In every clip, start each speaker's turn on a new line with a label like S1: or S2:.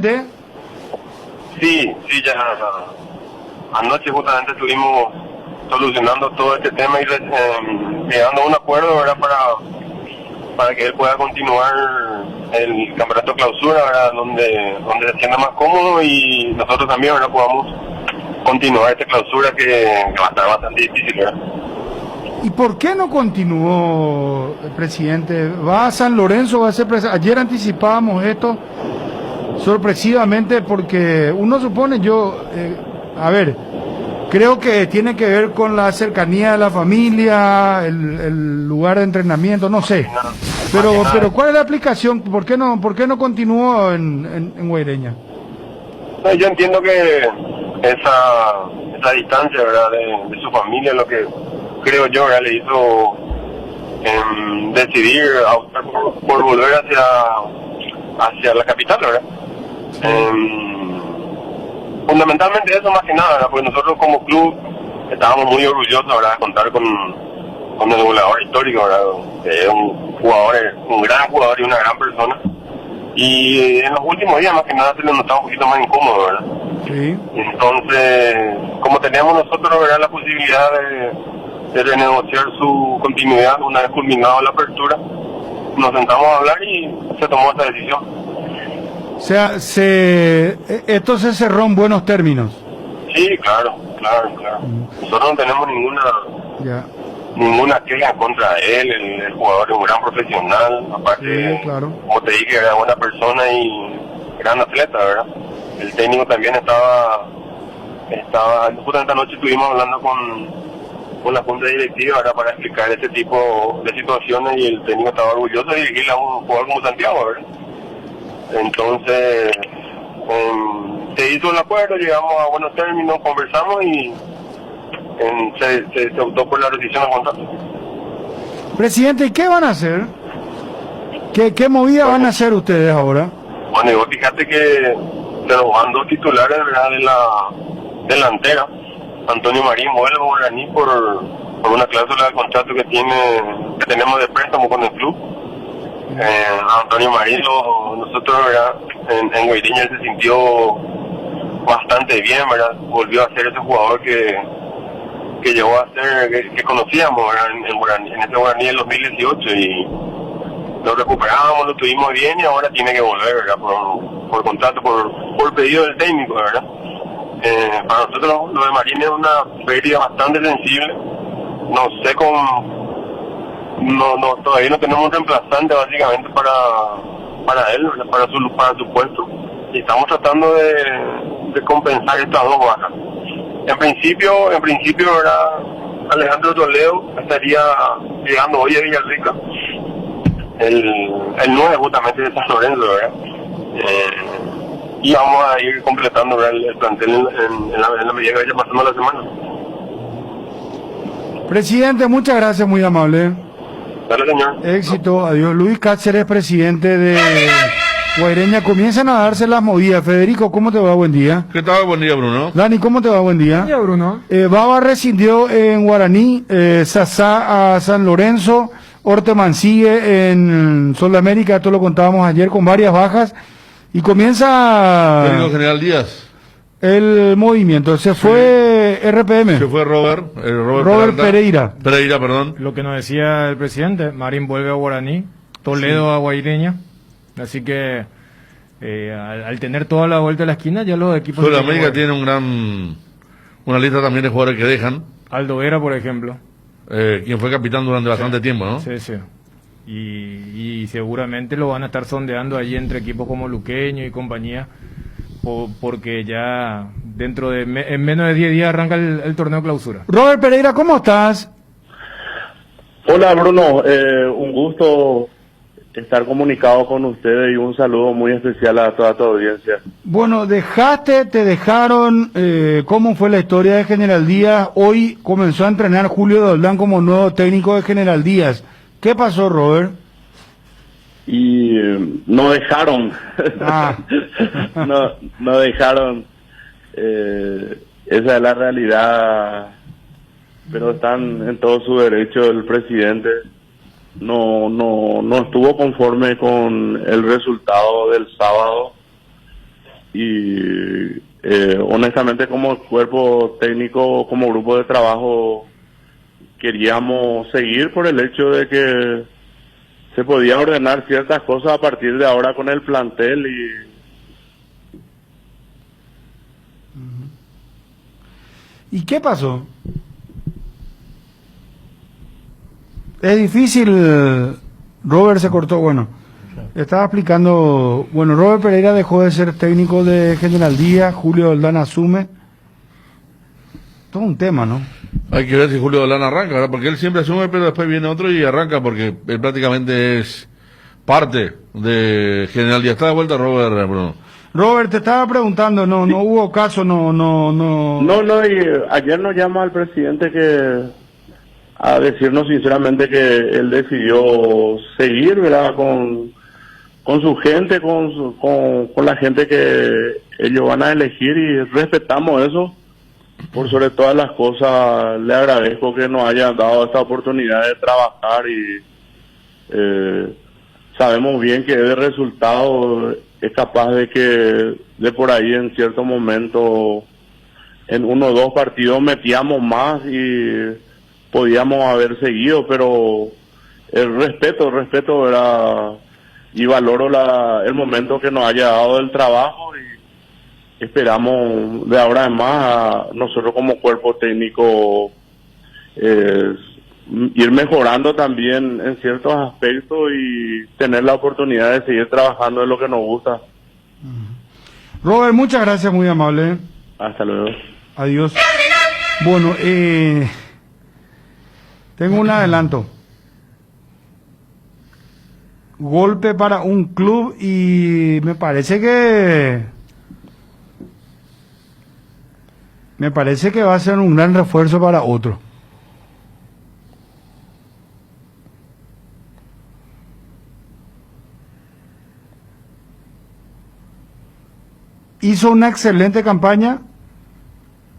S1: presidente?
S2: Sí, ya anoche justamente estuvimos solucionando todo este tema y llegando a un acuerdo, ¿verdad? Para que él pueda continuar el campeonato clausura, ¿verdad? Donde se sienta más cómodo y nosotros también, ¿verdad? Podamos continuar esta clausura que va a estar bastante difícil, ¿verdad?
S1: ¿Y por qué no continuó, presidente? ¿Va a San Lorenzo? ¿Va a ser Ayer anticipábamos esto sorpresivamente porque uno supone, creo que tiene que ver con la cercanía de la familia, el lugar de entrenamiento, no sé. Pero ¿cuál es la aplicación? ¿Por qué no continuó en Guaireña?
S2: No, yo entiendo que esa distancia, ¿verdad? De su familia, lo que creo yo, ¿verdad? Le hizo decidir a optar por volver hacia la capital, ¿verdad? Fundamentalmente eso más que nada, ¿verdad? Porque nosotros como club estábamos muy orgullosos, ¿verdad? De contar con el goleador histórico, ¿verdad? Que es un gran jugador y una gran persona. Y en los últimos días más que nada se le notaba un poquito más incómodo, ¿verdad?
S1: Sí.
S2: Entonces, como teníamos nosotros, ¿verdad? La posibilidad de renegociar su continuidad una vez culminada la apertura, nos sentamos a hablar y se tomó esta decisión.
S1: O sea, esto se cerró en buenos términos.
S2: Sí, claro. Nosotros no tenemos ninguna queja contra él, el jugador es un gran profesional, aparte,
S1: sí, claro.
S2: Como te dije, era buena persona y gran atleta, ¿verdad? El técnico también estaba justamente anoche estuvimos hablando con la junta directiva, ¿verdad? Para explicar ese tipo de situaciones y el técnico estaba orgulloso de dirigirle a un jugador como Santiago, ¿verdad? Entonces, se hizo el acuerdo, llegamos a buenos términos, conversamos y se optó por la rescisión del contrato.
S1: Presidente, ¿y qué van a hacer? ¿Qué movida van a hacer ustedes ahora?
S2: Bueno, y vos fíjate que se nos van dos titulares, ¿verdad? De la delantera. Antonio Marín vuelve a Guaraní por una cláusula de contrato que tenemos de préstamo con el club. Antonio Marín, nosotros, ¿verdad? En Guaireña él se sintió bastante bien, ¿verdad? Volvió a ser ese jugador que llegó a ser, que conocíamos, ¿verdad? En ese Guaraní del 2018 y lo recuperamos, lo tuvimos bien y ahora tiene que volver, ¿verdad? Por contrato, por pedido del técnico, ¿verdad? Para nosotros lo de Marín es una pérdida bastante sensible. No sé todavía no tenemos un reemplazante básicamente para él, ¿verdad? para su puesto. Y estamos tratando de compensar estas dos bajas. En principio, ¿verdad? Alejandro Toledo estaría llegando hoy a Villarrica. El 9 justamente de San Lorenzo, ¿verdad? Y vamos a ir completando, ¿verdad? El plantel en la medida que vaya pasando la semana.
S1: Presidente, muchas gracias, muy amable.
S2: Dale, señor.
S1: Éxito, adiós. Luis Cáceres, presidente de Guaireña. Comienzan a darse las movidas. Federico, ¿cómo te va? Buen día.
S3: ¿Qué tal? Buen día, Bruno.
S1: Dani, ¿cómo te va? Buen día.
S4: Buen día, Bruno.
S1: Baba rescindió en Guaraní, Sasá a San Lorenzo, Orteman sigue en Sol de América, esto lo contábamos ayer con varias bajas, y comienza
S3: Técnico General Díaz.
S1: el movimiento. Se fue RPM.
S3: Se fue Robert
S1: Pereira.
S3: Pereira, perdón.
S4: Lo que nos decía el presidente, Marín vuelve a Guaraní, Toledo a Guaireña, así que al tener toda la vuelta de la esquina, ya los equipos...
S3: Sudamérica tiene una lista también de jugadores que dejan.
S4: Aldo Vera, por ejemplo.
S3: Quien fue capitán durante bastante tiempo, ¿no?
S4: Sí. Y seguramente lo van a estar sondeando allí entre equipos como Luqueño y compañía, porque ya en menos de 10 días arranca el torneo clausura.
S1: Robert Pereira, ¿cómo estás?
S5: Hola Bruno, un gusto estar comunicado con ustedes y un saludo muy especial a toda tu audiencia.
S1: Bueno, te dejaron, ¿cómo fue la historia de General Díaz? Hoy comenzó a entrenar Julio Doldán como nuevo técnico de General Díaz. ¿Qué pasó, Robert?
S5: Y no dejaron, no dejaron, esa es la realidad, pero están en todo su derecho. El presidente no estuvo conforme con el resultado del sábado y honestamente como cuerpo técnico, como grupo de trabajo, queríamos seguir por el hecho de que se podía ordenar ciertas cosas a partir de ahora con el plantel
S1: ¿Y qué pasó? Es difícil, Robert se cortó, bueno, estaba explicando, bueno, Robert Pereira dejó de ser técnico de General Díaz, Julio Doldán asume, todo un tema, ¿no?
S3: Hay que ver si Julio Doldán arranca, ¿verdad? Porque él siempre asume, pero después viene otro y arranca, porque él prácticamente es parte de General Díaz. Está de vuelta Robert, Bruno.
S1: Robert, te estaba preguntando, no hubo caso, no.
S5: No, y ayer nos llama el presidente a decirnos sinceramente que él decidió seguir, ¿verdad? Con su gente, con la gente que ellos van a elegir, y respetamos eso. Por sobre todas las cosas, le agradezco que nos hayan dado esta oportunidad de trabajar y sabemos bien que de resultado es capaz de que de por ahí en cierto momento en 1 o 2 partidos metíamos más y podíamos haber seguido, pero el respeto, ¿verdad? Y valoro el momento que nos haya dado el trabajo, y esperamos de ahora en más nosotros como cuerpo técnico ir mejorando también en ciertos aspectos y tener la oportunidad de seguir trabajando en lo que nos gusta.
S1: Robert, muchas gracias, muy amable.
S5: Hasta luego.
S1: Adiós. Bueno, tengo un adelanto. Golpe para un club y me parece que va a ser un gran refuerzo para otro. Hizo una excelente campaña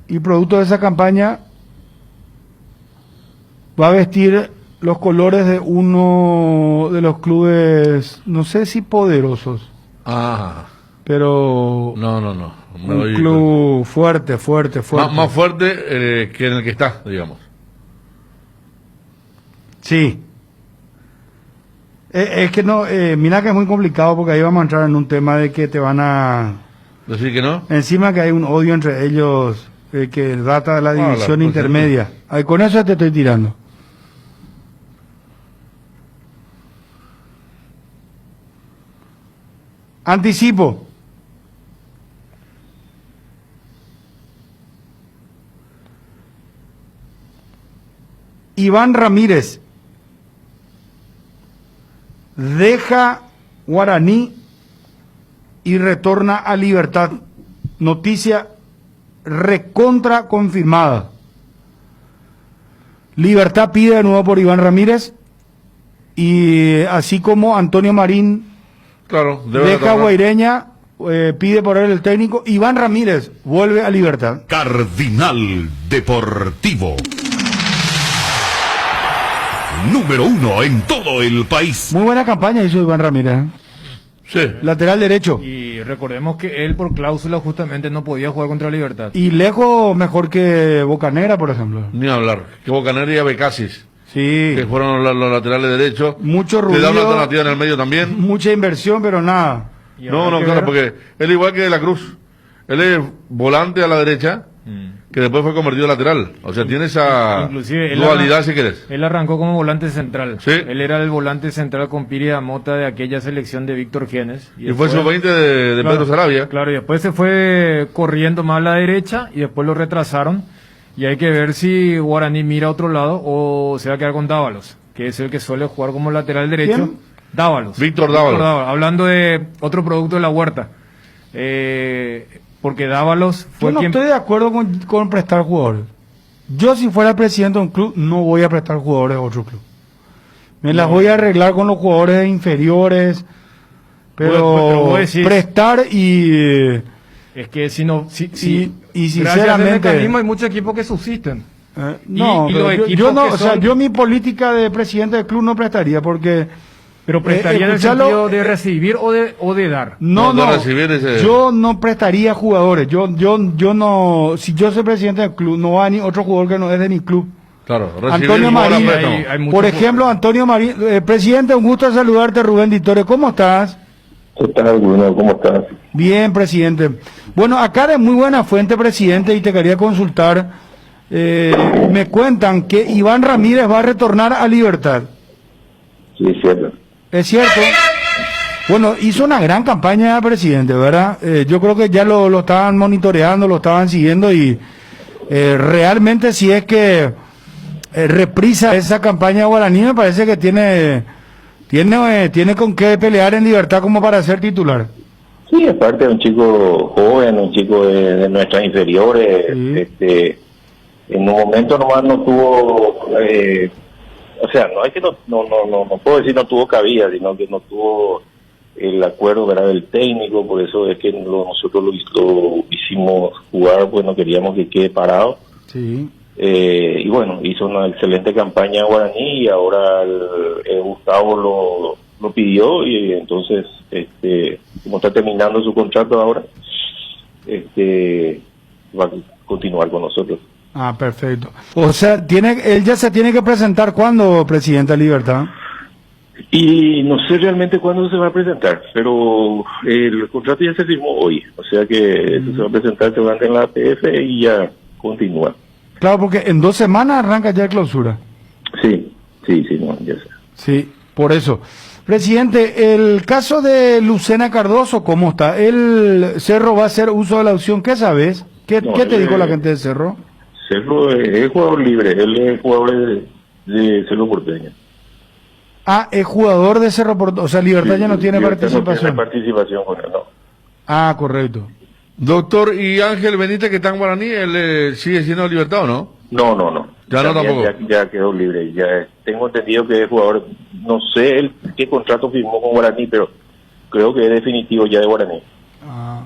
S1: y producto de esa campaña va a vestir los colores de uno de los clubes, no sé si poderosos, pero
S3: No.
S1: un club fuerte.
S3: Más fuerte que en el que está, digamos.
S1: Sí. Es que no, mira que es muy complicado porque ahí vamos a entrar en un tema de que te van a...
S3: ¿Decir que no?
S1: Encima que hay un odio entre ellos que data de la división
S3: pues,
S1: intermedia. Ay, con eso te estoy tirando. Anticipo. Iván Ramírez deja Guaraní y retorna a Libertad. Noticia recontra confirmada. Libertad pide de nuevo por Iván Ramírez y así como Antonio Marín deja Guaireña, pide por él el técnico. Iván Ramírez vuelve a Libertad.
S6: Cardinal Deportivo. Número 1 en todo el país.
S1: Muy buena campaña hizo Iván Ramírez.
S3: Sí.
S1: Lateral derecho.
S4: Y recordemos que él por cláusula justamente no podía jugar contra Libertad.
S1: Y lejos mejor que Bocanegra, por ejemplo.
S3: Ni hablar. Que Bocanegra y Abecasis,
S1: Sí.
S3: que fueron los laterales derechos.
S1: Mucho
S3: Te da una
S1: ruido,
S3: alternativa en el medio también.
S1: mucha inversión, pero nada.
S4: Y
S3: No,
S4: habrá que
S3: claro,
S4: ver-
S3: porque él igual que De la Cruz. Él es volante a la derecha, que después fue convertido a lateral. O sea, tiene esa
S4: Inclusive él
S3: dualidad, si querés.
S4: Él arrancó como volante central.
S3: Sí.
S4: Él era el volante central con Piri Mota de aquella selección de Víctor Genes.
S3: Y fue
S4: después-
S3: sub-20 de
S4: Claro,
S3: Pedro Sarabia.
S4: Claro, y después se fue corriendo más a la derecha y después lo retrasaron. Y hay que ver si Guaraní mira a otro lado o se va a quedar con Dávalos, que es el que suele jugar como lateral derecho.
S1: ¿Quién?
S4: Dávalos.
S3: Víctor Dávalos.
S4: Hablando de otro producto de la huerta. Porque Dávalos
S1: Yo
S4: fue
S1: no
S4: quien...
S1: estoy de acuerdo con prestar jugadores. Yo si fuera presidente de un club no voy a prestar jugadores a otro club. Me las voy a arreglar con los jugadores inferiores, pero
S4: vos decís-
S1: prestar y
S4: Es que si no...
S1: y
S4: Gracias al
S1: sinceramente
S4: mecanismo hay muchos equipos que subsisten.
S1: no,
S4: y
S1: pero
S4: los
S1: yo
S4: equipos
S1: no,
S4: que
S1: o sea,
S4: son-
S1: yo mi política de presidente del club no prestaría porque
S4: Pero prestaría en el
S1: escuchalo,
S4: sentido de recibir o de dar.
S1: No,
S3: No,
S1: no,
S3: de recibir ese-
S1: yo no prestaría jugadores. Yo no, si yo soy presidente del club, no va ni otro jugador que no es de mi club.
S3: Claro, recibir
S1: Antonio
S3: el jugador a
S1: Marín,
S3: préstamo.
S4: hay muchos
S1: por ejemplo, Antonio Marín, presidente, un gusto saludarte, Rubén Ditore, ¿cómo estás?
S5: ¿Qué tal, Bruno? ¿Cómo estás?
S1: Bien, presidente. Bueno, acá de muy buena fuente, presidente, y te quería consultar, me cuentan que Iván Ramírez va a retornar a Libertad.
S5: Sí, es cierto.
S1: ¿Es cierto? Bueno, hizo una gran campaña, presidente, ¿verdad? Yo creo que ya lo estaban monitoreando, lo estaban siguiendo y realmente si es que reprisa esa campaña guaraní, me parece que tiene con qué pelear en Libertad como para ser titular.
S5: Sí, aparte de un chico joven, un chico de nuestras inferiores,
S1: Sí.
S5: En un momento nomás no tuvo, o sea, no es que no puedo decir no tuvo cabida, sino que no tuvo el acuerdo, ¿verdad?, del técnico, por eso es que nosotros lo hicimos jugar, pues no queríamos que quede parado.
S1: Sí.
S5: Y bueno, hizo una excelente campaña en Guaraní y ahora Gustavo lo pidió y entonces, como está terminando su contrato ahora, va a continuar con nosotros.
S1: Ah, perfecto. O sea, él ya se tiene que presentar cuando, presidente de Libertad.
S5: Y no sé realmente cuándo se va a presentar, pero el contrato ya se firmó hoy, o sea que esto se va a presentar seguramente en la APF y ya continúa.
S1: Claro, porque en 2 semanas arranca ya la clausura.
S5: Sí, no, ya sé.
S1: Sí, por eso. Presidente, el caso de Lucena Cardoso, ¿cómo está? ¿El Cerro va a hacer uso de la opción? ¿Qué sabes? ¿Qué te dijo la gente de Cerro?
S5: Cerro es jugador libre, él es jugador de Cerro Porteño.
S1: Ah, es jugador de Cerro Porteño, o sea, Libertad ya no tiene
S5: Libertad
S1: participación.
S5: No tiene participación con él, no.
S1: Ah, correcto.
S3: Doctor, ¿y Ángel Benítez, que está en Guaraní, él sigue siendo Libertad o no?
S5: No.
S3: Ya no,
S5: También
S3: tampoco.
S5: ya quedó libre. Ya tengo entendido que es jugador, no sé qué contrato firmó con Guaraní, pero creo que es definitivo ya de Guaraní.
S1: Ah.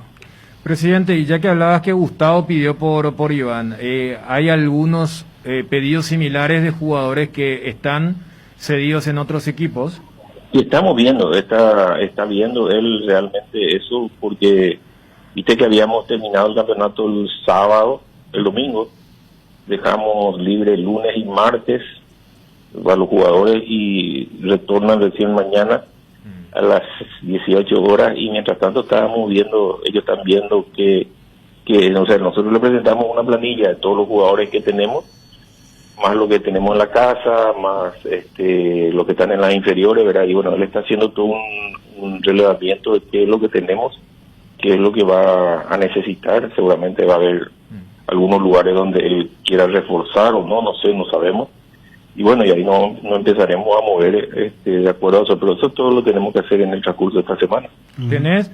S4: Presidente, y ya que hablabas que Gustavo pidió por Iván, ¿hay algunos pedidos similares de jugadores que están cedidos en otros equipos?
S5: Y estamos viendo, está viendo él realmente eso, porque viste que habíamos terminado el campeonato el sábado, el domingo, dejamos libre lunes y martes a los jugadores y retornan recién mañana a las 18 horas y mientras tanto estábamos viendo, ellos están viendo que o sea, nosotros le presentamos una planilla de todos los jugadores que tenemos, más lo que tenemos en la casa, más lo que están en las inferiores, ¿verdad? Y bueno, él está haciendo todo un relevamiento de qué es lo que tenemos, qué es lo que va a necesitar. Seguramente va a haber algunos lugares donde él quiera reforzar o no sé, no sabemos. Y bueno, y ahí no empezaremos a mover de acuerdo a eso, pero eso todo lo tenemos que hacer en el transcurso de esta semana.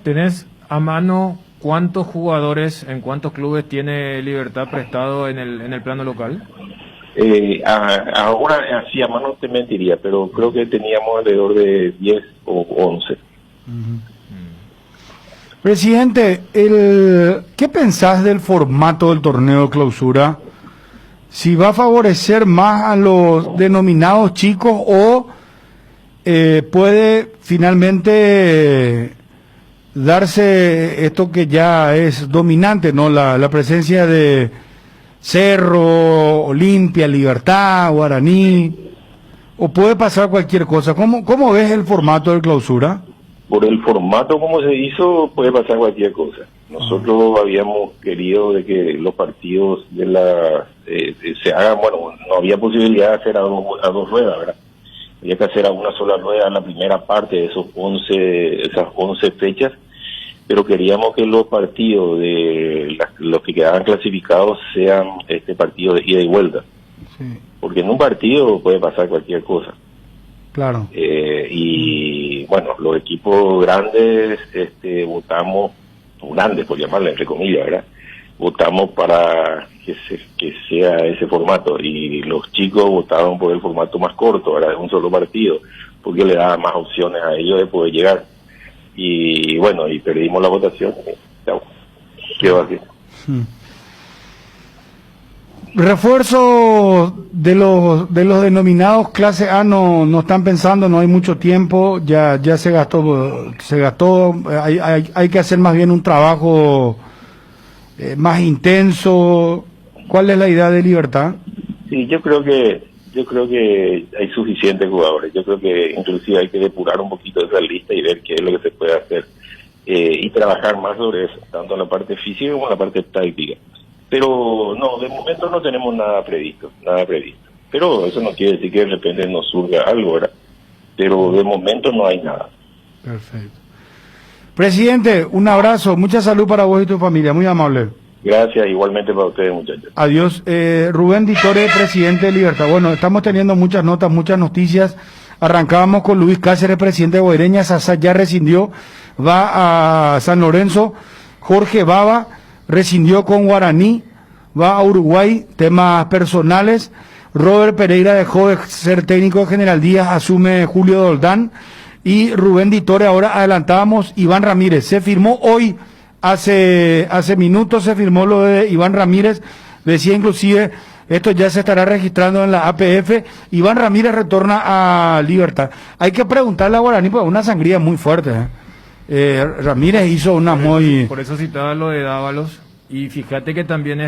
S4: ¿Tenés a mano cuántos jugadores en cuántos clubes tiene Libertad prestado en el plano local?
S5: Ahora, así a mano te mentiría, pero creo que teníamos alrededor de 10 o 11.
S1: Presidente, ¿qué pensás del formato del torneo de clausura? ¿Si va a favorecer más a los denominados chicos o puede finalmente darse esto que ya es dominante, ¿no? La presencia de Cerro, Olimpia, Libertad, Guaraní, o puede pasar cualquier cosa. ¿Cómo ves el formato de clausura?
S5: Por el formato como se hizo, puede pasar cualquier cosa. Nosotros habíamos querido de que los partidos se hagan, bueno, no había posibilidad de hacer a dos ruedas, ¿verdad? Había que hacer a una sola rueda en la primera parte de esas 11 fechas, pero queríamos que los partidos de los que quedaban clasificados sean partidos de ida y vuelta.
S1: Sí,
S5: Porque en un partido puede pasar cualquier cosa.
S1: claro.
S5: Y bueno, los equipos grandes votamos, grandes por llamarle entre comillas, ¿verdad? Votamos para que sea ese formato y los chicos votaron por el formato más corto, ¿verdad? De un solo partido, porque le daba más opciones a ellos de poder llegar. Y bueno, y perdimos la votación. Ya, quedó así.
S1: refuerzo de los denominados clase A no están pensando, no hay mucho tiempo, ya se gastó, hay que hacer más bien un trabajo más intenso. ¿Cuál es la idea de Libertad?
S7: Sí, yo creo que hay suficientes jugadores. Yo creo que inclusive hay que depurar un poquito esa lista y ver qué es lo que se puede hacer y trabajar más sobre eso, tanto en la parte física como en la parte táctica. Pero no, de momento no tenemos nada previsto. Pero eso no quiere decir que de repente nos surja algo, ¿verdad? Pero de momento no hay nada.
S1: Perfecto. Presidente, un abrazo, mucha salud para vos y tu familia, muy amable.
S7: Gracias, igualmente para ustedes, muchachos.
S1: Adiós. Rubén Ditore, presidente de Libertad. Bueno, estamos teniendo muchas notas, muchas noticias. Arrancábamos con Luis Cáceres, presidente de Guaireña. Sasa ya rescindió, va a San Lorenzo. Jorge Baba rescindió con Guaraní, va a Uruguay, temas personales. Robert Pereira dejó de ser técnico de General Díaz, asume Julio Doldán. Y Rubén Ditore, ahora adelantábamos, Iván Ramírez. Se firmó hoy, hace minutos se firmó lo de Iván Ramírez. Decía inclusive, esto ya se estará registrando en la APF. Iván Ramírez retorna a Libertad. Hay que preguntarle a Guaraní, porque una sangría muy fuerte. Ramírez hizo una muy...
S4: Por eso citaba lo de Dávalos. Y fíjate que también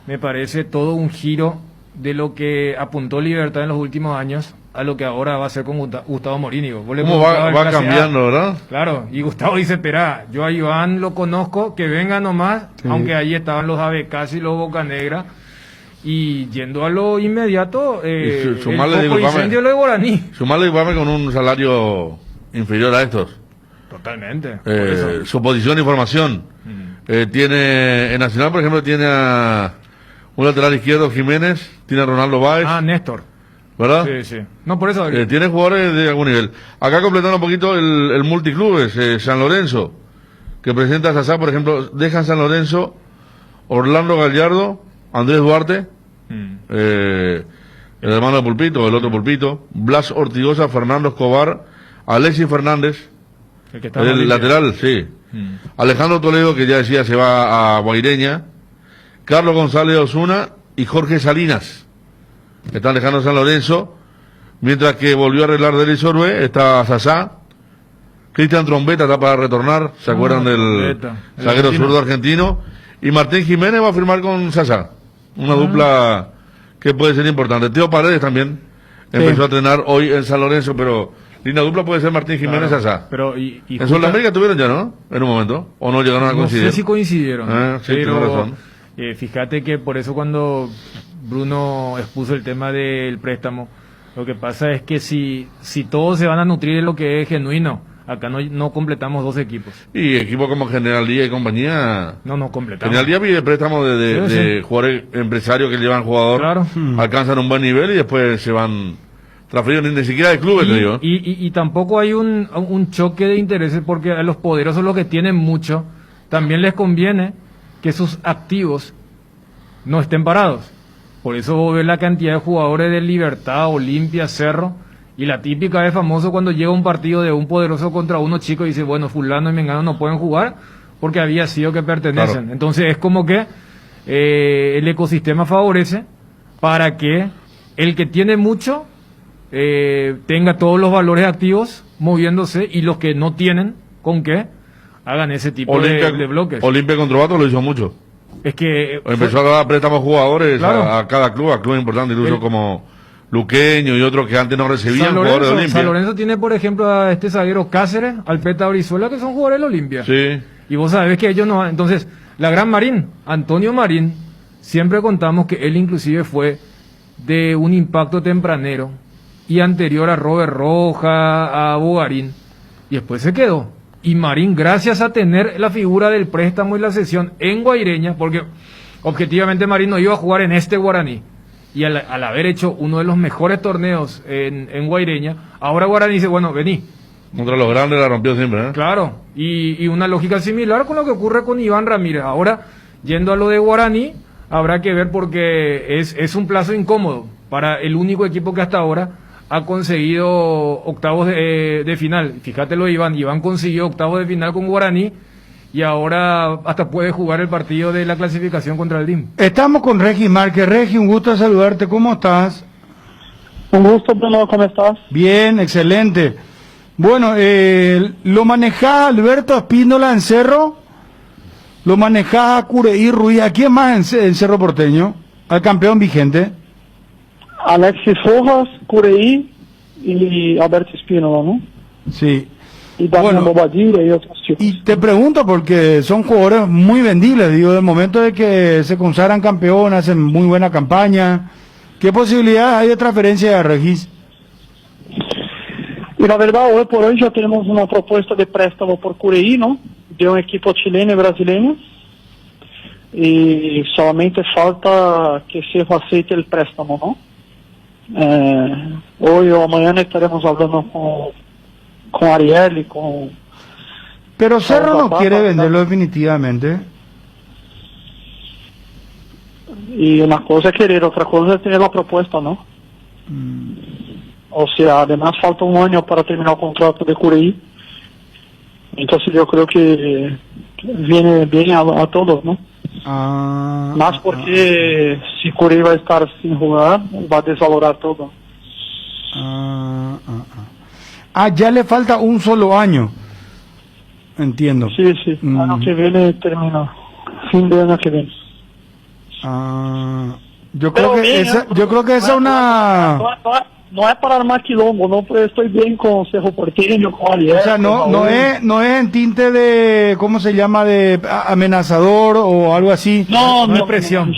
S4: me parece todo un giro de lo que apuntó Libertad en los últimos años a lo que ahora va a ser con Gustavo Morini.
S3: ¿Cómo va cambiando, verdad?
S4: Claro, y Gustavo dice, espera, yo a Iván lo conozco, que venga nomás, sí. Aunque ahí estaban los Abecas y los Bocanegra, y yendo a lo inmediato, el foco incendio lo de Guaraní.
S3: Sumarle con un salario inferior a estos.
S4: Totalmente.
S3: Su posición y formación. Tiene, en Nacional, por ejemplo, tiene a un lateral izquierdo, Jiménez, tiene a Ronaldo Báez.
S4: Néstor.
S3: ¿Verdad?
S4: Sí. No, por eso.
S3: Tiene jugadores de algún nivel. Acá completando un poquito el multiclubes, San Lorenzo, que presenta a Sasá, por ejemplo, dejan San Lorenzo, Orlando Gallardo, Andrés Duarte, el hermano de Pulpito, el otro Pulpito, Blas Ortigosa, Fernando Escobar, Alexis Fernández, el lateral, sí. Alejandro Toledo, que ya decía, se va a Guaireña, Carlos González Osuna y Jorge Salinas. Están dejando San Lorenzo, mientras que volvió a arreglar Delis Orbe, está Sasá, Cristian Trombetta está para retornar, ¿se acuerdan del zaguero zurdo argentino? Y Martín Jiménez va a firmar con Sasá, una dupla que puede ser importante. Teo Paredes también empezó a entrenar hoy en San Lorenzo, pero linda dupla puede ser Martín Jiménez Sasá.
S4: Pero
S3: en Sudamérica tuvieron ya, ¿no? En un momento, o no llegaron a coincidir.
S4: No sé si coincidieron,
S3: sí, pero razón.
S4: Fíjate que por eso cuando Bruno expuso el tema del préstamo, lo que pasa es que si todos se van a nutrir de lo que es genuino, acá no completamos 2 equipos.
S3: Y equipos como General Díaz y compañía...
S4: No completamos.
S3: General Díaz pide préstamo de jugadores empresarios que llevan jugador,
S4: claro.
S3: Alcanzan un buen nivel y después se van transferidos, ni siquiera de clubes, te digo.
S4: Y tampoco hay un choque de intereses, porque a los poderosos, los que tienen mucho, también les conviene que sus activos no estén parados. Por eso vos ves la cantidad de jugadores de Libertad, Olimpia, Cerro, y la típica es famoso cuando llega un partido de un poderoso contra uno chico y dice, bueno, fulano y mengano no pueden jugar porque había sido que pertenecen. Claro. Entonces es como que el ecosistema favorece para que el que tiene mucho tenga todos los valores activos moviéndose, y los que no tienen, ¿con qué? Hagan ese tipo de bloques.
S3: Olimpia con Trovato lo hizo mucho.
S4: Es que
S3: empezó a dar préstamos jugadores, claro, a cada club, a clubes importantes, incluso como Luqueño y otros que antes no recibían jugadores de Olimpia.
S4: San Lorenzo tiene, por ejemplo, a este zaguero Cáceres, al Peta Brizuela, que son jugadores de Olimpia.
S3: Sí.
S4: Y vos sabés que ellos no... Entonces, la gran Marín, Antonio Marín, siempre contamos que él inclusive fue de un impacto tempranero y anterior a Robert Roja, a Bogarín, y después se quedó. Y Marín, gracias a tener la figura del préstamo y la cesión en Guaireña, porque objetivamente Marín no iba a jugar en este Guaraní, y al haber hecho uno de los mejores torneos en Guaireña, ahora Guaraní dice, bueno, vení.
S3: Contra los grandes la rompió siempre, ¿eh?
S4: Claro, y una lógica similar con lo que ocurre con Iván Ramírez. Ahora, yendo a lo de Guaraní, habrá que ver, porque es un plazo incómodo para el único equipo que hasta ahora ha conseguido octavos de final. Fíjate lo de Iván consiguió octavos de final con Guaraní, y ahora hasta puede jugar el partido de la clasificación contra el DIM.
S1: Estamos con Regis Márquez. Regis, un gusto saludarte. ¿Cómo estás?
S8: Un gusto, Bruno, ¿cómo estás?
S1: Bien, excelente. Bueno, ¿lo manejás Alberto Espíndola en Cerro? ¿Lo manejás a Cureí Ruiz? ¿A quién más en Cerro Porteño? ¿Al campeón vigente?
S8: Alexis Rojas, Cureí y Alberto Espínola, ¿no?
S1: Sí.
S8: Y Damián Bobadilla y otros chicos.
S1: Y te pregunto porque son jugadores muy vendibles, digo, del momento de que se consagran campeones, hacen muy buena campaña. ¿Qué posibilidades hay de transferencia de Regis?
S8: Y la verdad, hoy por hoy ya tenemos una propuesta de préstamo por Cureí, ¿no? De un equipo chileno y brasileño. Y solamente falta que Cerro aceite el préstamo, ¿no? Hoy o mañana estaremos hablando con Ariel y con...
S1: Pero Cerro no
S8: papá,
S1: quiere venderlo definitivamente.
S8: Y una cosa es querer, otra cosa es tener la propuesta, ¿no? O sea, además falta un año para terminar el contrato de Cureí. Entonces yo creo que viene bien a todos, ¿no? Más porque si Cureí va a estar sin jugar, va a desvalorar todo.
S1: Ya le falta un solo año. Entiendo.
S8: Sí, sí. Año que viene termina. Fin de año que viene.
S1: Yo creo que esa es una...
S8: No es para armar quilombo, no, pues estoy bien con Cerro Porteño, con Ariel.
S1: O sea, no es en tinte de, ¿cómo se llama? De amenazador o algo así.
S8: No es
S4: presión.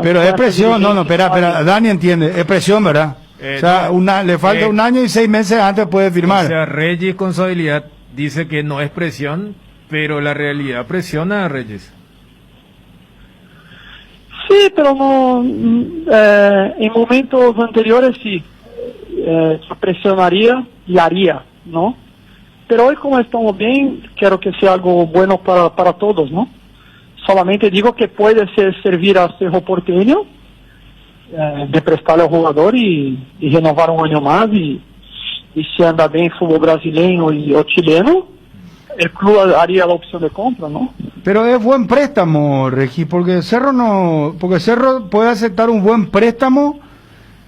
S1: Pero es presión, espera, Dani entiende, es presión, ¿verdad? O sea, le falta un año y 6 meses antes puede firmar.
S4: O sea, Regis con su habilidad dice que no es presión, pero la realidad presiona a Regis.
S8: Sí, pero no, en momentos anteriores sí, presionaría y haría, ¿no? Pero hoy como estamos bien, quiero que sea algo bueno para todos, ¿no? Solamente digo que puede servir a Cerro Porteño, de prestarle al jugador y renovar un año más y si anda bien fútbol brasileño o chileno, el club haría la opción de compra, ¿no?
S1: Pero es buen préstamo, Regis, porque Cerro puede aceptar un buen préstamo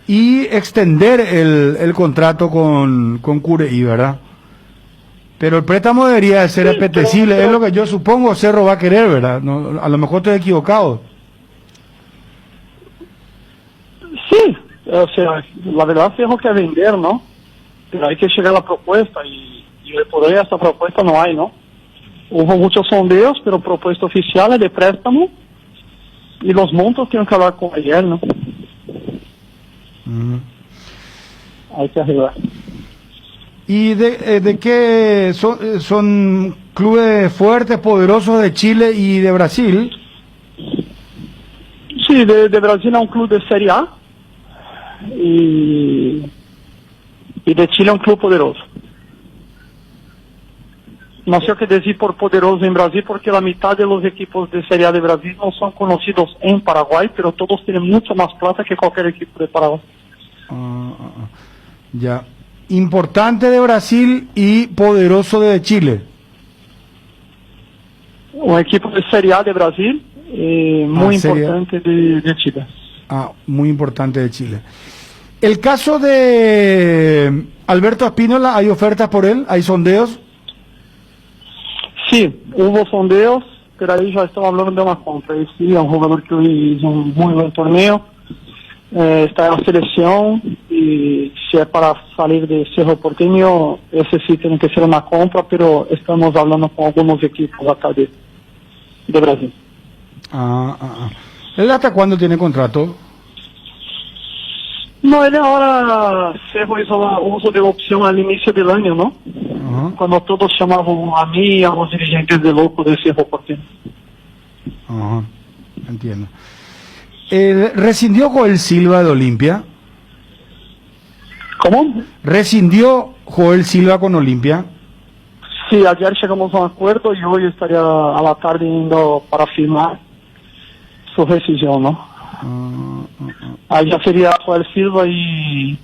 S1: y extender el contrato con Cureí, ¿verdad? Pero el préstamo debería de ser apetecible, es lo que yo supongo Cerro va a querer, ¿verdad? No, a lo mejor estoy equivocado.
S8: Sí, o sea, la verdad Cerro quiere vender, ¿no? Pero hay que llegar a la propuesta y por hoy esta propuesta no hay, ¿no? Hubo muchos sondeos, pero propuesta oficial es de préstamo y los montos tienen que hablar con Ariel, ¿no? Hay que arreglar.
S1: ¿Y de qué son clubes fuertes, poderosos de Chile y de Brasil?
S8: Sí, de Brasil es un club de Serie A y de Chile es un club poderoso. No sé qué decir por poderoso en Brasil, porque la mitad de los equipos de Serie A de Brasil no son conocidos en Paraguay, pero todos tienen mucha más plata que cualquier equipo de Paraguay.
S1: Ya. Importante de Brasil y poderoso de Chile.
S8: Un equipo de Serie A de Brasil, muy importante de Chile.
S1: Muy importante de Chile. El caso de Alberto Espínola, ¿hay ofertas por él? ¿Hay sondeos?
S8: Sí, hubo sondeos, pero ahí ya estamos hablando de una compra. Y sí, es un jugador que hoy hizo un muy buen torneo, está en la selección y si es para salir de Cerro Porteño, ese sí tiene que ser una compra, pero estamos hablando con algunos equipos acá de Brasil.
S1: ¿Él hasta cuándo tiene contrato?
S8: No, él ahora Cerro hizo uso de opción al inicio del año, ¿no? Cuando todos llamaban a mí y a los dirigentes de loco de Cerro Porteño.
S1: Entiendo. ¿Rescindió Joel Silva de Olimpia?
S8: ¿Cómo?
S1: ¿Rescindió Joel Silva con Olimpia?
S8: Sí, ayer llegamos a un acuerdo y hoy estaría a la tarde yendo para firmar su rescisión, ¿no? Ahí ya sería Joel Silva y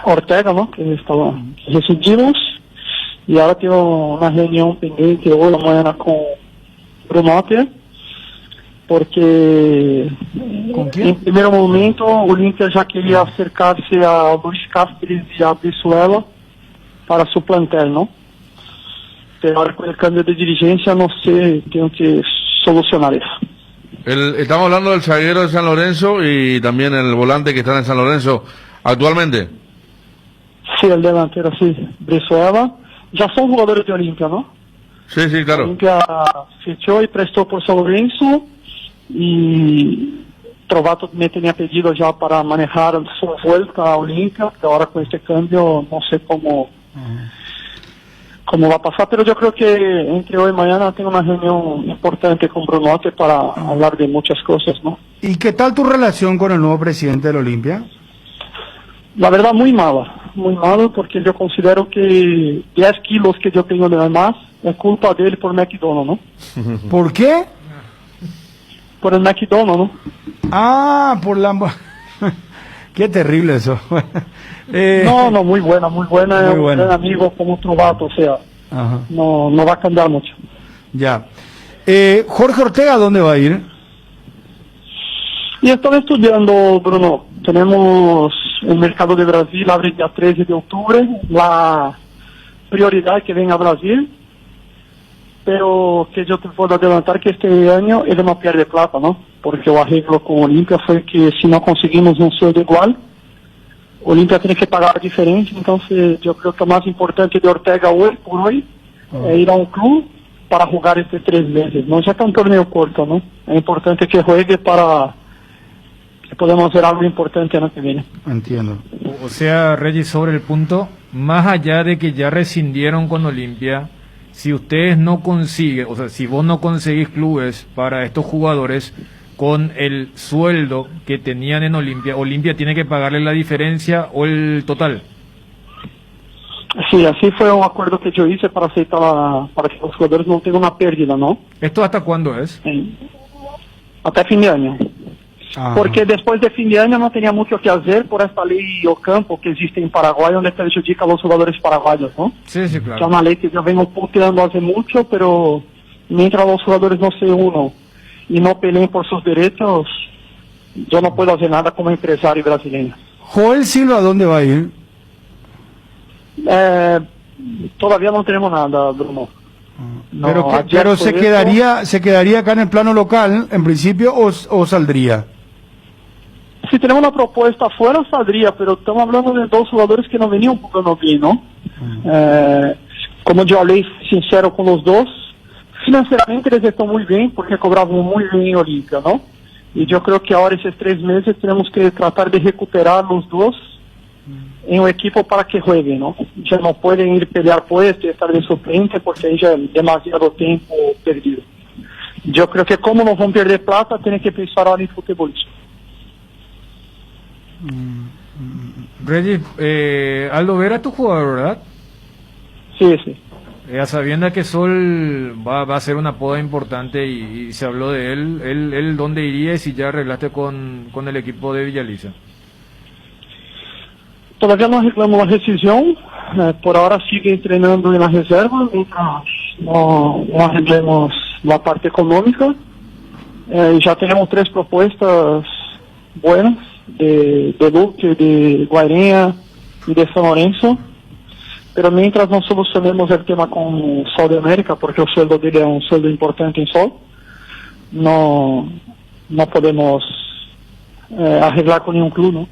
S8: Ortega, ¿no? Que rescindimos y ahora tengo una reunión pendiente hoy en la mañana con Brunote, porque
S1: ¿Con quién?
S8: en primer momento Olimpia ya quería acercarse a Luis Cáceres y a Brizuela para su plantel, ¿no? Pero ahora con el cambio de dirigencia no sé, tengo que solucionar eso.
S3: Estamos hablando del zaguero de San Lorenzo y también el volante que está en San Lorenzo actualmente.
S8: Sí, el delantero, sí, Brizuela. Ya son jugadores de Olimpia, ¿no?
S3: Sí, sí, claro.
S8: Olimpia fichó y prestó por San Lorenzo, y Trovato me tenía pedido ya para manejar su vuelta a Olimpia, que ahora con este cambio no sé cómo va a pasar, pero yo creo que entre hoy y mañana tengo una reunión importante con Brunote para hablar de muchas cosas, ¿no?
S1: ¿Y qué tal tu relación con el nuevo presidente del Olimpia?
S8: La verdad muy malo, porque yo considero que 10 kilos que yo tengo de más es culpa de él por McDonald's, ¿no?
S1: ¿Por qué?
S8: Por el McDonald's, ¿no?
S1: Ah, por la... Qué terrible eso.
S8: No, muy buena,
S1: Muy
S8: es
S1: buena.
S8: un buen amigo como Trovato, o sea,
S1: Ajá.
S8: no va a cambiar mucho.
S1: Ya. Jorge Ortega, ¿dónde va a ir?
S8: Y estoy estudiando, Bruno. Tenemos el mercado de Brasil, abre el día 13 de octubre. La prioridad es que venga a Brasil. Pero que yo te puedo adelantar que este año él no pierde plata, ¿no? Porque el arreglo con Olimpia fue que si no conseguimos un sueldo igual, Olimpia tiene que pagar la diferencia. Entonces yo creo que lo más importante de Ortega hoy por hoy es ir a un club para jugar estos 3 meses, ¿no? Ya que es un torneo corto, ¿no? Es importante que juegue para que podamos hacer algo importante el año que viene.
S1: Entiendo.
S4: O sea, Regis, sobre el punto, más allá de que ya rescindieron con Olimpia, si ustedes no consiguen, o sea, si vos no conseguís clubes para estos jugadores con el sueldo que tenían en Olimpia, Olimpia tiene que pagarle la diferencia o el total.
S8: Sí, así fue un acuerdo que yo hice para aceitar para que los jugadores no tengan una pérdida, ¿no?
S4: ¿Esto hasta cuándo es?
S8: Hasta fin de año.
S1: Ajá.
S8: Porque después de fin de año no tenía mucho que hacer por esta ley Ocampo que existe en Paraguay, donde perjudica a los jugadores paraguayos, ¿no?
S4: Sí, sí,
S8: Que es
S4: claro.
S8: una ley que yo vengo puteando hace mucho, pero mientras los jugadores no se unan y no peleen por sus derechos, yo no puedo hacer nada como empresario brasileño.
S1: Joel Silva, ¿dónde va a ir?
S8: Todavía no tenemos nada, Bruno. No,
S1: Pero,
S8: ayer
S1: pero
S8: fue
S1: se quedaría acá en el plano local, en principio, o saldría.
S8: Si tenemos una propuesta afuera, saldría, pero estamos hablando de 2 jugadores que no venían jugando bien, ¿no? Como yo hablé sincero con los 2, financeramente ellos están muy bien, porque cobraban muy bien en Olimpia, ¿no? Y yo creo que ahora, esos 3 meses, tenemos que tratar de recuperar los 2 en un equipo para que jueguen, ¿no? Ya no pueden ir pelear puestos y estar de suplente, porque ahí ya es demasiado tiempo perdido. Yo creo que como no van a perder plata, tienen que pensar ahora en futbolista.
S4: Regis, Aldo Vera es tu jugador, ¿verdad?
S8: Sí, sí.
S4: A sabiendas que Sol va a ser una poda importante y se habló de él ¿dónde iría y si ya arreglaste con el equipo de Villaliza?
S8: Todavía no arreglamos la rescisión, por ahora sigue entrenando en la reserva, mientras no arreglemos la parte económica. Ya tenemos 3 propuestas buenas, de Luque, de Guaireña y de San Lorenzo, pero mientras no solucionemos el tema con Sol de América, porque el sueldo dele es un sueldo importante en Sol, no podemos arreglar con ningún club, ¿no?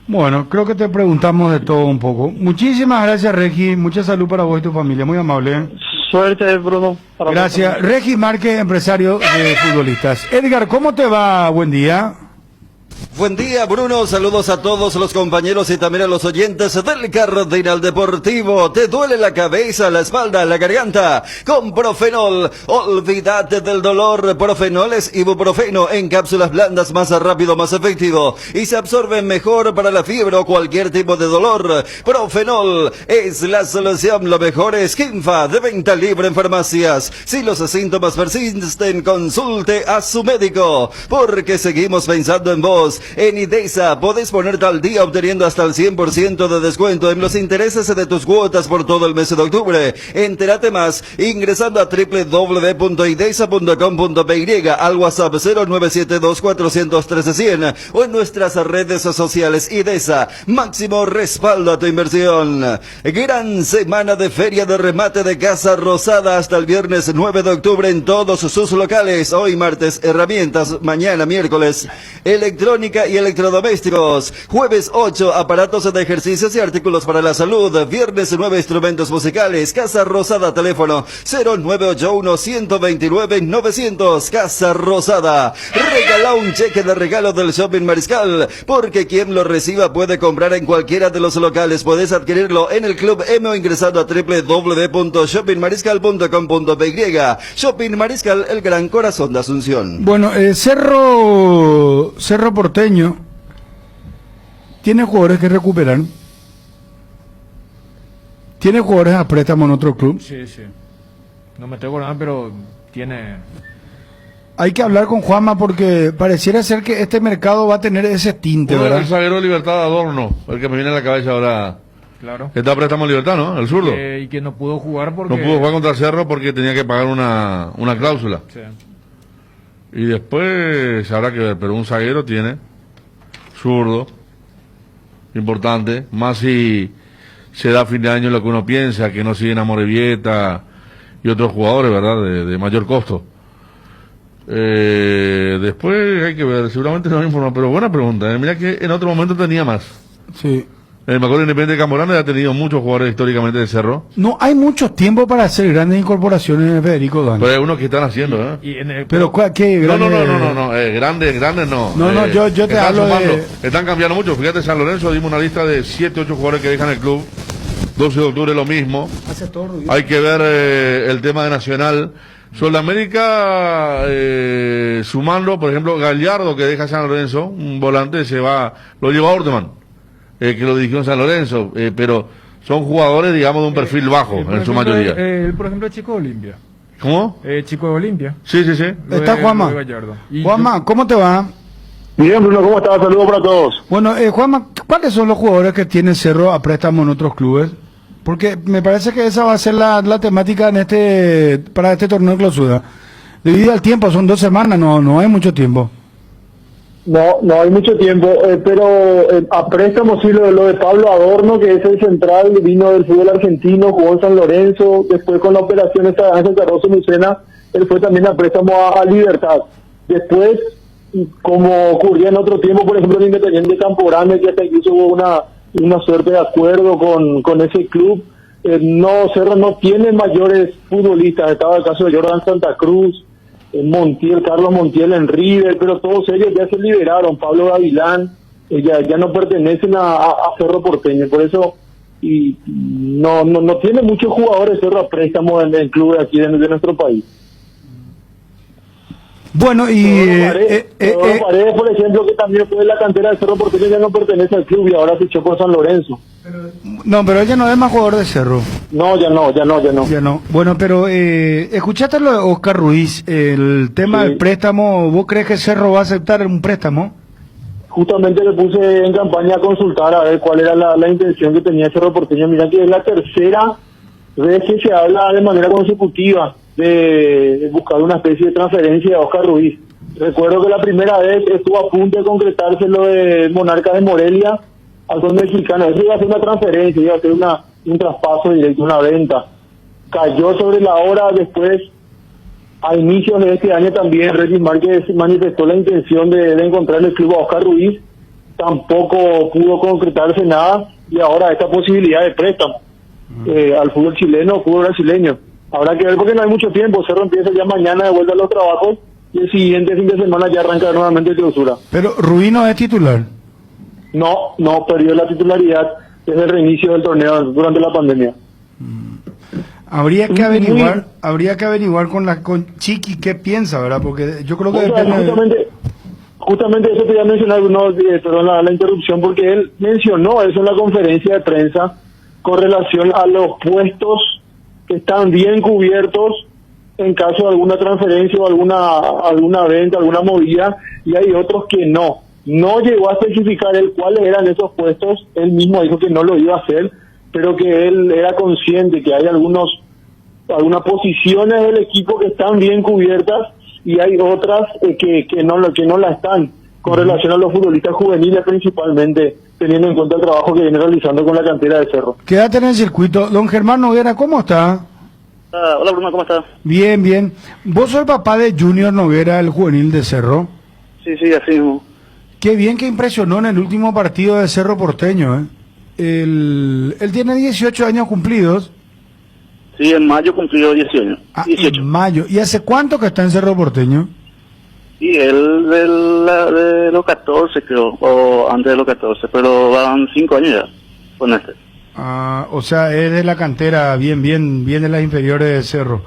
S1: Bueno, creo que te preguntamos de todo un poco. Muchísimas gracias, Regi. Mucha salud para vos y tu familia. Muy amable.
S8: Suerte, Bruno. Para
S1: Gracias.
S8: vos.
S1: Regi Márquez, empresario de futbolistas. Edgar, ¿cómo te va? Buen día.
S9: Buen día, Bruno. Saludos a todos los compañeros y también a los oyentes del Cardinal Deportivo. ¿Te duele la cabeza, la espalda, la garganta? Con Profenol, olvídate del dolor. Profenol es ibuprofeno en cápsulas blandas, más rápido, más efectivo y se absorbe mejor para la fiebre o cualquier tipo de dolor. Profenol es la solución. Lo mejor es Kinfa, de venta libre en farmacias. Si los síntomas persisten, consulte a su médico, porque seguimos pensando en vos. En IDESA podés ponerte al día obteniendo hasta el 100% de descuento en los intereses de tus cuotas por todo el mes de octubre. Entérate más ingresando a www.idesa.com.py, al WhatsApp 0972-413-100 o en nuestras redes sociales. IDESA, máximo respaldo a tu inversión. Gran semana de feria de remate de Casa Rosada hasta el viernes 9 de octubre en todos sus locales. Hoy martes, herramientas, mañana miércoles, electrónica y electrodomésticos. Jueves 8, aparatos de ejercicios y artículos para la salud. Viernes 9, instrumentos musicales. Casa Rosada, teléfono 0981-129-900. Casa Rosada. Regala un cheque de regalo del Shopping Mariscal, porque quien lo reciba puede comprar en cualquiera de los locales. Puedes adquirirlo en el Club M o ingresando a www.shoppingmariscal.com.py. Shopping Mariscal, el gran corazón de Asunción.
S1: Bueno, Cerro Porteño tiene jugadores que recuperan. Tiene jugadores a préstamo en otro club.
S4: Sí. No me estoy acordando, pero tiene...
S1: Hay que hablar con Juanma porque pareciera ser que este mercado va a tener ese tinte, ¿verdad?
S3: El zaguero Libertad Adorno, el que me viene a la cabeza ahora.
S4: Claro.
S3: Está a préstamo en Libertad, ¿no? El zurdo.
S4: Y que no pudo jugar porque...
S3: No pudo jugar contra Cerro porque tenía que pagar una cláusula.
S4: Sí.
S3: Y después habrá que ver, pero un zaguero tiene, zurdo, importante, más si se da a fin de año lo que uno piensa, que no siguen a Morevieta y otros jugadores, ¿verdad?, de mayor costo. Después hay que ver, seguramente no hay información, pero buena pregunta. Mira que en otro momento tenía más.
S1: Sí.
S3: El Macor Independiente de Camorano ya ha tenido muchos jugadores históricamente de Cerro.
S1: No hay mucho tiempo para hacer grandes incorporaciones, Federico Dan.
S3: Pero hay unos que están haciendo, ¿eh?
S1: Pero ¿qué
S3: No, grandes no.
S1: No, yo te hablo de...
S3: Están cambiando mucho. Fíjate, San Lorenzo dimos una lista de 7, 8 jugadores que dejan el club. 12 de octubre lo mismo. Hay que ver el tema de Nacional. Sudamérica, sumando, por ejemplo, Gallardo, que deja San Lorenzo, un volante, lo lleva Orteman, que lo dirigió en San Lorenzo, pero son jugadores, digamos, de un perfil bajo, en su mayoría.
S4: Por ejemplo, el chico de Olimpia.
S3: ¿Cómo?
S4: Chico de Olimpia.
S3: Sí.
S1: Está Juanma. Juanma, ¿cómo te va?
S5: Bien, Bruno, ¿cómo estás? Saludos para todos.
S1: Bueno, Juanma, ¿cuáles son los jugadores que tiene Cerro a préstamo en otros clubes? Porque me parece que esa va a ser la temática para este torneo de clausura. Debido al tiempo, son 2 semanas, no hay mucho tiempo.
S5: No hay mucho tiempo, pero a préstamo sí lo de Pablo Adorno, que es el central, vino del fútbol argentino, jugó en San Lorenzo, después con la operación esta de Ángel Cardoso Lucena, él fue también a préstamo a Libertad. Después, como ocurría en otro tiempo, por ejemplo, en Independiente de Campo Grande, que hasta incluso hubo una suerte de acuerdo con ese club. Cerro no tiene mayores futbolistas. Estaba el caso de Jordan Santa Cruz, Carlos Montiel en River, pero todos ellos ya se liberaron. Pablo Gavilán, ya no pertenecen a Cerro Porteño, por eso no tiene muchos jugadores Cerro a préstamo en el club de aquí de nuestro país.
S1: Bueno, y
S5: Paredes, por ejemplo, que también fue la cantera de Cerro Porteño, ya no pertenece al club y ahora fichó por San Lorenzo.
S1: Pero ella no es más jugador de Cerro.
S5: No, ya no.
S1: Bueno, pero escuchaste lo de Oscar Ruiz, el tema del préstamo. ¿Vos crees que Cerro va a aceptar un préstamo?
S5: Justamente le puse en campaña a consultar a ver cuál era la intención que tenía Cerro Porteño. Mira que es la tercera vez que se habla de manera consecutiva de buscar una especie de transferencia a Oscar Ruiz. Recuerdo que la primera vez estuvo a punto de concretarse lo de Monarca de Morelia al fútbol mexicano. Eso iba a ser una transferencia, iba a ser un traspaso directo, una venta. Cayó sobre la hora. Después, a inicios de este año también, Regis Márquez manifestó la intención de encontrar el club a Oscar Ruiz. Tampoco pudo concretarse nada, y ahora esta posibilidad de préstamo al fútbol chileno, fútbol brasileño. Habrá que ver porque no hay mucho tiempo. Cerro empieza ya mañana de vuelta a los trabajos y el siguiente fin de semana ya arranca nuevamente clausura.
S1: Pero Ruiz no es titular.
S5: No, perdió la titularidad desde el reinicio del torneo durante la pandemia.
S1: Habría que averiguar con Chiqui qué piensa, ¿verdad? Porque yo creo que justamente eso te iba a mencionar, perdón la interrupción, porque él mencionó eso en la conferencia de prensa con relación a los puestos que están bien cubiertos en caso de alguna transferencia o alguna venta, alguna movida, y hay otros que no.
S5: No llegó a especificar él cuáles eran esos puestos, él mismo dijo que no lo iba a hacer, pero que él era consciente que hay algunas posiciones del equipo que están bien cubiertas y hay otras que no la están, con relación a los futbolistas juveniles principalmente, teniendo en cuenta el trabajo que viene realizando con la cantera de Cerro.
S1: Quédate en el circuito. Don Germán Noguera, ¿cómo está?
S10: Hola Bruno, ¿cómo estás?
S1: Bien, bien. ¿Vos sos el papá de Junior Noguera, el juvenil de Cerro?
S10: Sí, así mismo.
S1: Qué bien que impresionó en el último partido de Cerro Porteño, ¿eh? Él tiene 18 años cumplidos.
S10: Sí, en mayo cumplió 18 años. 18.
S1: En mayo. ¿Y hace cuánto que está en Cerro Porteño?
S10: Sí, él de los 14 creo, o antes de los 14, pero van 5 años ya con este.
S1: O sea, es de la cantera, bien de las inferiores de Cerro.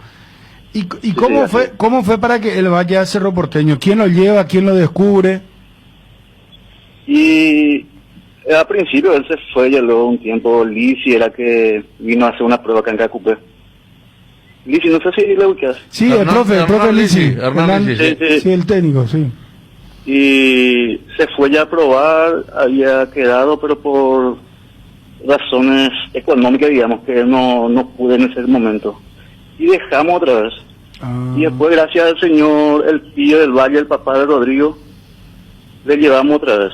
S1: ¿Y cómo fue para que él vaya a Cerro Porteño? ¿Quién lo lleva? ¿Quién lo descubre?
S10: Y al principio él se fue, ya luego un tiempo Lisi era que vino a hacer una prueba acá en Cacupé. Lisi, no sé si le ubicas.
S1: Sí, el profe Lisi.
S3: Hernán Lisi.
S1: Sí, el técnico, sí.
S10: Y se fue ya a probar, había quedado, pero por razones económicas, digamos, que no pude en ese momento. Y dejamos otra vez. Y después, gracias al señor El Pillo del Valle, el papá de Rodrigo, le llevamos otra vez.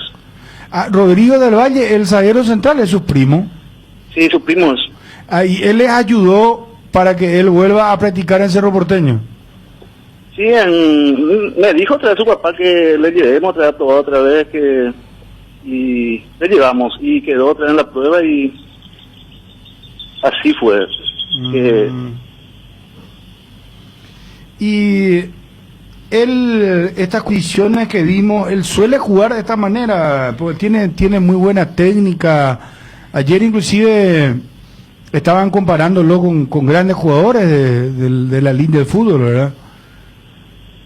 S1: Rodrigo del Valle, el zaguero central, es su primo.
S10: Sí, sus primos.
S1: Y él les ayudó para que él vuelva a practicar en Cerro Porteño.
S10: Sí, me dijo otra vez su papá que le llevemos otra vez, y le llevamos, y quedó otra vez en la prueba, y así fue.
S1: Y él, estas condiciones que vimos, él suele jugar de esta manera, porque tiene muy buena técnica. Ayer inclusive estaban comparándolo con grandes jugadores de la línea del fútbol, ¿verdad?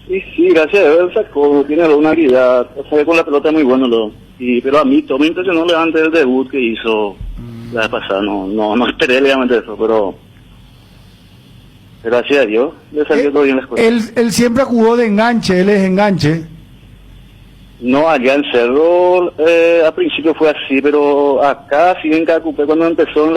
S10: Sí, gracias a Dios él sacó, tiene una habilidad, sabe con la pelota muy bueno, pero a mí todo me impresionó antes del debut que hizo la vez pasada, no esperé legalmente eso, pero gracias a Dios le salió todo bien las cosas.
S1: Él siempre jugó de enganche, él es enganche.
S10: No, allá en Cerro al principio fue así, pero acá sí en Cacupé cuando empezó en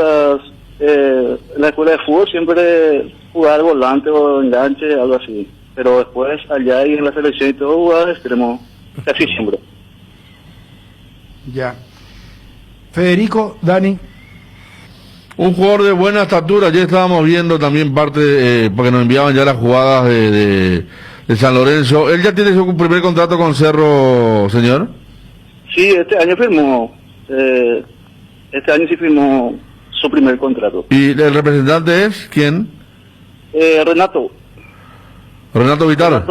S10: la escuela de fútbol siempre jugar volante o enganche, algo así. Pero después allá y en la selección y todo jugaba de extremo, casi siempre.
S1: Ya. Federico, Dani.
S3: Un jugador de buena estatura, ya estábamos viendo también parte, porque nos enviaban ya las jugadas de San Lorenzo. ¿Él ya tiene su primer contrato con Cerro, señor?
S10: Sí, este año firmó, sí firmó su primer contrato.
S3: ¿Y el representante es quién?
S10: Renato
S3: Vitar.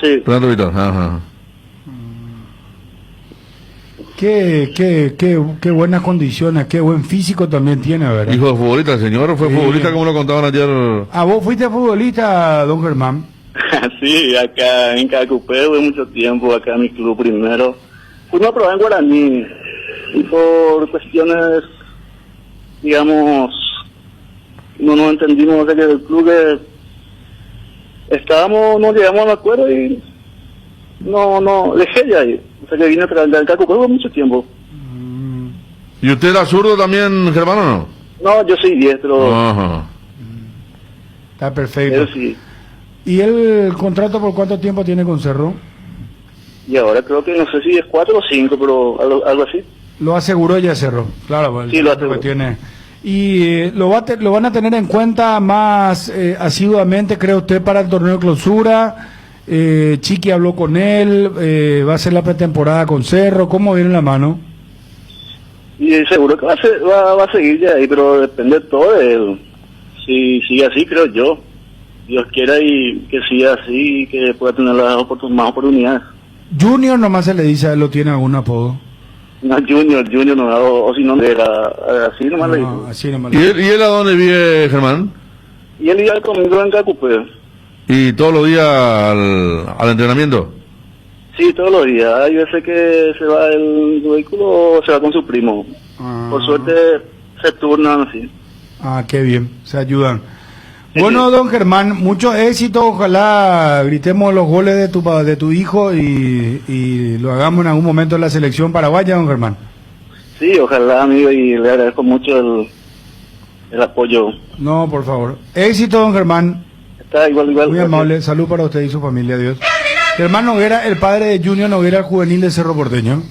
S10: Sí.
S3: Renato Vitar, ajá.
S1: Qué buenas condiciones, qué buen físico también tiene, ¿verdad?
S3: Hijo de futbolista, el señor fue futbolista como lo contaban ayer.
S1: ¿Vos fuiste futbolista, don Germán?
S10: Sí, acá en Cacupé tuve mucho tiempo, acá en mi club primero. Fuimos a probar en Guaraní y por cuestiones, digamos, no nos entendimos de que el club no llegamos a un acuerdo y no dejé ya ahí. O sea que vine a trabajar en Cacupé por mucho tiempo.
S3: ¿Y usted era zurdo también, Germán, o no?
S10: No, yo soy diestro.
S3: Ajá.
S1: Está perfecto.
S10: Sí.
S1: ¿Y el contrato por cuánto tiempo tiene con Cerro?
S10: Y ahora creo que no sé si es 4 o 5, pero algo así.
S1: Lo aseguró ya Cerro, claro.
S10: Sí, lo aseguró.
S1: Tiene. ¿Y lo van a tener en cuenta más asiduamente, cree usted, para el torneo de clausura? Chiqui habló con él, va a ser la pretemporada con Cerro, ¿cómo viene la mano?
S10: Y seguro que va a seguir ya ahí, pero depende todo de él. Si sigue así, creo yo. Dios quiera y que siga así y que pueda tener más oportunidades.
S1: Junior nomás se le dice a él, ¿lo tiene algún apodo?
S10: No, Junior no, o si no, era así nomás le digo.
S1: Así nomás.
S3: ¿Y él a dónde vive, Germán?
S10: Y él iba conmigo en Cacupé.
S3: ¿Y todos los días al entrenamiento?
S10: Sí, todos los días. Hay veces que se va el vehículo o se va con su primo. Por suerte se turnan así.
S1: Qué bien, se ayudan. Bueno, don Germán, mucho éxito. Ojalá gritemos los goles de tu hijo y lo hagamos en algún momento en la selección paraguaya, don Germán.
S10: Sí, ojalá, amigo, y le agradezco mucho el apoyo.
S1: No, por favor. Éxito, don Germán.
S10: Está igual.
S1: Muy
S10: Gracias.
S1: amable. Salud para usted y su familia. Adiós. Germán Noguera, el padre de Junior Noguera, el juvenil de Cerro Porteño.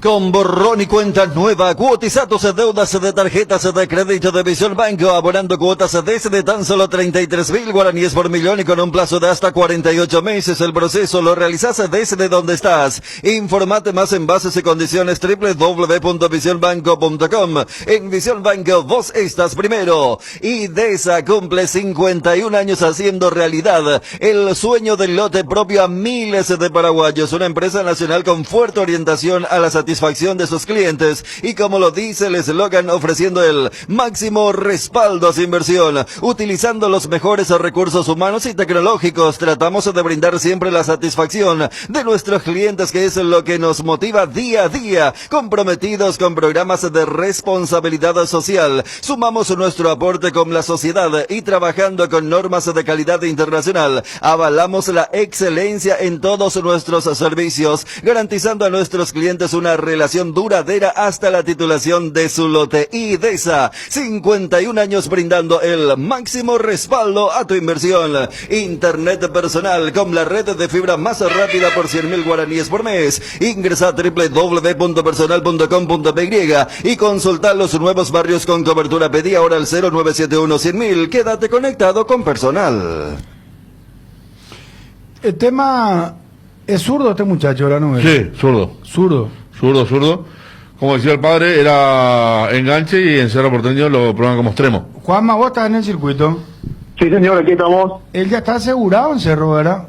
S9: Con borrón y cuenta nueva, cuotizados de deudas de tarjetas de crédito de Visión Banco, abonando cuotas desde tan solo 33.000 guaraníes por millón y con un plazo de hasta 48 meses. El proceso lo realizas desde donde estás. Informate más en bases y condiciones www.visionbanco.com. En Visión Banco vos estás primero. Y DESA cumple 51 años haciendo realidad el sueño del lote propio a miles de paraguayos. Una empresa nacional con fuerte orientación a la satisfacción de sus clientes y, como lo dice el eslogan, ofreciendo el máximo respaldo a su inversión. Utilizando los mejores recursos humanos y tecnológicos, tratamos de brindar siempre la satisfacción de nuestros clientes, que es lo que nos motiva día a día. Comprometidos con programas de responsabilidad social, sumamos nuestro aporte con la sociedad y trabajando con normas de calidad internacional, avalamos la excelencia en todos nuestros servicios, garantizando a nuestros clientes una relación duradera hasta la titulación de su lote. IDESA, 51 años brindando el máximo respaldo a tu inversión. Internet personal con la red de fibra más rápida por 100.000 guaraníes por mes. Ingresa a www.personal.com.py y consulta los nuevos barrios con cobertura. Pedí ahora al 0971-100.000. Quédate conectado con Personal.
S1: El tema es zurdo este muchacho, ¿verdad? ¿No?
S3: Sí, zurdo. Zurdo. Como decía el padre, era enganche y en Cerro Porteño lo prueban como extremo.
S1: Juanma, vos estás en el circuito.
S5: Sí, señor, aquí estamos.
S1: Él ya está asegurado en Cerro, ¿verdad?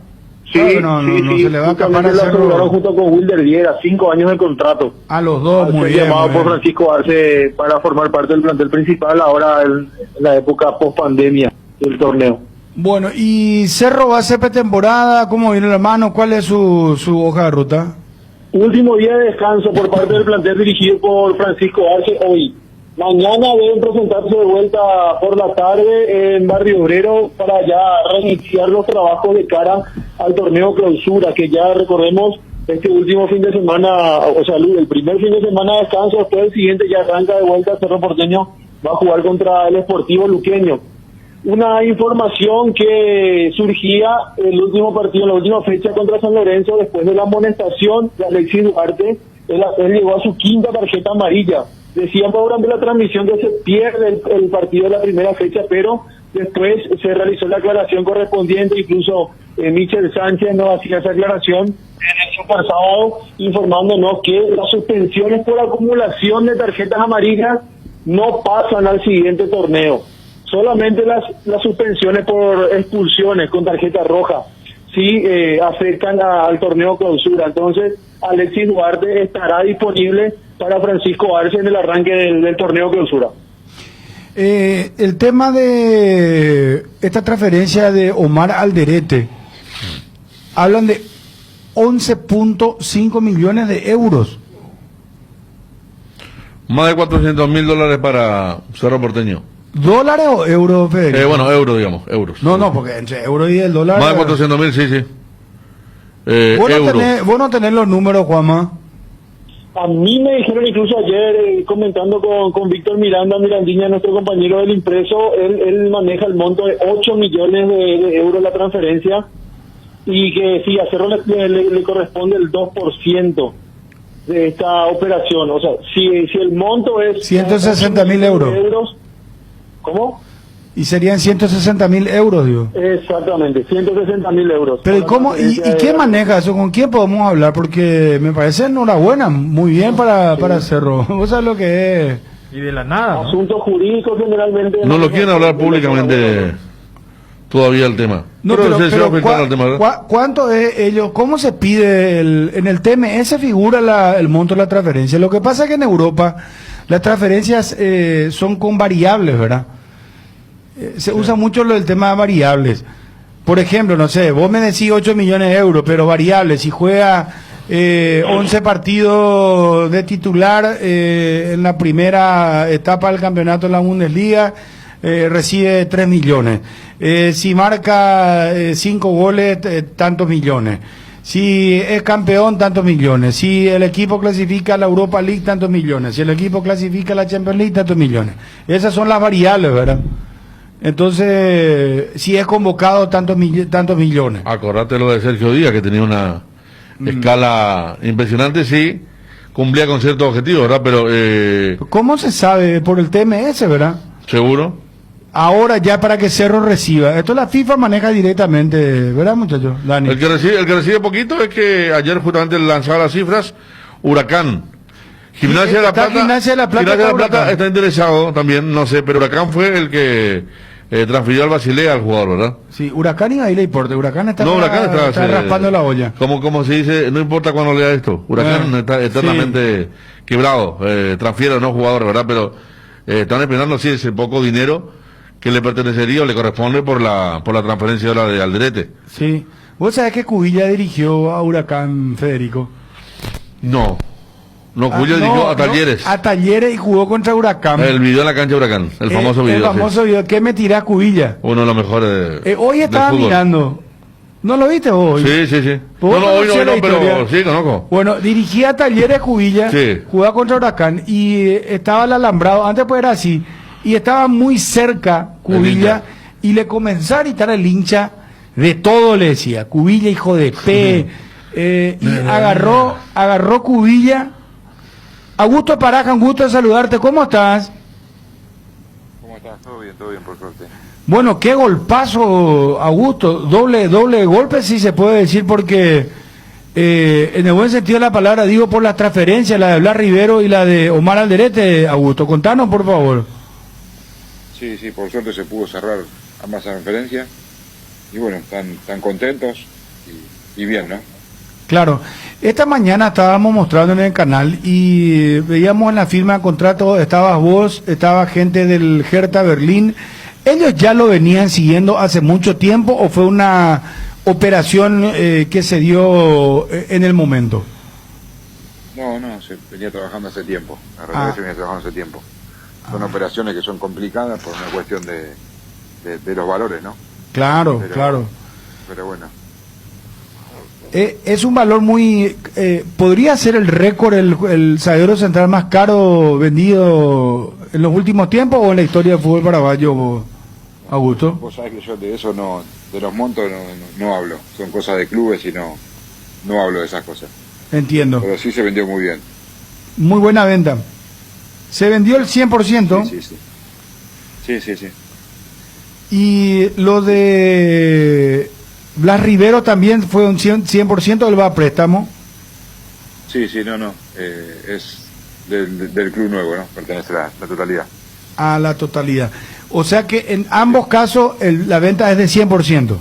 S5: Sí,
S1: no se le va a escapar a
S5: lo
S1: Cerro.
S5: aseguraron junto con Wilder Viera, 5 años de contrato.
S1: A los dos, muy
S5: Fue
S1: bien.
S5: llamado
S1: muy
S5: por
S1: bien.
S5: Francisco Arce para formar parte del plantel principal ahora en la época post-pandemia del torneo.
S1: Bueno, ¿y Cerro va a hacer pretemporada? ¿Cómo viene la mano? ¿Cuál es su hoja de ruta?
S5: Último día de descanso por parte del plantel dirigido por Francisco Arce hoy. Mañana deben presentarse de vuelta por la tarde en Barrio Obrero para ya reiniciar los trabajos de cara al torneo clausura, que ya recordemos este último fin de semana, o sea, el primer fin de semana de descanso, después el siguiente ya arranca de vuelta. Cerro Porteño va a jugar contra el Sportivo Luqueño. Una información que surgía el último partido, en la última fecha contra San Lorenzo, después de la amonestación de Alexis Duarte, él llegó a su 5ª tarjeta amarilla. Decían durante la transmisión que se pierde el partido de la primera fecha, pero después se realizó la aclaración correspondiente. Incluso Michel Sánchez nos hacía esa aclaración el super sábado, informándonos que las suspensiones por acumulación de tarjetas amarillas no pasan al siguiente torneo. Solamente las suspensiones por expulsiones con tarjeta roja sí afectan al torneo clausura. Entonces, Alexis Duarte estará disponible para Francisco Arce en el arranque del torneo clausura.
S1: El tema de esta transferencia de Omar Alderete, hablan de 11.5 millones de euros.
S3: Más de $400.000 para Cerro Porteño.
S1: ¿Dólares o euros, Federico?
S3: Bueno, euros, digamos, euros.
S1: No, porque entre euros y el dólar...
S3: Más de 400.000, sí.
S1: Vos no tenés los números, Juanma.
S5: A mí me dijeron incluso ayer, comentando con Víctor Mirandiña, nuestro compañero del impreso, él maneja el monto de 8 millones de euros la transferencia, y que sí, a Cerro le corresponde el 2% de esta operación. O sea, si el monto es...
S1: 160.000 euros.
S5: ¿Cómo?
S1: Y serían 160.000 euros, digo.
S5: Exactamente, 160.000 euros.
S1: Pero ¿y cómo? ¿Y quién maneja eso? ¿Con quién podemos hablar? Porque me parece enhorabuena, muy bien para Cerro. ¿Vos sabés lo que es?
S4: Y de la nada, ¿no?
S5: Asuntos jurídicos generalmente...
S3: No lo quieren hablar públicamente todavía el tema.
S1: No,
S3: pero
S1: pero
S3: se va a filtrar el tema, ¿verdad?
S1: ¿cuánto es ellos? ¿Cómo se pide en el TMS figura el monto de la transferencia? Lo que pasa es que en Europa las transferencias son con variables, ¿verdad? Se usa mucho el tema de variables. Por ejemplo, no sé, vos me decís 8 millones de euros, pero variables, si juega 11 partidos de titular en la primera etapa del campeonato de la Bundesliga, recibe 3 millones. Si marca 5 goles, tantos millones. Si es campeón, tantos millones. Si el equipo clasifica a la Europa League, tantos millones. Si el equipo clasifica a la Champions League, tantos millones. Esas son las variables, ¿verdad? Entonces, si es convocado, tantos millones.
S3: Acordate lo de Sergio Díaz, que tenía una escala impresionante, sí, cumplía con ciertos objetivos, ¿verdad? Pero...
S1: ¿Cómo se sabe? Por el TMS, ¿verdad?
S3: ¿Seguro?
S1: Ahora ya para que Cerro reciba. Esto la FIFA maneja directamente, ¿verdad, muchachos? Dani.
S3: El que recibe poquito es que ayer justamente lanzaba las cifras, Huracán. Gimnasia de la Plata está interesado también, no sé, pero Huracán fue el que transfirió al Basilea al jugador, ¿verdad?
S1: Sí, Huracán y ahí le importa. Huracán está
S3: está
S1: raspando la olla.
S3: Como se dice, no importa cuándo lea esto. Huracán está eternamente quebrado, transfiere a no jugadores, ¿verdad? Pero están esperando, sí, ese poco dinero que le pertenecería o le corresponde por la transferencia de la de Alderete.
S1: Sí. ¿Vos sabés que Cubilla dirigió a Huracán, Federico?
S3: No, Cubilla dirigió a Talleres.
S1: A Talleres y jugó contra Huracán.
S3: El video en la cancha de Huracán, el famoso video.
S1: El famoso video. ¿Qué me tirás, Cubilla?
S3: Uno de los mejores
S1: hoy estaba mirando. ¿No lo viste vos hoy?
S3: Sí.
S1: No,
S3: hoy no, pero sí, conozco.
S1: Bueno, dirigía a Talleres Cubilla, jugaba contra Huracán y estaba el alambrado, antes pues era así, y estaba muy cerca Cubilla y le comenzó a gritar el hincha, de todo le decía, Cubilla hijo de P, y agarró Cubilla. Augusto Paraja, un gusto de saludarte, ¿cómo estás?
S11: ¿Cómo estás? Todo bien, por suerte.
S1: Bueno, qué golpazo, Augusto, doble golpe si se puede decir, porque en el buen sentido de la palabra, digo por las transferencias, la de Blas Rivero y la de Omar Alderete. Augusto, contanos por favor.
S11: Sí, por suerte se pudo cerrar ambas transferencias y bueno, están contentos y bien, ¿no?
S1: Claro, esta mañana estábamos mostrando en el canal y veíamos en la firma de contrato, estabas vos, estaba gente del Hertha Berlín. ¿Ellos ya lo venían siguiendo hace mucho tiempo o fue una operación que se dio en el momento?
S11: No, se venía trabajando hace tiempo, la realidad se venía trabajando hace tiempo. Son operaciones que son complicadas por una cuestión de los valores, ¿no?
S1: Claro.
S11: Pero bueno.
S1: Es un valor muy... ¿podría ser el récord, el zaguero central más caro vendido en los últimos tiempos o en la historia del fútbol paraguayo, Augusto?
S11: Vos sabés que yo de eso no, de los montos no hablo. Son cosas de clubes y no hablo de esas cosas.
S1: Entiendo.
S11: Pero sí se vendió muy bien.
S1: Muy buena venta. ¿Se vendió el 100%?
S11: Sí.
S1: Y lo de Blas Rivero también fue un 100% del va a préstamo.
S11: Sí, es del club nuevo, ¿no? Pertenece a la totalidad.
S1: A la totalidad. O sea que en ambos casos la venta es de 100%.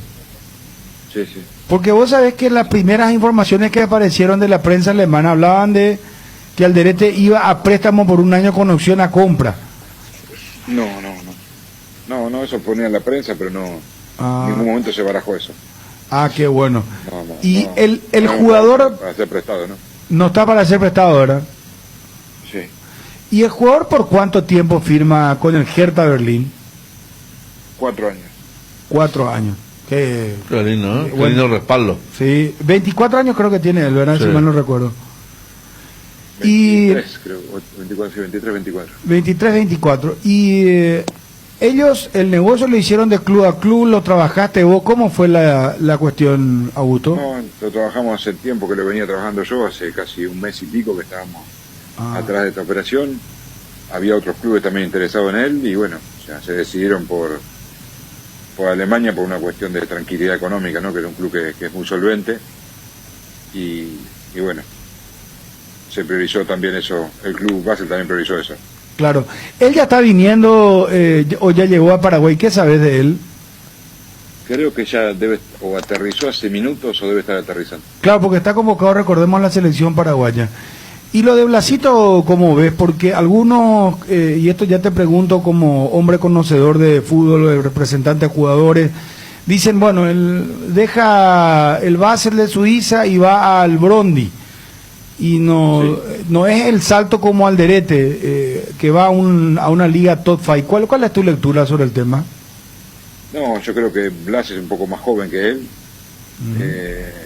S11: Sí.
S1: Porque vos sabés que las primeras informaciones que aparecieron de la prensa alemana hablaban de que Alderete iba a préstamo por un año con opción a compra.
S11: No, eso ponía en la prensa, pero no, en ningún momento se barajó eso.
S1: Qué bueno. Y el
S11: no,
S1: jugador...
S11: Para ser prestado, ¿no?
S1: No está para ser prestado, ¿verdad?
S11: Sí.
S1: ¿Y el jugador por cuánto tiempo firma con el Hertha Berlín?
S11: 4 años.
S1: 4 años. Qué
S3: lindo, ¿no? Qué lindo respaldo.
S1: Sí, 24 años creo que tiene él, ¿verdad?
S3: Sí.
S1: Si mal no recuerdo.
S11: 23, creo, 24.
S1: 23, 24. Y ellos, el negocio lo hicieron de club a club, lo trabajaste vos. ¿Cómo fue la cuestión, Augusto?
S11: No, lo trabajamos hace tiempo que lo venía trabajando yo, hace casi un mes y pico que estábamos atrás de esta operación. Había otros clubes también interesados en él y bueno, se decidieron por Alemania por una cuestión de tranquilidad económica, ¿no? Que era un club que es muy solvente y bueno, se priorizó también eso, el club Basel también priorizó eso.
S1: Claro. Él ya está viniendo o ya llegó a Paraguay, ¿qué sabes de él?
S11: Creo que ya o aterrizó hace minutos o debe estar aterrizando.
S1: Claro, porque está convocado, recordemos, a la selección paraguaya. Y lo de Blasito, ¿cómo ves? Porque algunos, y esto ya te pregunto como hombre conocedor de fútbol, representante de jugadores, dicen, bueno, él deja el Basel de Suiza y va al Brondi. y no es el salto como Alderete, que va a una liga top 5. ¿Cuál es tu lectura sobre el tema?
S11: No, yo creo que Blas es un poco más joven que él.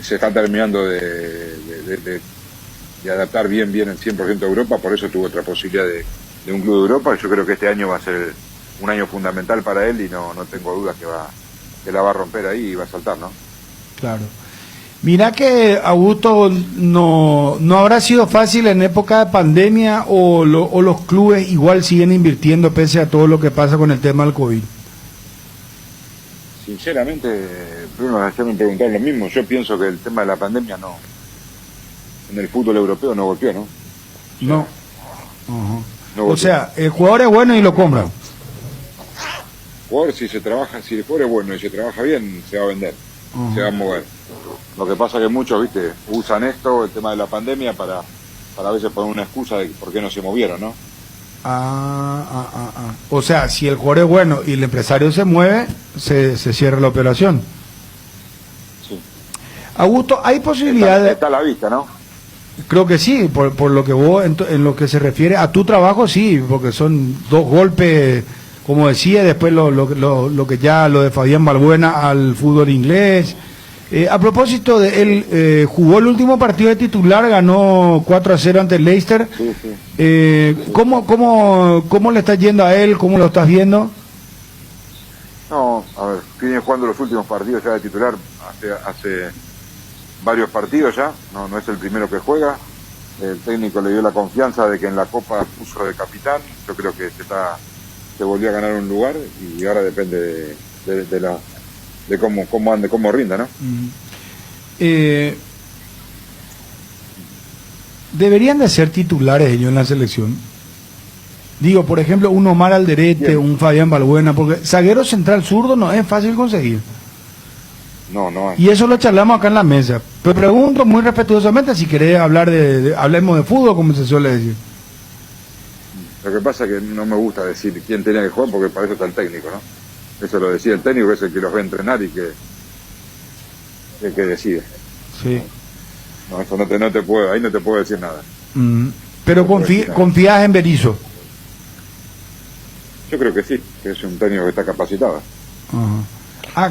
S11: Se está terminando de adaptar bien el 100% a Europa, por eso tuvo otra posibilidad de un club de Europa. Yo creo que este año va a ser un año fundamental para él y no tengo dudas que la va a romper ahí y va a saltar, ¿no?
S1: Claro. Mira que, Augusto, no habrá sido fácil en época de pandemia o los clubes igual siguen invirtiendo pese a todo lo que pasa con el tema del COVID.
S11: Sinceramente, Bruno, ayer me preguntaron lo mismo. Yo pienso que el tema de la pandemia en el fútbol europeo no golpeó, ¿no?
S1: No.
S11: No
S1: O
S11: golpeó.
S1: sea, el jugador es bueno y lo compran.
S11: Jugador, si el jugador es bueno y se trabaja bien, se va a vender, se va a mover. Lo que pasa que muchos, viste, usan esto, el tema de la pandemia, para a veces poner una excusa de por qué no se movieron, ¿no?
S1: O sea, si el jugador es bueno y el empresario se mueve, se cierra la operación.
S11: Sí.
S1: Augusto, ¿hay posibilidad de...?
S11: Está a la vista, ¿no?
S1: Creo que sí, por lo que vos, en lo que se refiere a tu trabajo, sí, porque son 2 golpes, como decía, después lo que ya, lo de Fabián Balbuena al fútbol inglés. A propósito de él, jugó el último partido de titular, ganó 4-0 ante el Leicester.
S11: Sí, sí.
S1: ¿Cómo le está yendo a él? ¿Cómo lo estás viendo?
S11: No, a ver, viene jugando los últimos partidos ya de titular hace varios partidos ya, no es el primero que juega. El técnico le dio la confianza de que en la Copa puso de capitán. Yo creo que se volvió a ganar un lugar y ahora depende de cómo ande, cómo rinda, ¿no?
S1: Deberían de ser titulares ellos en la selección. Digo, por ejemplo, un Omar Alderete,
S11: Bien.
S1: un Fabián Balbuena, porque zaguero central zurdo no es fácil conseguir.
S11: No.
S1: Y eso lo charlamos acá en la mesa. Pero pregunto muy respetuosamente si querés hablar hablemos de fútbol, como se suele decir.
S11: Lo que pasa es que no me gusta decir quién tenía que jugar porque para eso está el técnico, ¿no? Eso lo decía el técnico, que es el que los va a entrenar y que decide.
S1: Sí.
S11: No, eso no te puedo, ahí no te puedo decir nada.
S1: Pero confías en Berizzo.
S11: Yo creo que sí, que es un técnico que está capacitado.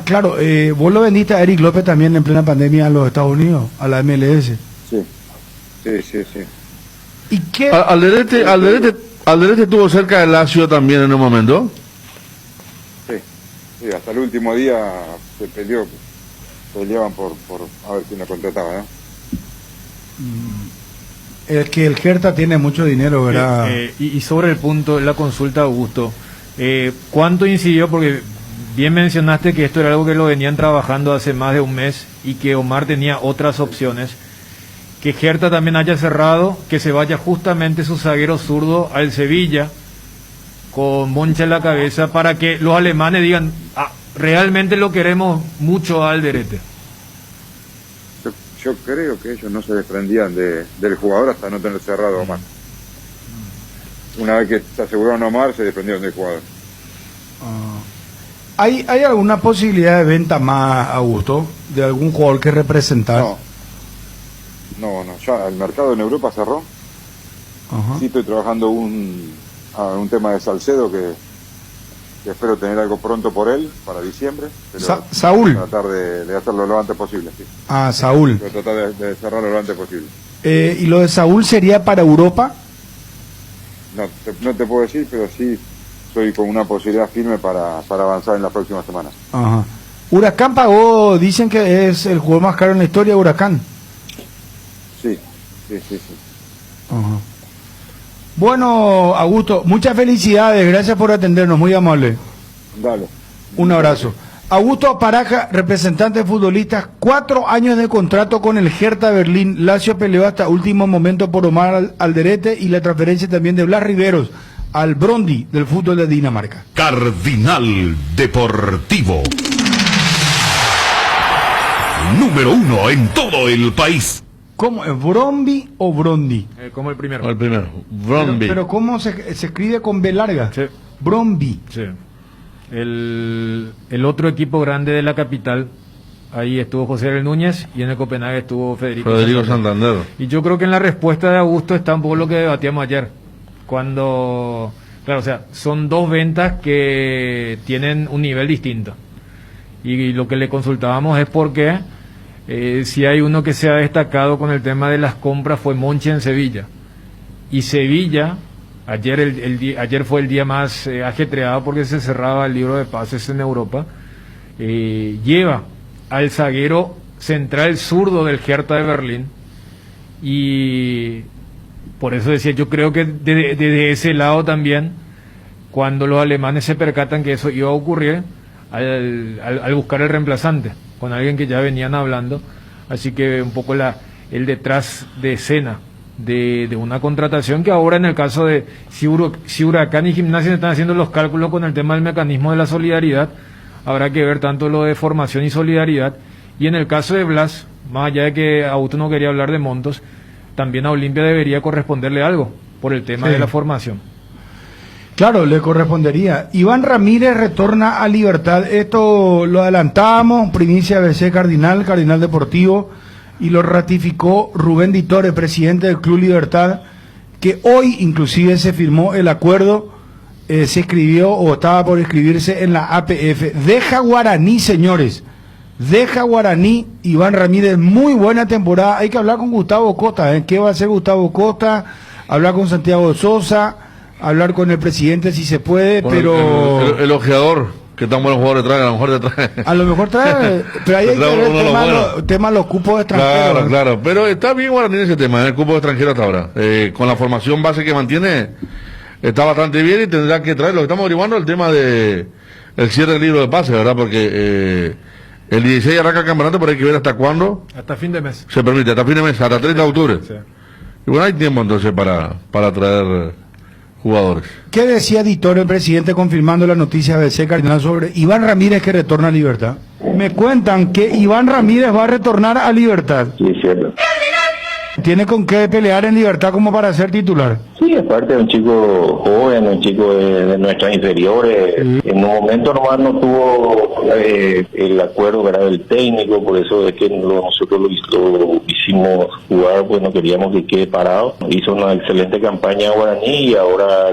S1: Claro, vos lo vendiste a Eric López también en plena pandemia a los Estados Unidos, a la MLS.
S11: Sí.
S1: ¿Y qué?
S3: Alderete estuvo cerca del Lazio también en un momento.
S11: Sí, hasta el último día peleaban por a ver quién lo contrataba, ¿no?
S1: Es que el Hertha tiene mucho dinero, ¿verdad?
S4: Y sobre el punto, la consulta, Augusto, ¿cuánto incidió? Porque bien mencionaste que esto era algo que lo venían trabajando hace más de un mes y que Omar tenía otras opciones. Que Hertha también haya cerrado, que se vaya justamente su zaguero zurdo al Sevilla, con Moncha en la cabeza, para que los alemanes digan, realmente lo queremos mucho a Alderete.
S11: Yo creo que ellos no se desprendían del jugador hasta no tener cerrado a Omar. Una vez que se aseguraron a Omar, se desprendieron del jugador.
S1: ¿Hay alguna posibilidad de venta más, Augusto, de algún jugador que representar?
S11: No, ya el mercado en Europa cerró. Sí estoy trabajando un tema de Salcedo que espero tener algo pronto por él, para diciembre. Pero
S1: Saúl.
S11: Tratar de hacerlo lo antes posible, sí.
S1: Saúl.
S11: Pero tratar de cerrarlo lo antes posible.
S1: ¿Y lo de Saúl sería para Europa?
S11: No te puedo decir, pero sí estoy con una posibilidad firme para avanzar en las próximas semanas.
S1: Huracán pagó, dicen que es el jugador más caro en la historia de Huracán.
S11: Sí.
S1: Bueno, Augusto, muchas felicidades, gracias por atendernos, muy amable.
S11: Dale.
S1: Un abrazo. Augusto Paraja, representante de futbolistas, 4 años de contrato con el Hertha Berlín. Lazio peleó hasta último momento por Omar Alderete y la transferencia también de Blas Riveros al Brøndby del fútbol de Dinamarca.
S6: Cardinal Deportivo. Número 1 en todo el país.
S1: ¿Cómo es? ¿Brøndby o Brøndby?
S4: Como el primero.
S3: El primero, Brøndby.
S1: Pero ¿cómo se escribe con B larga?
S4: Sí.
S1: Brøndby.
S4: Sí. El otro equipo grande de la capital ahí estuvo José L. Núñez y en el Copenhague estuvo Federico
S3: Santander.
S4: Y yo creo que en la respuesta de Augusto está un poco lo que debatíamos ayer, cuando, claro, o sea, son dos ventas que tienen un nivel distinto. Y lo que le consultábamos es por qué, si hay uno que se ha destacado con el tema de las compras, fue Monchi en Sevilla. Y Sevilla, ayer fue el día más ajetreado porque se cerraba el libro de pases en Europa, lleva al zaguero central zurdo del Hertha de Berlín, y por eso decía, yo creo que desde ese lado también, cuando los alemanes se percatan que eso iba a ocurrir, al buscar el reemplazante con alguien que ya venían hablando, así que un poco el detrás de escena de una contratación que ahora, en el caso de si Huracán y Gimnasia están haciendo los cálculos con el tema del mecanismo de la solidaridad, habrá que ver tanto lo de formación y solidaridad. Y en el caso de Blas, más allá de que Augusto no quería hablar de montos, también a Olimpia debería corresponderle algo por el tema de la formación.
S1: Claro, le correspondería. Iván Ramírez retorna a Libertad. Esto lo adelantábamos, primicia BC Cardinal Deportivo, y lo ratificó Rubén Di Torre, presidente del Club Libertad, que hoy inclusive se firmó el acuerdo, se escribió o estaba por escribirse en la APF. Deja Guaraní, señores. Deja Guaraní, Iván Ramírez, muy buena temporada. Hay que hablar con Gustavo Costa, ¿eh? ¿Qué va a hacer Gustavo Costa? Hablar con Santiago Sosa, hablar con el presidente si se puede,
S3: con
S1: pero...
S3: El ojeador, que tan buenos jugadores trae, a lo mejor te trae.
S1: A lo mejor trae, pero ahí hay que ver el tema de los cupos extranjeros.
S3: Claro, pero está bien Guaraní ese tema, el cupo extranjero hasta ahora. Con la formación base que mantiene, está bastante bien, y tendrá que traer, lo que estamos averiguando, el tema de el cierre del libro de pases, ¿verdad? Porque el 16 arranca el campeonato, pero hay que ver hasta cuándo.
S4: Hasta fin de mes.
S3: Se permite, hasta fin de mes, hasta 30 de octubre.
S4: Sí.
S3: Y bueno, hay tiempo entonces para traer jugadores.
S1: ¿Qué decía Di Torre, el presidente, confirmando la noticia de BC Cardinal sobre Iván Ramírez que retorna a Libertad? Me cuentan que Iván Ramírez va a retornar a Libertad.
S7: Sí, es cierto.
S1: ¿Tiene con qué pelear en Libertad como para ser titular?
S7: Sí, aparte de un chico joven, un chico de nuestras inferiores, en un momento nomás no tuvo el acuerdo, ¿verdad?, del técnico, por eso es que nosotros lo hicimos jugar, pues no queríamos que quede parado. Hizo una excelente campaña Guaraní y ahora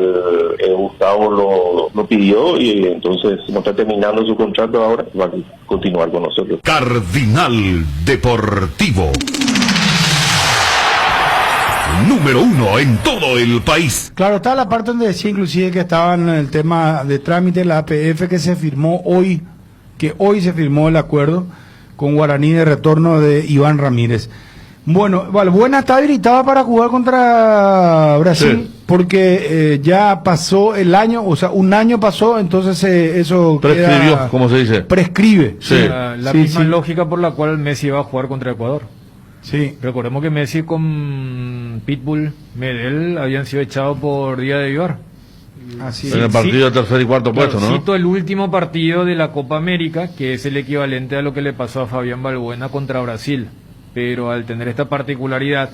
S7: Gustavo lo pidió, y entonces, como está terminando su contrato ahora, va a continuar con nosotros.
S6: Cardinal Deportivo. Número 1 en todo el país.
S1: Claro, está la parte donde decía inclusive que estaba en el tema de trámite, la APF, que se firmó hoy, que hoy se firmó el acuerdo con Guaraní de retorno de Iván Ramírez. Bueno, Valbuena está habilitada para jugar contra Brasil, sí, porque ya pasó el año, o sea, un año pasó, entonces eso
S3: prescribió, como se dice.
S1: Prescribe.
S4: Sí. La misma lógica por la cual Messi va a jugar contra Ecuador.
S1: Sí.
S4: Recordemos que Messi con Pitbull, Medel habían sido echados por día de Vivar.
S1: Así
S3: en el partido de tercer y cuarto puesto, ¿no?
S4: Cito el último partido de la Copa América, que es el equivalente a lo que le pasó a Fabián Balbuena contra Brasil. Pero al tener esta particularidad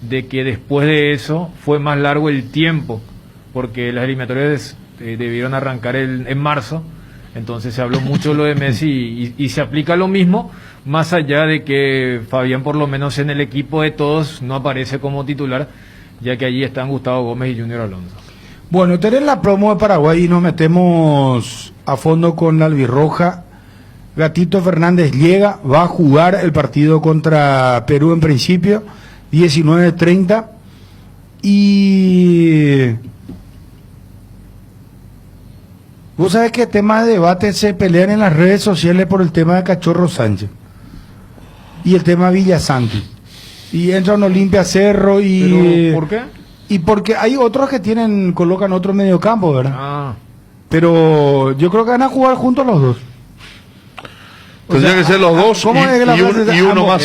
S4: de que después de eso fue más largo el tiempo, porque las eliminatorias debieron arrancar en marzo, entonces se habló mucho de lo de Messi y se aplica lo mismo, más allá de que Fabián, por lo menos en el equipo de todos, no aparece como titular, ya que allí están Gustavo Gómez y Junior Alonso.
S1: Bueno, tenés la promo de Paraguay y nos metemos a fondo con la albirroja. Gatito Fernández llega, va a jugar el partido contra Perú en principio, 19:30, y vos sabés que temas de debate se pelean en las redes sociales por el tema de Cachorro Sánchez y el tema Villasanti, y entra un Olimpia Cerro y...
S4: ¿Pero por qué?
S1: Y porque hay otros que colocan otro mediocampo, ¿verdad?
S4: Ah.
S1: Pero yo creo que van a jugar juntos los dos.
S3: Tendrían que ser los dos y uno más.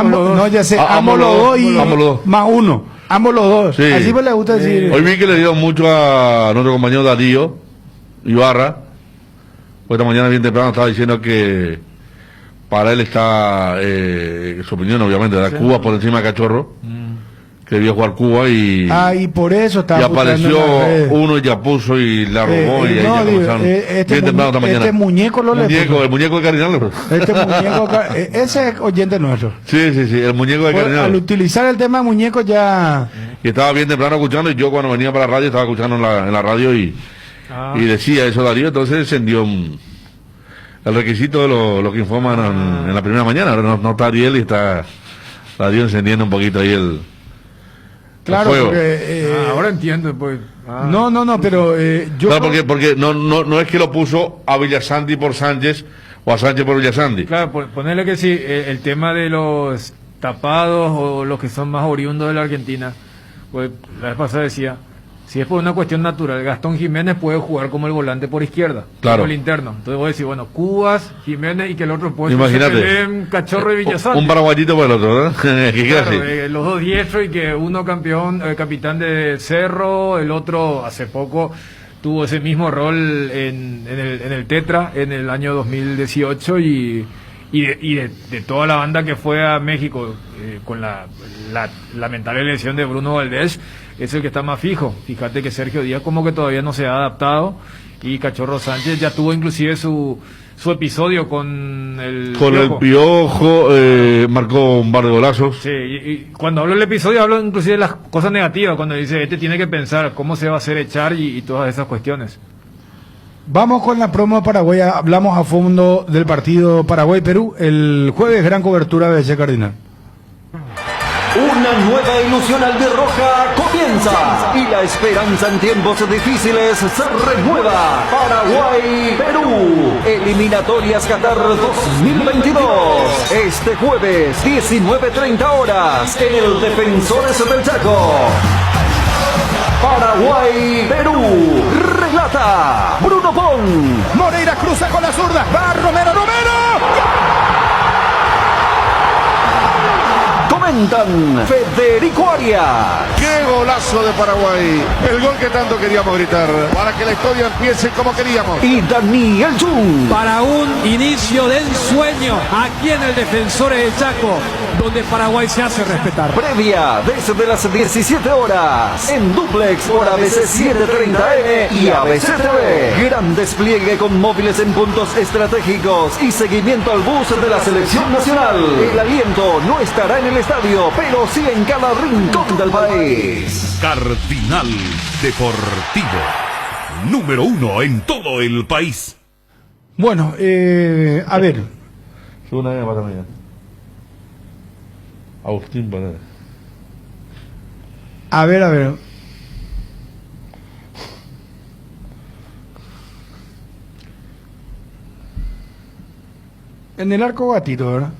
S1: No, ya sé, ambos los dos y más uno. Ambos los dos.
S3: Sí.
S1: Así me le gusta decir.
S3: Hoy vi que le dio mucho a nuestro compañero Darío Ibarra. Esta mañana bien temprano estaba diciendo que para él está, su opinión obviamente, de Cuba por encima de Cachorro. que debió jugar Cuba y
S1: por eso estaba
S3: y
S1: puteando
S3: apareció
S1: en las redes.
S3: uno y ya puso y la robó y ahí
S1: no,
S3: ya
S1: digo,
S3: comenzaron bien temprano esta mañana.
S1: este muñeco lo le puso.
S3: El muñeco de Cardinal.
S1: Este muñeco, ese es oyente nuestro.
S3: Sí, el muñeco de Cardinal.
S1: Al utilizar el tema muñeco ya...
S3: Y estaba bien temprano escuchando, y yo cuando venía para la radio estaba escuchando en la radio y decía eso Darío, entonces encendió el requisito de lo que informan en la primera mañana. Ahora no está Ariel y está Darío encendiendo un poquito ahí el
S1: Claro,
S3: fuego.
S4: Porque, ahora entiendo, pues.
S1: No, pero yo...
S3: Claro, porque no es que lo puso a Villasanti por Sánchez o a Sánchez por Villasanti.
S4: Claro, ponerle que sí, el tema de los tapados o los que son más oriundos de la Argentina, pues la vez pasada decía, si es por una cuestión natural, Gastón Jiménez puede jugar como el volante por izquierda, como el interno. Entonces voy a decir, bueno, Cubas, Jiménez y que el otro puede
S3: ser
S4: Cachorro y Villasanti.
S3: Un paraguayito por el otro, ¿verdad?
S4: Claro, los dos diestros y que uno capitán de Cerro, el otro hace poco tuvo ese mismo rol en el Tetra en el año 2018 y de toda la banda que fue a México con la lamentable lesión de Bruno Valdés, es el que está más fijo. Fíjate que Sergio Díaz como que todavía no se ha adaptado y Cachorro Sánchez ya tuvo inclusive su episodio con el
S3: Piojo, marcó un par de golazos.
S4: Sí, y cuando hablo del episodio hablo inclusive de las cosas negativas, cuando dice tiene que pensar cómo se va a hacer echar y todas esas cuestiones.
S1: Vamos con la promo de Paraguay. Hablamos a fondo del partido Paraguay-Perú. El jueves, gran cobertura de BBC Cardinal.
S9: Una nueva ilusión albirroja comienza y la esperanza en tiempos difíciles se renueva. Paraguay-Perú, eliminatorias Qatar 2022. Este jueves, 19:30 horas, en el Defensores del Chaco. Paraguay-Perú, relata Bruno Pon.
S12: Moreira cruza con la zurda, va Romero.
S9: Comentan Federico Arias.
S13: ¡Qué golazo de Paraguay! El gol que tanto queríamos gritar, para que la historia empiece como queríamos.
S9: Y Daniel Jung.
S14: Para un inicio de ensueño aquí en el Defensores del Chaco, donde Paraguay se hace respetar.
S9: Previa desde las 17 horas en Duplex por ABC 730M y ABC TV. Gran despliegue con móviles en puntos estratégicos y seguimiento al bus de la selección nacional. El aliento no estará en el estadio, pero sí en cada rincón del país.
S6: Cardinal Deportivo, número 1 en todo el país.
S1: Bueno, a ver.
S3: Segunda vez para mí. Agustín Panera.
S1: A ver. En el arco Gatito, ¿verdad?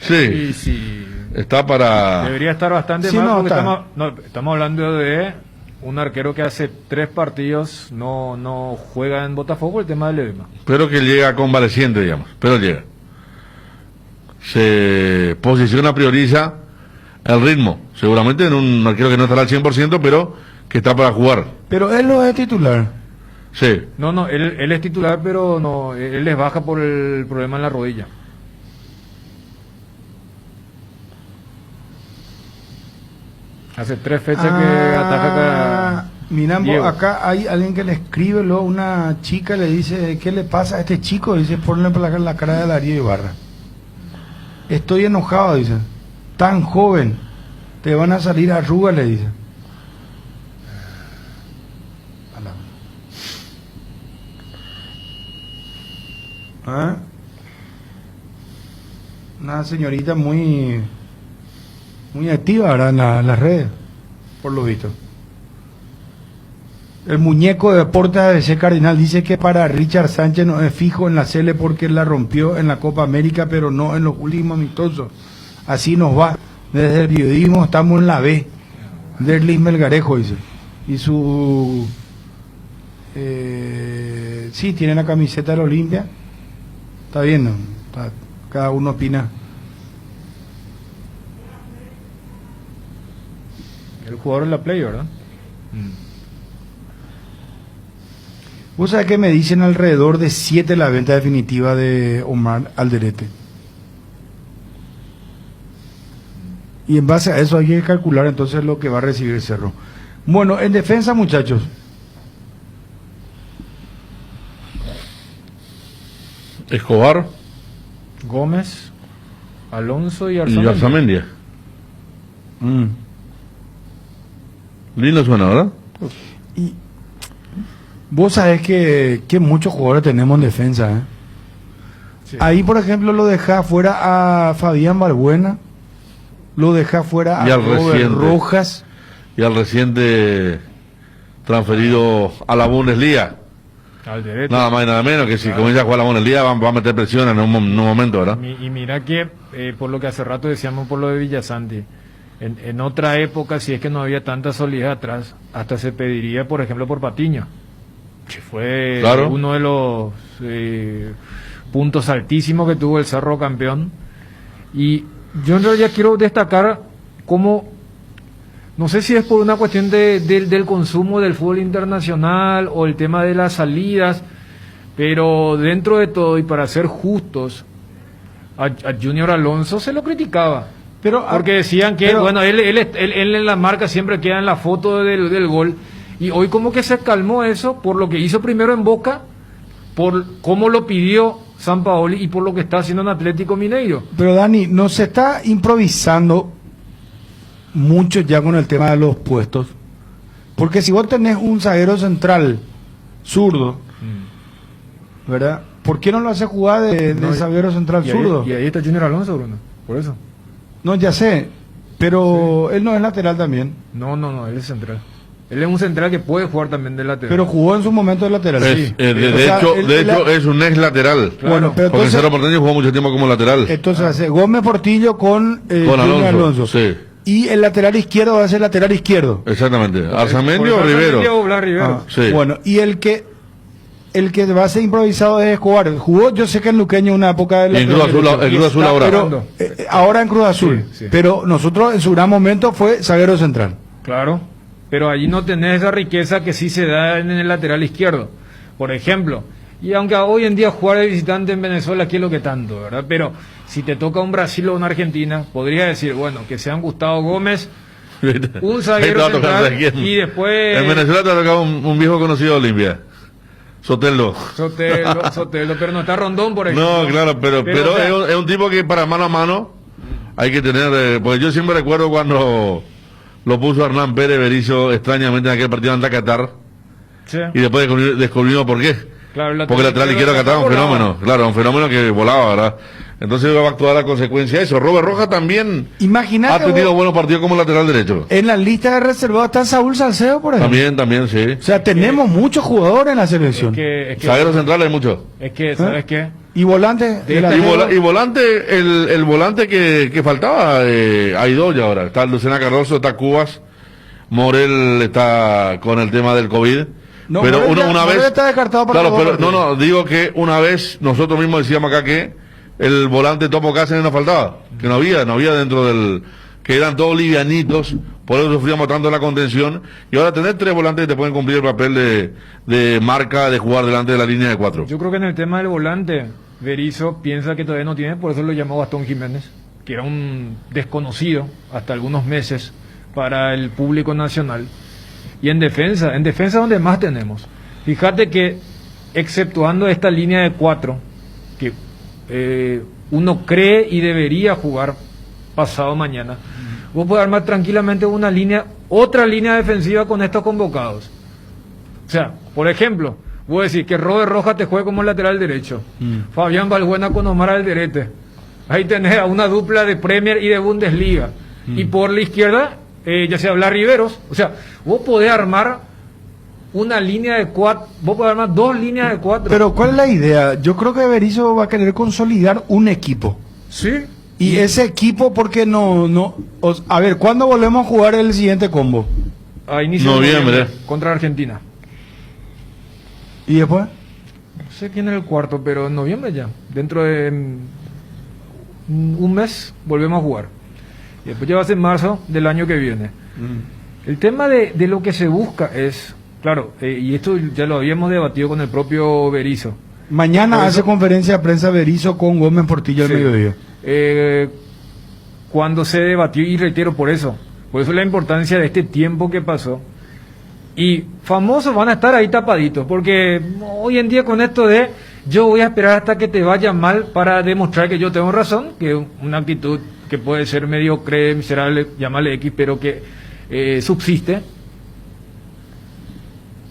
S3: Sí. Está para...
S4: Debería estar bastante
S1: Sí,
S4: mal
S1: no,
S4: porque estamos hablando de un arquero que hace 3 partidos no juega en Botafogo por el tema del edema.
S3: Pero que llega convaleciente, digamos. Pero llega. Se posiciona, prioriza el ritmo. Seguramente en un arquero que no estará al 100%, pero que está para jugar.
S1: Pero él no es titular.
S3: Sí.
S4: No, él es titular, pero no, él les baja por el problema en la rodilla. Hace 3 fechas que ataja
S1: Mirando, acá hay alguien que le escribe, luego una chica le dice, ¿qué le pasa a este chico? Dice, ponle la cara de Darío Ibarra. Estoy enojado, dice. Tan joven, te van a salir arrugas, le dice. ¿Ah? Una señorita muy activa, ¿verdad? En las redes, por lo visto. El muñeco de Deportes ABC Cardinal dice que para Richard Sánchez no es fijo en la Sele porque la rompió en la Copa América, pero no en los últimos amistosos. Así nos va. Desde el periodismo estamos en la B. Derlis Melgarejo dice. Y su... sí, tiene la camiseta de la Olimpia. Está bien, ¿no? Cada uno opina.
S4: El jugador en la Play, ¿verdad?
S1: ¿Vos sabés que me dicen alrededor de 7 la venta definitiva de Omar Alderete? Y en base a eso hay que calcular entonces lo que va a recibir Cerro. Bueno, en defensa, muchachos.
S3: Escobar
S4: Gómez, Alonso y
S3: y
S4: Arzamendi.
S3: Arzamendia. Lindo suena, ¿verdad?
S1: Y vos sabés que muchos jugadores tenemos en defensa, ¿eh?
S4: Sí.
S1: Ahí, por ejemplo, lo deja fuera a Fabián Balbuena, lo deja fuera
S3: Y
S1: a
S3: al
S1: Robert
S3: reciente.
S1: Rojas.
S3: Y al reciente transferido a la Bundesliga.
S4: Alderete.
S3: Nada más y nada menos que si comienza a jugar la Bundesliga va a meter presión en un momento, ¿verdad?
S4: Y mira que, por lo que hace rato decíamos por lo de Villasanti, en otra época, si es que no había tanta solidez atrás, hasta se pediría, por ejemplo, por Patiño, que fue
S3: Claro.
S4: uno de los puntos altísimos que tuvo el Cerro campeón. Y yo en realidad quiero destacar cómo, no sé si es por una cuestión del consumo del fútbol internacional o el tema de las salidas, pero dentro de todo, y para ser justos, a Junior Alonso se lo criticaba.
S1: Pero,
S4: Porque decían que,
S1: pero-
S4: bueno, él en la marca siempre queda en la foto del gol. Y hoy como que se calmó eso por lo que hizo primero en Boca, por cómo lo pidió Sampaoli y por lo que está haciendo en Atlético Mineiro.
S1: Pero Dani, no se está improvisando mucho ya con el tema de los puestos. Porque si vos tenés un zaguero central zurdo, ¿verdad? ¿Por qué no lo hace jugar de
S4: No,
S1: zaguero central zurdo?
S4: Y ahí está Junior Alonso, Bruno, por eso.
S1: No, ya sé, pero él no es lateral también.
S4: No, él es central. Él es un central que puede jugar también de lateral.
S1: Pero jugó en su momento de lateral.
S3: Es,
S1: O
S3: de
S1: sea,
S3: hecho,
S1: él-
S3: es un ex lateral.
S1: Claro. Bueno, pero
S3: porque en
S1: entonces-
S3: Cerro Porteño jugó mucho tiempo como lateral.
S1: Entonces hace Gómez Portillo con
S3: Con
S1: Junior
S3: Alonso, sí.
S1: Y el lateral izquierdo va a ser lateral izquierdo.
S3: Exactamente. Arzamendi
S4: Por
S3: o
S4: eso
S3: Rivero.
S4: metió Blas Rivero.
S1: Ah,
S3: Sí.
S1: Bueno, y el que va a ser improvisado es Escobar. Jugó, yo sé que en Luqueño una época de
S3: Y en Cruz Azul, en Cruz Azul ahora.
S1: Pero, ahora en Cruz Azul.
S4: Sí, sí.
S1: Pero nosotros en su gran momento fue zaguero central.
S4: Claro, pero allí no tenés esa riqueza que sí se da en el lateral izquierdo, por ejemplo. Y aunque hoy en día jugar de visitante en Venezuela, aquí es lo que tanto, ¿verdad? Pero si te toca un Brasil o una Argentina, podría decir, bueno, que sean Gustavo Gómez, un
S3: Ahí
S4: zaguero
S3: te va a tocar,
S4: central,
S3: ¿sabes quién?
S4: y después
S3: En Venezuela te ha tocado un viejo conocido de Olimpia. Sotelo.
S4: Sotelo, pero no está Rondón, por ejemplo.
S3: No, claro, pero
S4: o sea,
S3: es un tipo que para mano a mano hay que tener, porque yo siempre recuerdo cuando lo puso Hernán Pérez Berizzo extrañamente en aquel partido ante Qatar
S4: sí,
S3: y después descubrimos por qué.
S4: claro, el
S3: Porque el lateral izquierdo de Qatar es un
S4: volaba.
S3: fenómeno, claro, un fenómeno que volaba, ¿verdad? Entonces va a actuar a consecuencia de eso. Robert Rojas también
S1: Imagínate
S3: ha tenido
S1: vos,
S3: buenos partidos como lateral derecho.
S1: en la lista de reservados está Saúl Salcedo, por ejemplo.
S3: También, sí.
S1: O sea, tenemos muchos jugadores en la selección.
S4: Es que,
S3: Zaguero central hay mucho.
S4: ¿sabes qué?
S1: Y volante.
S4: De
S1: delantero.
S3: Y volante, el volante que faltaba, hay dos ya ahora. Está Lucena Cardoso, está Cubas, Morel está con el tema del COVID.
S1: No,
S3: pero
S1: Morel ya-
S3: una
S1: Morel
S3: vez,
S1: está descartado para
S3: claro,
S1: todo
S3: pero
S1: partido.
S3: digo que una vez nosotros mismos decíamos acá que el volante Topo Cáceres nos faltaba, que no había dentro del, que eran todos livianitos, por eso sufríamos tanto la contención, y ahora tener tres volantes que te pueden cumplir el papel de marca, de jugar delante de la línea de cuatro.
S4: Yo creo que en el tema del volante, Berizzo piensa que todavía no tiene, por eso lo llamó Gastón Jiménez, que era un desconocido hasta algunos meses para el público nacional. Y en defensa donde más tenemos. Fíjate que, exceptuando esta línea de cuatro, que uno cree y debería jugar pasado mañana, vos podés armar tranquilamente otra línea defensiva con estos convocados. O sea, por ejemplo, voy a decir que Robert Rojas te juegue como lateral derecho, Fabián Balbuena con Omar Alderete. Ahí tenés a una dupla de Premier y de Bundesliga. Y por la izquierda, ya sea Blas Riveros. O sea, vos podés armar una línea de cuatro, vos podés armar dos líneas de cuatro.
S1: Pero ¿cuál es la idea? Yo creo que Berizzo va a querer consolidar un equipo.
S4: Sí.
S1: Y ese equipo, porque a ver, ¿cuándo volvemos a jugar el siguiente combo?
S4: A inicio de
S3: Noviembre.
S4: contra Argentina.
S1: ¿Y después?
S4: No sé quién es el cuarto, pero en noviembre ya. Dentro de un mes volvemos a jugar. Y después ya va a ser marzo del año que viene. El tema de lo que se busca es, claro, y esto ya lo habíamos debatido con el propio Berizzo.
S1: Mañana
S4: Por
S1: hace
S4: eso-
S1: conferencia de prensa Berizzo con Gómez Portillo al
S4: Sí.
S1: mediodía.
S4: cuando se debatió, y reitero por eso la importancia de este tiempo que pasó. Y famosos van a estar ahí tapaditos, porque hoy en día con esto de yo voy a esperar hasta que te vaya mal para demostrar que yo tengo razón, que es una actitud que puede ser mediocre, miserable, llamarle X, pero que subsiste.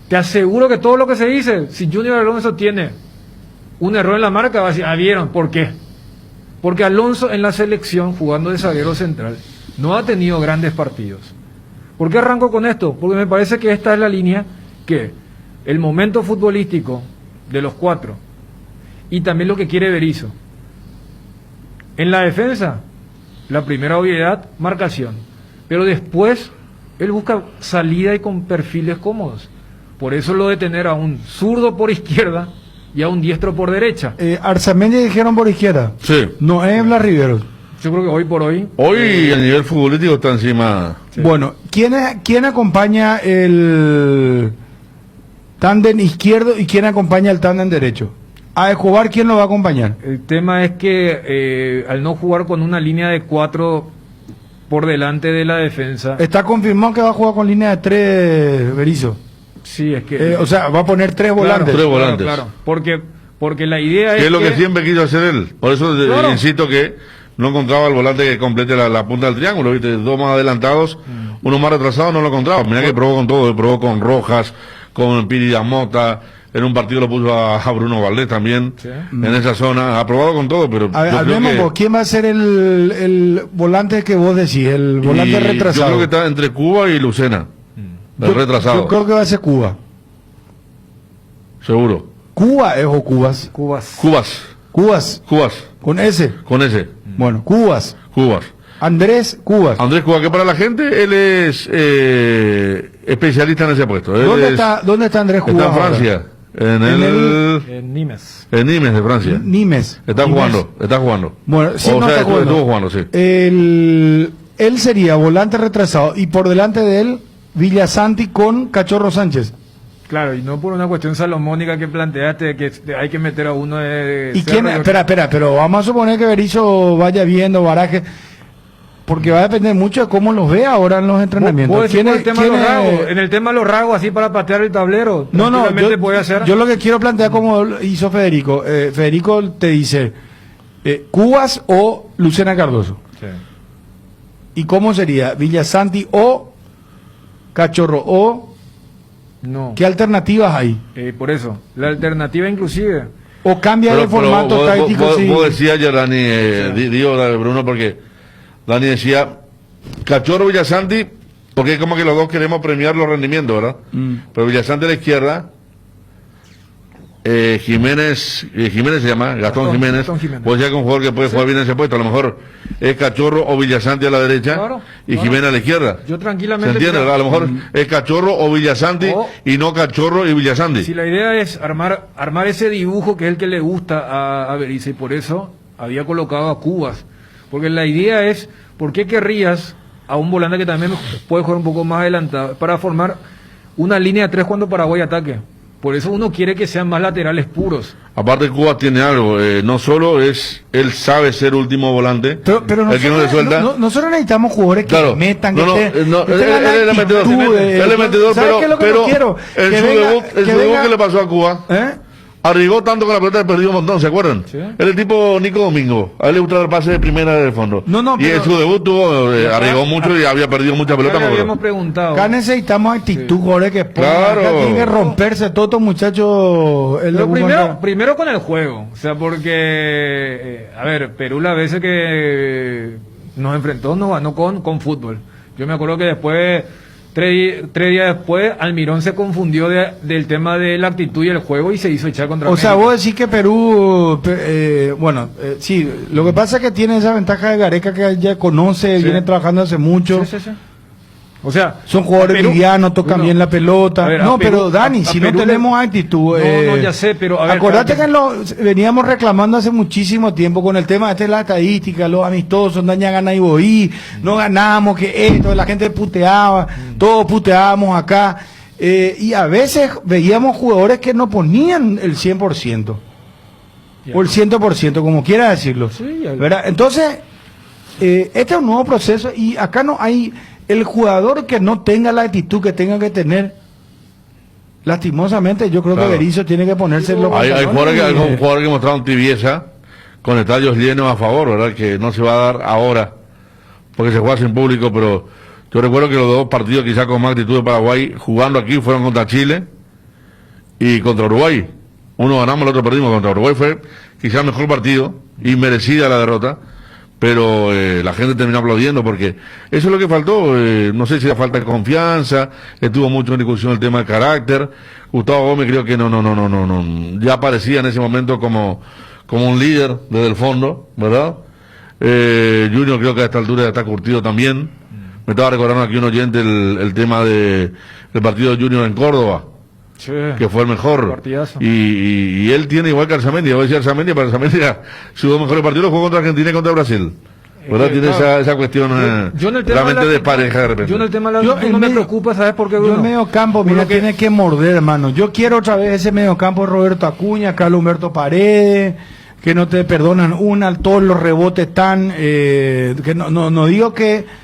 S4: Te aseguro que todo lo que se dice, si Junior Alonso tiene un error en la marca, va a decir, ¿vieron? ¿Por qué? Porque Alonso en la selección, jugando de zaguero central, no ha tenido grandes partidos. ¿Por qué arranco con esto? Porque me parece que esta es la línea que el momento futbolístico de los cuatro y también lo que quiere Berizzo. En la defensa, la primera obviedad, marcación. Pero después, él busca salida y con perfiles cómodos. Por eso lo de tener a un zurdo por izquierda y a un diestro por derecha.
S1: Arzamendi dijeron por izquierda.
S3: Sí.
S1: No es Blas Riveros.
S4: Yo creo que hoy por hoy...
S3: Hoy el nivel futbolístico está encima...
S1: Sí. Bueno, ¿quién acompaña el tándem izquierdo y quién acompaña el tándem derecho? A Escobar, ¿quién lo va a acompañar?
S4: El tema es que al no jugar con una línea de 4 por delante de la defensa...
S1: Está confirmado que va a jugar con línea de 3 Berizzo.
S4: Sí, es que...
S1: o sea, va a poner 3 volantes.
S3: Claro, 3 volantes.
S4: Claro. Porque la idea es
S3: que... es lo que siempre quiso hacer él. Por eso insisto que... no encontraba el volante que complete la punta del triángulo, ¿viste? 2 más adelantados, uno más retrasado, no lo encontraba. Mira que probó con todo, probó con Rojas, con Piri Mota, en un partido lo puso a Bruno Valdés también, en esa zona, ha probado con todo, pero...
S1: ¿Quién va a ser el volante que vos decís, el volante retrasado?
S3: Yo creo que está entre Cuba y Lucena, el retrasado.
S1: Yo creo que va a ser Cuba.
S3: Seguro.
S1: ¿Cuba o Cubas?
S3: Cubas.
S1: ¿Con S?
S3: Con S.
S1: Bueno, Cubas. Andrés Cubas, que para la gente él es especialista en ese puesto. ¿Dónde está Andrés Cubas?
S3: Está en Francia.
S4: En Nimes.
S3: En Nimes de Francia.
S1: Nimes.
S3: Está jugando.
S1: Bueno, sí, estuvo jugando, sí. Él sería volante retrasado y por delante de él Villasanti con Cachorro Sánchez.
S4: Claro, y no por una cuestión salomónica que planteaste, que hay que meter a uno de...
S1: ¿Y quién? Espera, pero vamos a suponer que Berizzo vaya viendo baraje, porque va a depender mucho de cómo los ve ahora en los entrenamientos.
S4: En el tema de los rasgos, así para patear el tablero.
S1: Yo lo que quiero plantear como hizo Federico. Federico te dice, Cubas o Lucena Cardoso.
S4: Sí.
S1: ¿Y cómo sería? Villasanti o Cachorro o...
S4: No.
S1: ¿Qué alternativas hay?
S4: Por eso, la alternativa inclusive...
S1: O cambia de formato táctico.
S3: Vos decías ya, Dani, digo Bruno, porque Dani decía Cachorro Villasanti, porque es como que los dos queremos premiar los rendimientos, ¿verdad? Pero Villasanti a la izquierda, Jiménez se llama, Gastón Jiménez. Vos decías que un jugador que puede jugar bien en ese puesto, a lo mejor es Cachorro o Villasanti a la derecha y Jiménez a la izquierda.
S4: Yo tranquilamente...
S3: ¿Se entiende? A lo mejor es Cachorro o Villasanti y no Cachorro y Villasanti.
S4: Si la idea es armar ese dibujo que es el que le gusta a Berizzo, y por eso había colocado a Cubas. Porque la idea es, ¿por qué querrías a un volante que también puede jugar un poco más adelantado para formar una línea de 3 cuando Paraguay ataque? Por eso uno quiere que sean más laterales puros.
S3: Aparte Cuba tiene algo, no solo es, él sabe ser último volante,
S1: pero
S3: el que no le suelta.
S1: Nosotros necesitamos jugadores que metan,
S3: él es metedor, pero en su debut que le pasó a Cuba, arriesgó tanto con la pelota que perdió un montón, ¿se acuerdan? ¿Sí? Era el tipo Nico Domingo, a él le gustaba el pase de primera del fondo. Y en su debut arriesgó mucho y había perdido mucha pelota.
S4: Le habíamos preguntado.
S1: Acá necesitamos actitud, jugadores que tienen que romperse todos estos muchachos.
S4: Primero con el juego, o sea, porque, Perú las veces que nos enfrentó nos ganó con fútbol. Yo me acuerdo que después... Tres días después, Almirón se confundió del tema de la actitud y el juego y se hizo echar contra México.
S1: O sea, vos decís que Perú, sí, lo que pasa es que tiene esa ventaja de Gareca que ya conoce, viene trabajando hace mucho.
S4: Sí. O sea,
S1: son jugadores livianos, tocan bien la pelota. Pero Dani, si no tenemos actitud...
S4: ya sé, pero...
S1: acordate que veníamos reclamando hace muchísimo tiempo con el tema de la estadística, los amistosos, daña, gana y voy, no ganamos, que esto, la gente puteaba, todos puteábamos acá, y a veces veíamos jugadores que no ponían el 100%, o el 100%, como quiera decirlo, ¿verdad? Entonces... este es un nuevo proceso y acá no hay el jugador que no tenga la actitud que tenga que tener. Lastimosamente, yo creo que Berizzo tiene que ponerse los
S3: hay
S1: pantalones.
S3: jugadores que mostraron tibieza con estadios llenos a favor, ¿verdad? Que no se va a dar ahora porque se juega sin público, pero yo recuerdo que los dos partidos quizás con más actitud de Paraguay jugando aquí fueron contra Chile y contra Uruguay. Uno ganamos, el otro perdimos. Contra Uruguay fue quizás el mejor partido y merecida la derrota, pero la gente terminó aplaudiendo porque eso es lo que faltó. No sé si era falta de confianza, estuvo mucho en discusión el tema del carácter. Gustavo Gómez creo que no, ya aparecía en ese momento como un líder desde el fondo, ¿verdad? Junior creo que a esta altura ya está curtido también. Me estaba recordando aquí un oyente el tema del partido de Junior en Córdoba. Sí, que fue el mejor. Y él tiene igual que Arzamendi. Voy a decir Arzamendi, pero Arzamendi sus dos mejores partidos los jugó contra Argentina y contra Brasil. ¿Verdad? Tiene esa cuestión realmente de pareja de repente.
S4: Yo en el tema de la no me preocupa, ¿sabes por qué, Bruno?
S1: Yo el medio campo, mira, tiene que morder, hermano. Yo quiero otra vez ese medio campo de Roberto Acuña, Carlos Humberto Paredes, que no te perdonan todos los rebotes están, que no digo que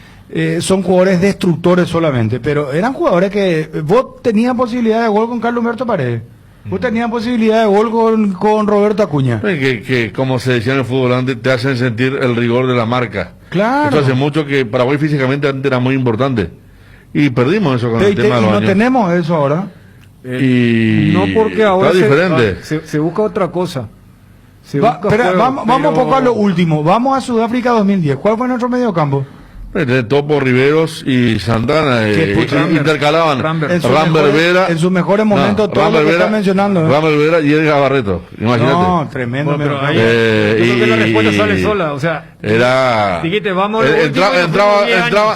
S1: son jugadores destructores solamente, pero eran jugadores que vos tenías posibilidad de gol con Carlos Humberto Paredes, vos tenías posibilidad de gol con Roberto Acuña.
S3: Que como se decía en el fútbol antes, te hacen sentir el rigor de la marca.
S1: Claro.
S3: Esto hace mucho que Paraguay físicamente antes era muy importante y perdimos eso con el tema de los
S1: no
S3: años.
S1: Tenemos eso ahora.
S3: Y
S4: no, porque ahora
S3: está diferente.
S4: Se busca otra cosa.
S1: Vamos un poco a lo último. Vamos a Sudáfrica 2010. ¿Cuál fue nuestro medio campo?
S3: Topo, Riveros y Santana intercalaban
S1: Rambert Vera en sus mejores momentos, todo lo que está mencionando.
S3: Rambert Vera y Edgar Barreto, imagínate.
S1: No, tremendo.
S4: Bueno, pero ahí, yo creo que la respuesta sale sola, o sea,
S3: era
S4: dijiste, vamos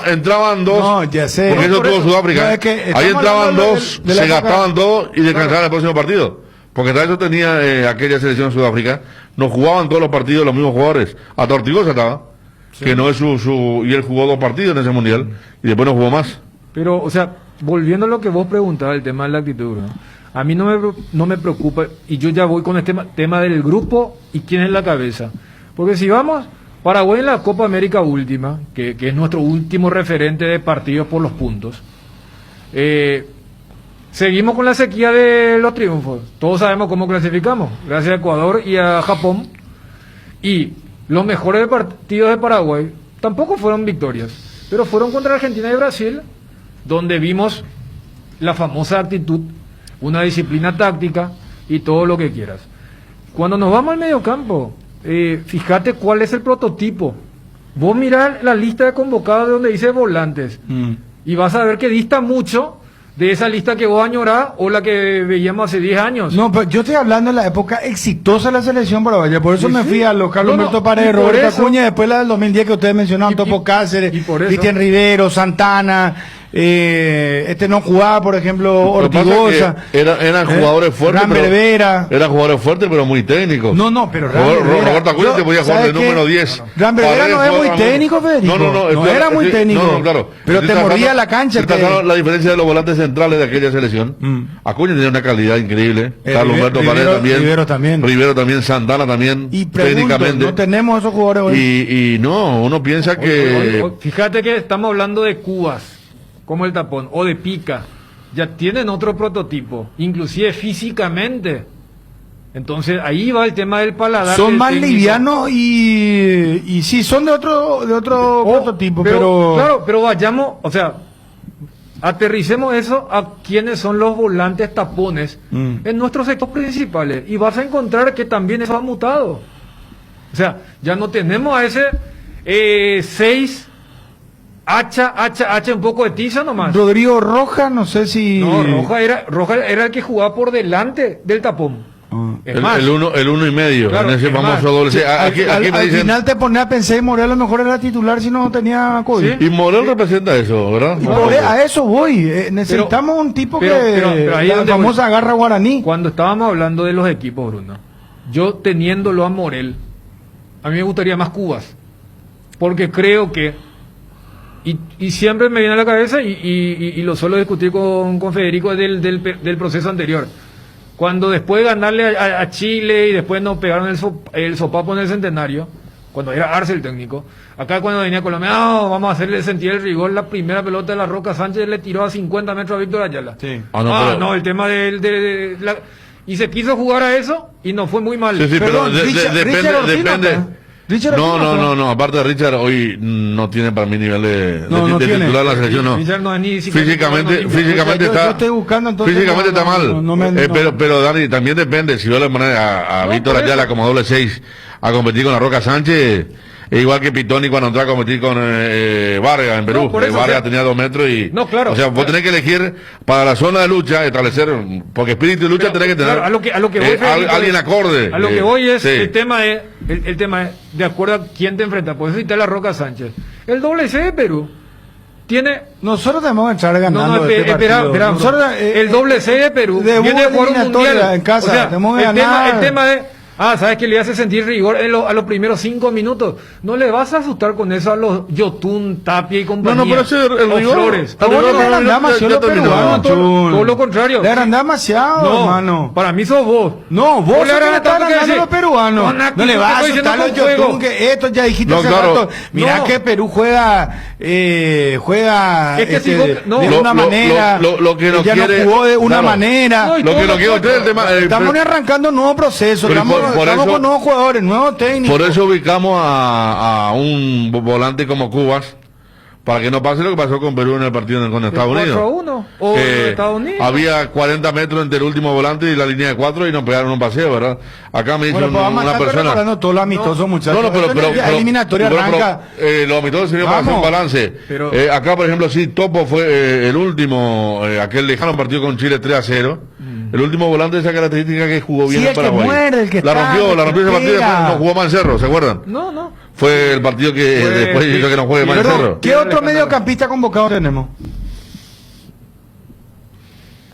S3: entraban dos,
S1: no, ya sé,
S3: porque eso tuvo Sudáfrica, no, es que ahí entraban dos, se gastaban todo y descansaban el próximo partido, porque tal eso tenía aquella selección de Sudáfrica, no jugaban todos los partidos los mismos jugadores, hasta Ortigosa estaba. Sí. Que no es y él jugó 2 partidos en ese mundial y después no jugó más.
S4: Pero, o sea, volviendo a lo que vos preguntabas, el tema de la actitud, ¿no? A mí no me preocupa, y yo ya voy con el tema del grupo y quién es la cabeza. Porque si vamos, Paraguay en la Copa América última, que es nuestro último referente de partidos por los puntos, seguimos con la sequía de los triunfos. Todos sabemos cómo clasificamos, gracias a Ecuador y a Japón. Y los mejores partidos de Paraguay tampoco fueron victorias, pero fueron contra Argentina y Brasil, donde vimos la famosa actitud, una disciplina táctica y todo lo que quieras. Cuando nos vamos al mediocampo, fíjate cuál es el prototipo. Vos mirás la lista de convocados de donde dice volantes y vas a ver que dista mucho de esa lista que vos añorás o la que veíamos hace 10 años.
S1: No, pero yo estoy hablando de la época exitosa de la selección paraguaya, por eso me fui a los Carlos Humberto Paredes, Roberto Acuña, después la del 2010 que ustedes mencionaron, Topo Cáceres, Cristian Rivero, Santana, no jugaba, por ejemplo, Ortigosa.
S3: Eran jugadores fuertes.
S1: Rambert Vera.
S3: Eran jugadores fuertes, pero muy técnicos.
S1: No, pero
S3: Roberto Acuña te podía jugar de número 10.
S1: Rambert Vera no es muy técnico, Federico. No era muy técnico.
S3: No, claro.
S1: Pero te mordía la cancha.
S3: La diferencia de los volantes centrales de aquella selección. Acuña tenía una calidad increíble. Carlos Humberto Paredes también. Rivero también. Santana también.
S1: Y técnicamente. No tenemos esos jugadores hoy.
S3: Y no, uno piensa que.
S4: Fíjate que estamos hablando de Cubas, como el Tapón, o de Pica, ya tienen otro prototipo, inclusive físicamente. Entonces ahí va el tema del paladar.
S1: Son más livianos y sí, son de otro prototipo, pero...
S4: Claro, pero vayamos, o sea, aterricemos eso a quienes son los volantes tapones en nuestros sectores principales y vas a encontrar que también eso ha mutado. O sea, ya no tenemos a ese 6... Hacha, un poco de tiza nomás.
S1: Rodrigo Roja, no sé si...
S4: No, Roja era el que jugaba por delante del Tapón.
S3: El 1,5. Claro, en ese famoso doble C.
S1: Al final te ponía a pensar y Morel a lo mejor era titular si no tenía COVID.
S3: ¿Sí? Y Morel representa eso, ¿verdad?
S1: A eso voy. Necesitamos un tipo que ahí la famosa garra guaraní.
S4: Cuando estábamos hablando de los equipos, Bruno, yo teniéndolo a Morel, a mí me gustaría más Cubas. Porque creo que y siempre me viene a la cabeza y lo suelo discutir con Federico del proceso anterior. Cuando después de ganarle a Chile y después nos pegaron el sopapo en el centenario, cuando era Arce el técnico. Acá cuando venía Colombia, no, vamos a hacerle sentir el rigor, la primera pelota de la Roca Sánchez le tiró a 50 metros a Víctor Ayala.
S1: Sí.
S3: No,
S4: el tema y se quiso jugar a eso y no fue muy mal.
S3: Sí, pero depende.
S1: Richard
S3: No, aparte de Richard, hoy no tiene para mí nivel de
S1: tiene.
S3: titular la selección, no.
S4: Richard no es ni
S3: Físicamente
S1: yo estoy buscando, entonces,
S3: físicamente está mal. Pero Dani, también depende, si yo le pones a Víctor Ayala como doble 6 a competir con la Roca Sánchez, es igual que Pitoni cuando entró a competir con Vargas en Perú. Vargas tenía 2 metros y...
S4: No, claro.
S3: O sea, vos tenés que elegir para la zona de lucha, establecer, porque espíritu de lucha tenés que tener
S4: claro, a lo que voy,
S3: alguien acorde.
S4: A lo que voy es,
S3: sí.
S4: el tema es de acuerdo a quién te enfrenta. Por eso está la Roca Sánchez. El doble C de Perú tiene...
S1: Nosotros tenemos que entrar ganando
S4: espera, el doble C de Perú viene por un mundial.
S1: En casa,
S4: o sea,
S1: tenemos que ganar.
S4: El tema es... ¿sabes qué le hace sentir rigor a los primeros 5 minutos? No le vas a asustar con eso a los Yotun, Tapia y compañía.
S3: Pero ese el rigor.
S4: Flores.
S1: Todo
S4: lo contrario.
S1: Le agrandás demasiado, hermano.
S4: Para mí sos vos.
S1: No, vos le agrandás a los peruanos. No le vas a asustar a los Yotun, que esto ya dijiste hace rato. Mirá que Perú juega de una manera.
S3: Lo que no
S1: ya
S3: quiere,
S1: no jugó de una manera.
S3: Lo que no quiere usted el tema.
S1: Estamos arrancando un nuevo proceso. Estamos con nuevos jugadores, nuevos técnicos.
S3: Por eso ubicamos a un volante como Cubas, para que no pase lo que pasó con Perú en el partido con Estados Unidos.
S4: 4-1 o Estados Unidos.
S3: Había 40 metros entre el último volante y la línea de 4 y nos pegaron un paseo, ¿verdad? Acá me dice una persona.
S1: Todo lo amistoso, muchachos.
S3: Pero
S1: eliminatoria arranca.
S3: Lo amistoso sirvió para hacer un balance. Acá, por ejemplo, sí, Topo fue el último, aquel lejano partido con Chile 3-0. El último volante de esa característica que jugó bien en Paraguay. La rompió ese partido, después no jugó más en Cerro, ¿se acuerdan?
S4: No.
S3: Fue el partido que después hizo que no juegue más en Cerro.
S1: ¿Qué otro mediocampista convocado tenemos?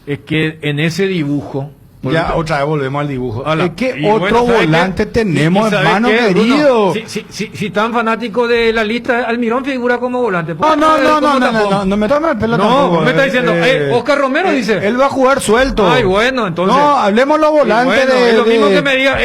S4: Es que en ese dibujo...
S1: Ya otra vez volvemos al dibujo. ¿Qué
S4: bueno,
S1: otro volante tenemos, hermano querido?
S4: Si tan fanático de la lista, Almirón figura como volante.
S1: No me tome el pelo tampoco.
S4: Me está diciendo, Oscar Romero dice.
S1: Él va a jugar suelto.
S4: Ay, bueno, entonces.
S1: No, hablemos los volantes
S4: es lo mismo que me diga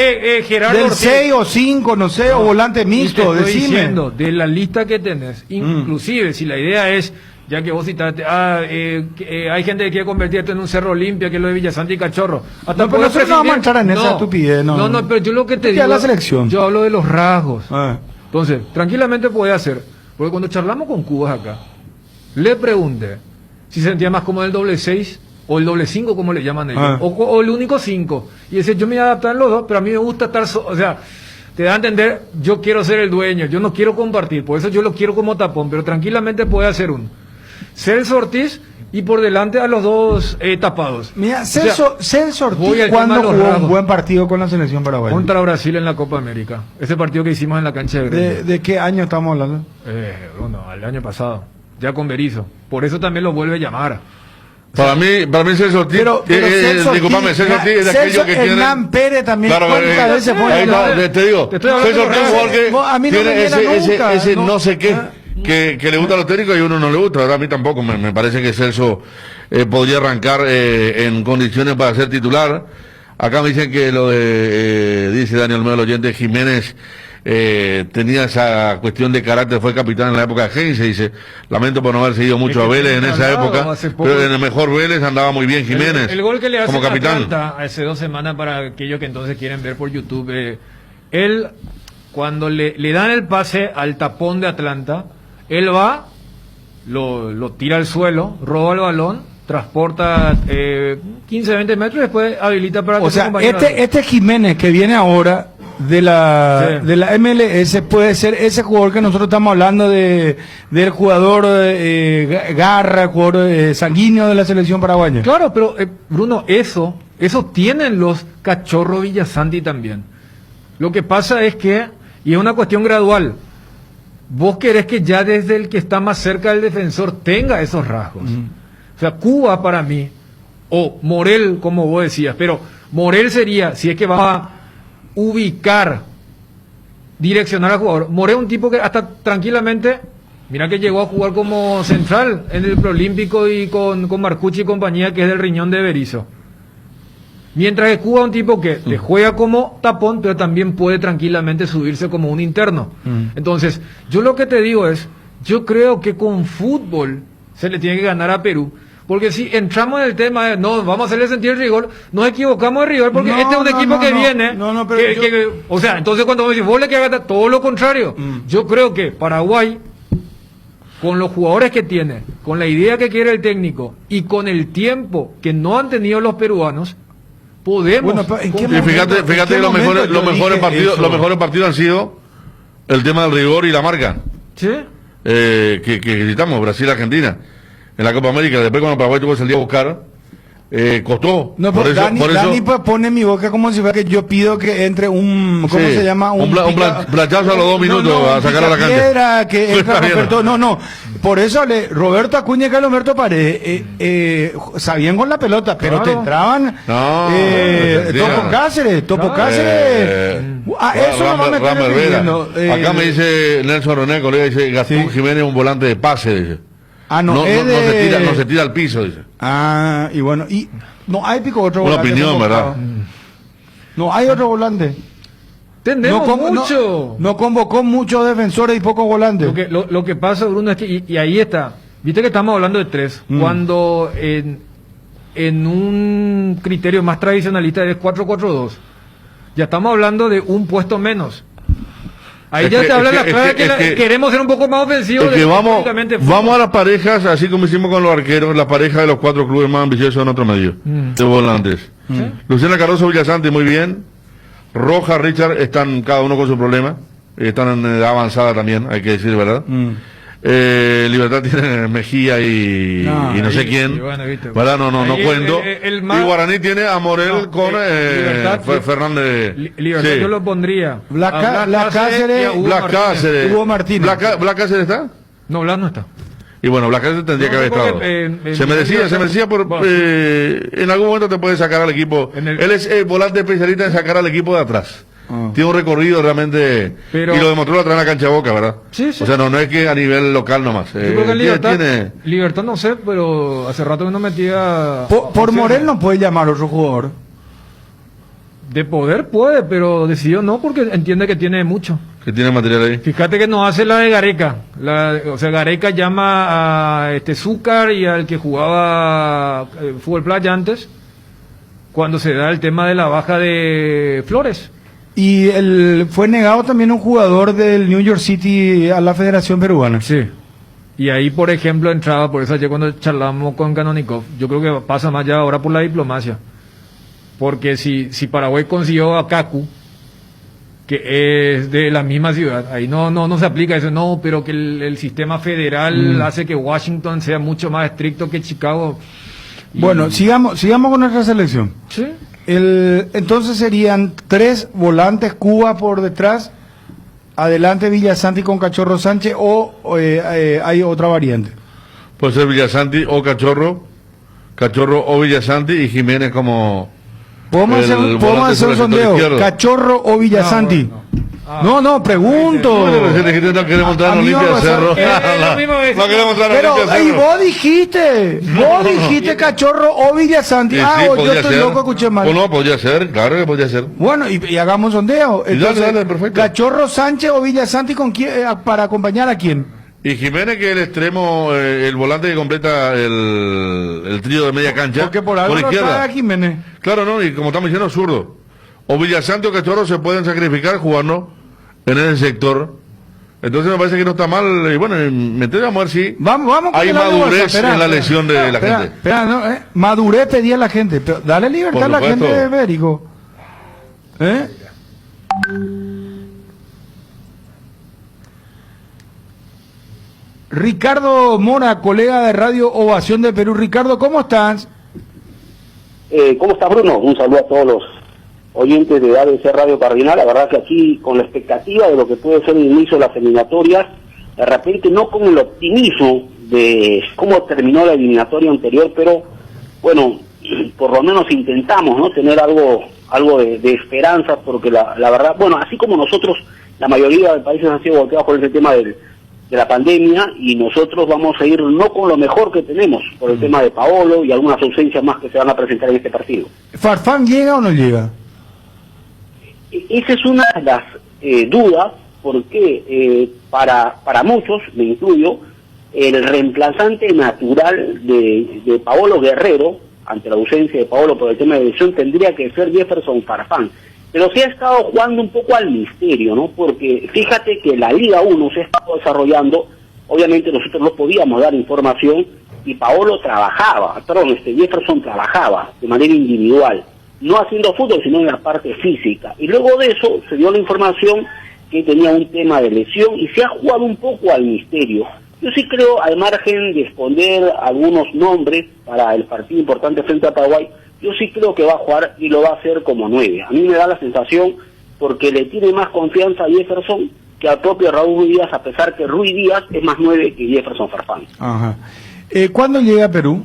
S4: Gerardo
S1: del 6 o 5, no sé, o volante mixto,
S4: decime. Diciendo, de la lista que tenés, inclusive si la idea es... Ya que vos citaste, hay gente que quiere convertir esto en un Cerro Olimpia, que es lo de Villasanti y Cachorro.
S1: Pero nosotros no vamos a entrar en esa estupidez, ¿no?
S4: No, pero yo lo que te digo,
S1: la selección.
S4: Yo hablo de los rasgos. Entonces, tranquilamente puede hacer, porque cuando charlamos con Cubas acá, le pregunté si se sentía más como el doble 6 o el doble 5, como le llaman ellos, o el único 5. Y dice, yo me voy a adaptar en los dos, pero a mí me gusta estar, o sea... Te da a entender, yo quiero ser el dueño, yo no quiero compartir, por eso yo lo quiero como tapón, pero tranquilamente puede hacer uno. Celso Ortiz y por delante a los dos tapados.
S1: Mira, Celso Ortiz cuando jugó un buen partido con la selección paraguaya.
S4: Contra Brasil en la Copa América. Ese partido que hicimos en la cancha de Gremio.
S1: ¿De qué año estamos hablando?
S4: Bueno, el año pasado, ya con Berizzo. Por eso también lo vuelve a llamar.
S3: Para mí Celso Ortiz, disculpame, Celso Ortiz es de aquello que tiene...
S1: Hernán Pérez también,
S3: claro, te digo, Celso Ortiz a mí tiene ese no sé qué, que le gusta a los técnicos y a uno no le gusta, ¿verdad? A mí tampoco, me parece que Celso podría arrancar en condiciones para ser titular. Acá me dicen que lo de, dice Daniel Olmedo, el oyente, Jiménez, tenía esa cuestión de carácter, fue capitán en la época de Heinze, dice, lamento por no haber seguido mucho a Vélez en esa época, pero en el mejor Vélez andaba muy bien Jiménez.
S4: El gol que le hace
S3: como capitán
S4: Atlanta hace 2 semanas, para aquellos que entonces quieren ver por YouTube, él, cuando le dan el pase al tapón de Atlanta, él va, lo tira al suelo, roba el balón, transporta 15, 20 metros y después habilita para que
S1: su compañero... Este Jiménez que viene ahora de la MLS puede ser ese jugador que nosotros estamos hablando del jugador garra, jugador sanguíneo de la selección paraguaya.
S4: Claro, pero Bruno, eso tienen los Cachorro Villasanti también. Lo que pasa es que, y es una cuestión gradual, vos querés que ya desde el que está más cerca del defensor tenga esos rasgos. O sea, Cuba para mí, o Morel, como vos decías, pero Morel sería, si es que va a ubicar, direccionar al jugador. Morel es un tipo que hasta tranquilamente, mira que llegó a jugar como central en el Preolímpico y con Marcucci y compañía, que es del riñón de Berizzo. Mientras que Cuba es un tipo que te juega como tapón, pero también puede tranquilamente subirse como un interno. Entonces, yo lo que te digo es, yo creo que con fútbol se le tiene que ganar a Perú. Porque si entramos en el tema de, no, vamos a hacerle sentir el rigor, nos equivocamos de rigor, porque este es un equipo que viene. O sea, entonces cuando vos decís, vos le querés ganar, todo lo contrario. Yo creo que Paraguay, con los jugadores que tiene, con la idea que quiere el técnico y con el tiempo que no han tenido los peruanos, podemos.
S3: Y fíjate que los mejores partidos han sido el tema del rigor y la marca.
S4: Sí.
S3: Que gritamos, Brasil-Argentina. En la Copa América, después cuando Paraguay tuvo que salir a buscar, costó.
S1: No, por eso, Dani pues pone en mi boca como si fuera que yo pido que entre un, ¿cómo se llama?
S3: Un planchazo a los 2 minutos a sacar a la cancha.
S1: Piedra, que entra Roberto, no, por eso Roberto Acuña y Carlos Alberto Paredes sabían con la pelota, pero te entraban Topo Cáceres. Eso no me está refiriendo.
S3: Acá me dice Nelson René, colega, dice Gastón Jiménez, un volante de pase, dice. No se tira al piso, dice.
S1: Y bueno, y no hay otro volante.
S3: Una opinión, ¿verdad?
S1: No hay otro volante.
S4: Tenemos mucho.
S1: No convocó muchos defensores y pocos volantes.
S4: Lo que pasa, Bruno, es que, y ahí está. Viste que estamos hablando de 3. Cuando en un criterio más tradicionalista es 4-4-2. Ya estamos hablando de un puesto menos. Ahí ya te habla la clave que queremos ser un poco más ofensivos.
S3: Vamos a las parejas, así como hicimos con los arqueros, la pareja de los 4 clubes más ambiciosos en otro medio, de volantes. Luciana Cardoso, Villasante, muy bien. Roja, Richard, están cada uno con su problema. Están en edad avanzada también, hay que decir, ¿verdad? Libertad tiene Mejía y no sé quién, bueno, ¿verdad? No cuento. Y Guaraní tiene a Morel con Fernández.
S4: Libertad yo lo pondría.
S1: Black Cáceres, Hugo Martínez.
S3: ¿Black Cáceres está?
S4: No, Black no está.
S3: Y bueno, Black Cáceres tendría que haber estado. Se merecía en algún momento te puede sacar al equipo. Él es volante especialista en sacar al equipo de atrás. Tiene un recorrido realmente, y lo demostró atrás en la cancha de Boca, ¿verdad?
S4: Sí.
S3: O sea, no es que a nivel local nomás.
S4: Yo creo que Libertad no sé, pero hace rato que no metía...
S1: Por Morel no puede llamar a otro jugador.
S4: De poder puede, pero decidió no porque entiende que tiene mucho.
S3: Que tiene material ahí.
S4: Fíjate que no hace la de Gareca. O sea, Gareca llama a Zúcar y al que jugaba Fútbol Playa antes, cuando se da el tema de la baja de Flores.
S1: Y fue negado también un jugador del New York City a la Federación Peruana.
S4: Sí. Y ahí, por ejemplo, entraba, por eso ayer cuando charlamos con Canonikov, yo creo que pasa más ya ahora por la diplomacia. Porque si Paraguay consiguió a Kaku, que es de la misma ciudad, ahí no se aplica eso, no, pero que el sistema federal hace que Washington sea mucho más estricto que Chicago.
S1: Bueno, sigamos con nuestra selección.
S4: Sí.
S1: Entonces serían 3 volantes, Cuba por detrás, adelante Villasanti con Cachorro Sánchez, o hay otra variante.
S3: Puede ser Villasanti o Cachorro o Villasanti, y Jiménez como...
S1: Podemos hacer un sondeo, Cachorro o Villasanti. No, pregunto.
S3: No queremos entrar en Olimpia Cerro. No queremos entrar en Olimpia Cerro.
S1: Y vos dijiste Cachorro o Villasanti. Yo estoy loco, escuché mal.
S3: No, podría ser, claro que podría ser.
S1: Bueno, y hagamos un sondeo. Entonces,
S3: dale, perfecto.
S1: Cachorro Sánchez o Villasanti, ¿con quién, para acompañar a quién?
S3: Y Jiménez, que es el extremo, el volante que completa el trío de media cancha.
S1: Porque por algo
S3: izquierda.
S1: No está Jiménez.
S3: Claro, no, y como estamos diciendo, zurdo. O Villasanti o Cachorro se pueden sacrificar jugando en ese sector. Entonces me parece que no está mal. Y bueno, vamos a ver si hay madurez en la lesión de la gente.
S1: Madurez pedía la gente. Pero dale libertad a la gente de Bérico. Ricardo Mora, colega de Radio Ovación de Perú. Ricardo, ¿cómo estás?
S15: ¿Cómo estás, Bruno? Un saludo a todos los oyentes de ABC Radio Cardinal. La verdad que aquí, con la expectativa de lo que puede ser el inicio de las eliminatorias, de repente no con el optimismo de cómo terminó la eliminatoria anterior, pero bueno, por lo menos intentamos, ¿no?, tener algo de esperanza, porque la verdad, bueno, así como nosotros, la mayoría de países han sido golpeados por ese tema del la pandemia, y nosotros vamos a ir no con lo mejor que tenemos por el tema de Paolo y algunas ausencias más que se van a presentar en este partido.
S1: ¿Farfán llega o no llega?
S15: Esa es una de las dudas, porque para muchos, me incluyo, el reemplazante natural de Paolo Guerrero, ante la ausencia de Paolo por el tema de lesión, tendría que ser Jefferson Farfán. Pero se ha estado jugando un poco al misterio, ¿no? Porque fíjate que la Liga 1 se ha estado desarrollando, obviamente nosotros no podíamos dar información, y Jefferson trabajaba de manera individual, no haciendo fútbol, sino en la parte física. Y luego de eso se dio la información que tenía un tema de lesión, y se ha jugado un poco al misterio. Yo sí creo, al margen de esconder algunos nombres para el partido importante frente a Paraguay, yo sí creo que va a jugar y lo va a hacer como 9. A mí me da la sensación, porque le tiene más confianza a Jefferson que al propio Raúl Ruiz Díaz, a pesar que Ruiz Díaz es más 9 que Jefferson Farfán.
S1: Ajá. ¿Cuándo llega a Perú?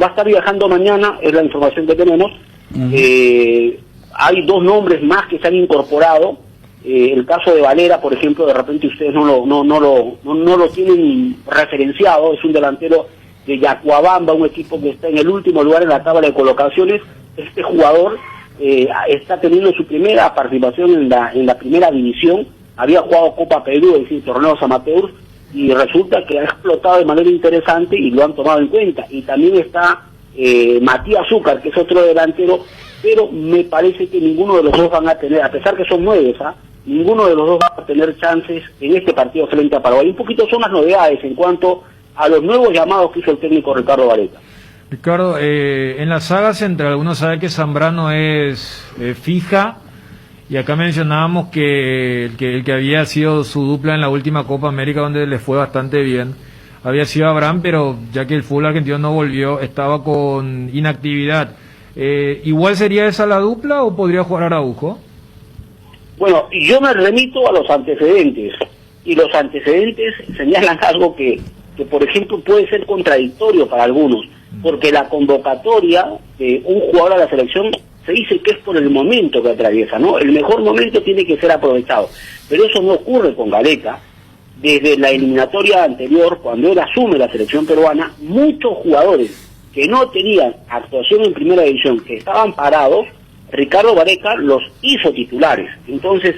S15: Va a estar viajando mañana, es la información que tenemos. Hay 2 nombres más que se han incorporado. El caso de Valera, por ejemplo, de repente ustedes no lo tienen referenciado. Es un delantero de Yacuabamba, un equipo que está en el último lugar en la tabla de colocaciones. Este jugador está teniendo su primera participación en la primera división. Había jugado Copa Perú, es decir, torneos amateurs, y resulta que ha explotado de manera interesante y lo han tomado en cuenta. Y también está Matías Zúcar, que es otro delantero, pero me parece que ninguno de los dos van a tener, a pesar que son 9, ninguno de los dos va a tener chances en este partido frente a Paraguay. Un poquito son las novedades en cuanto a los nuevos llamados que hizo el técnico Ricardo Gareca.
S4: Ricardo, en la saga central uno sabe que Zambrano es fija, y acá mencionábamos que el que había sido su dupla en la última Copa América, donde le fue bastante bien, había sido Abraham, pero ya que el fútbol argentino no volvió, estaba con inactividad. ¿Igual sería esa la dupla o podría jugar Araujo?
S15: Bueno, yo me remito a los antecedentes, y los antecedentes señalan algo que por ejemplo puede ser contradictorio para algunos, porque la convocatoria de un jugador a la selección se dice que es por el momento que atraviesa, ¿no? El mejor momento tiene que ser aprovechado, pero eso no ocurre con Gareca. Desde la eliminatoria anterior, cuando él asume la selección peruana, muchos jugadores que no tenían actuación en primera división, que estaban parados, Ricardo Gareca los hizo titulares. Entonces,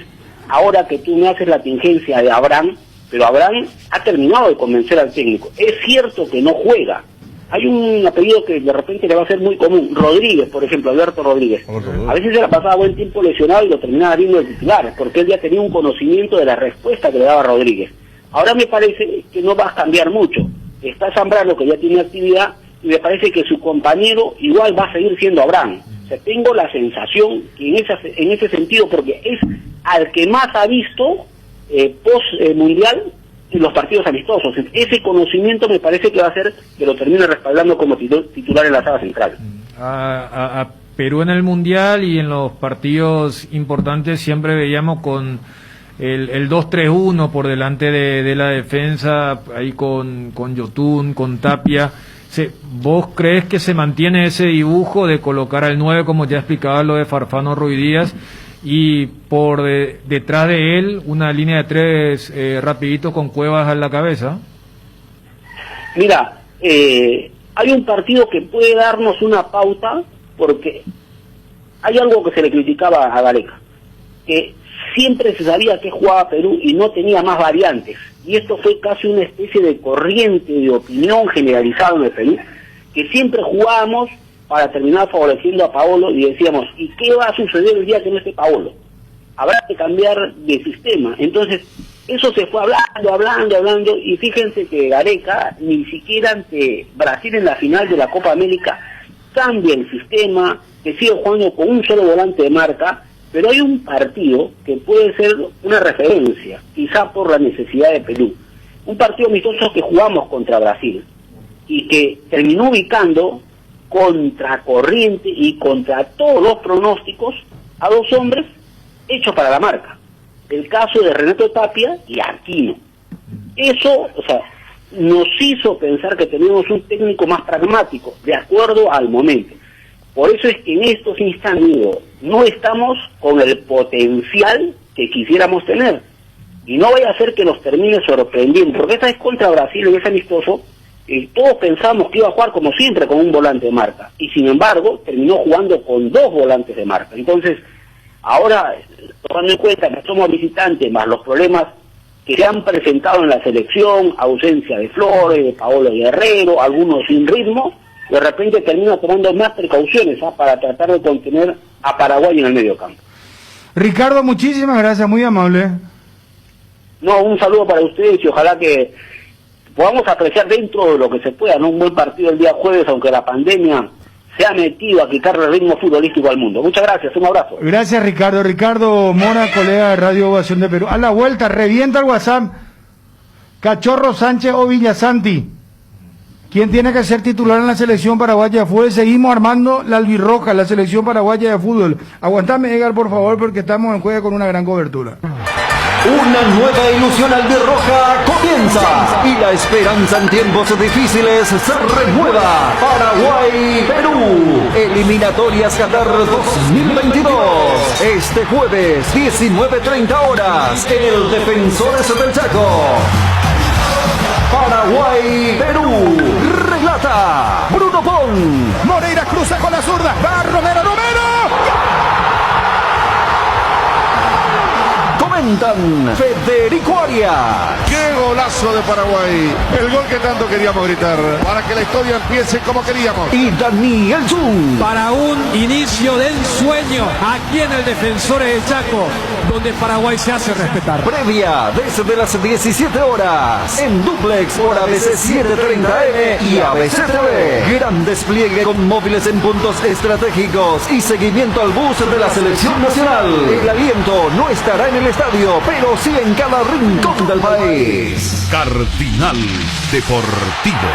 S15: ahora que tú me haces la tingencia de Abraham, pero Abraham ha terminado de convencer al técnico. Es cierto que no juega. Hay un apellido que de repente le va a ser muy común, Rodríguez, por ejemplo, Alberto Rodríguez. A veces se la pasaba buen tiempo lesionado y lo terminaba viendo de titular, porque él ya tenía un conocimiento de la respuesta que le daba Rodríguez. Ahora me parece que no va a cambiar mucho. Está Zambrano, que ya tiene actividad, y me parece que su compañero igual va a seguir siendo Abraham. O sea, tengo la sensación que en ese sentido, porque es al que más ha visto post-mundial en los partidos amistosos. Ese conocimiento me parece que va a hacer que lo termine respaldando como titular en la saga central.
S4: A Perú en el Mundial y en los partidos importantes siempre veíamos con el 2-3-1 por delante de la defensa, ahí con Yotun, con Tapia. ¿Vos crees que se mantiene ese dibujo de colocar al 9, como ya explicaba lo de Farfán Ruiz Díaz, y por detrás de él una línea de 3 rapidito con Cuevas a la cabeza?
S15: Mira, hay un partido que puede darnos una pauta, porque hay algo que se le criticaba a Gareca, que siempre se sabía que jugaba Perú y no tenía más variantes, y esto fue casi una especie de corriente de opinión generalizada en el Perú, que siempre jugábamos para terminar favoreciendo a Paolo, y decíamos, ¿y qué va a suceder el día que no esté Paolo? Habrá que cambiar de sistema. Entonces, eso se fue hablando, y fíjense que Gareca, ni siquiera ante Brasil en la final de la Copa América, cambia el sistema, que sigue jugando con un solo volante de marca, pero hay un partido que puede ser una referencia, quizá por la necesidad de Perú. Un partido amistoso que jugamos contra Brasil, y que terminó ubicando contra corriente y contra todos los pronósticos a 2 hombres hechos para la marca. El caso de Renato Tapia y Aquino. Eso, nos hizo pensar que teníamos un técnico más pragmático, de acuerdo al momento. Por eso es que en estos instantes no estamos con el potencial que quisiéramos tener. y no vaya a ser que nos termine sorprendiendo, porque esta es contra Brasil y es amistoso, y todos pensamos que iba a jugar como siempre con un volante de marca, y sin embargo terminó jugando con 2 volantes de marca. Entonces, ahora, tomando en cuenta que somos visitantes, más los problemas que se han presentado en la selección, ausencia de Flores, de Paolo Guerrero, algunos sin ritmo, de repente termina tomando más precauciones para tratar de contener a Paraguay en el medio campo.
S1: Ricardo, muchísimas gracias, muy amable.
S15: No, un saludo para ustedes y ojalá que podamos apreciar dentro de lo que se pueda, ¿no? Un buen partido el día jueves, aunque la pandemia se ha metido a quitarle el ritmo futbolístico al mundo. Muchas gracias, un abrazo.
S1: Gracias, Ricardo. Ricardo Mora, colega de Radio Ovación de Perú. A la vuelta, revienta el WhatsApp. Cachorro Sánchez o Villasanti. ¿Quién tiene que ser titular en la selección paraguaya de fútbol? Seguimos armando la albirroja, la selección paraguaya de fútbol. Aguantame, Edgar, por favor, porque estamos en juego con una gran cobertura.
S9: Una nueva ilusión albirroja comienza y la esperanza en tiempos difíciles se renueva. Paraguay-Perú, eliminatorias Qatar 2022. Este jueves, 19:30 horas, en el Defensores del Chaco. Paraguay-Perú, relata Bruno Pon.
S12: Moreira cruza con la zurda, va Romero.
S9: Comentan Federico Aria.
S13: ¡Qué golazo de Paraguay! El gol que tanto queríamos gritar. Para que la historia empiece como queríamos.
S9: Y Daniel Jung.
S14: Para un inicio de ensueño aquí en el Defensores del Chaco, donde Paraguay se hace respetar.
S9: Previa desde las 17 horas en Duplex por ABC 730M y ABC TV. Gran despliegue con móviles en puntos estratégicos y seguimiento al bus de la selección nacional. El aliento no estará en el estadio, pero sí en cada rincón del país.
S6: Cardinal Deportivo,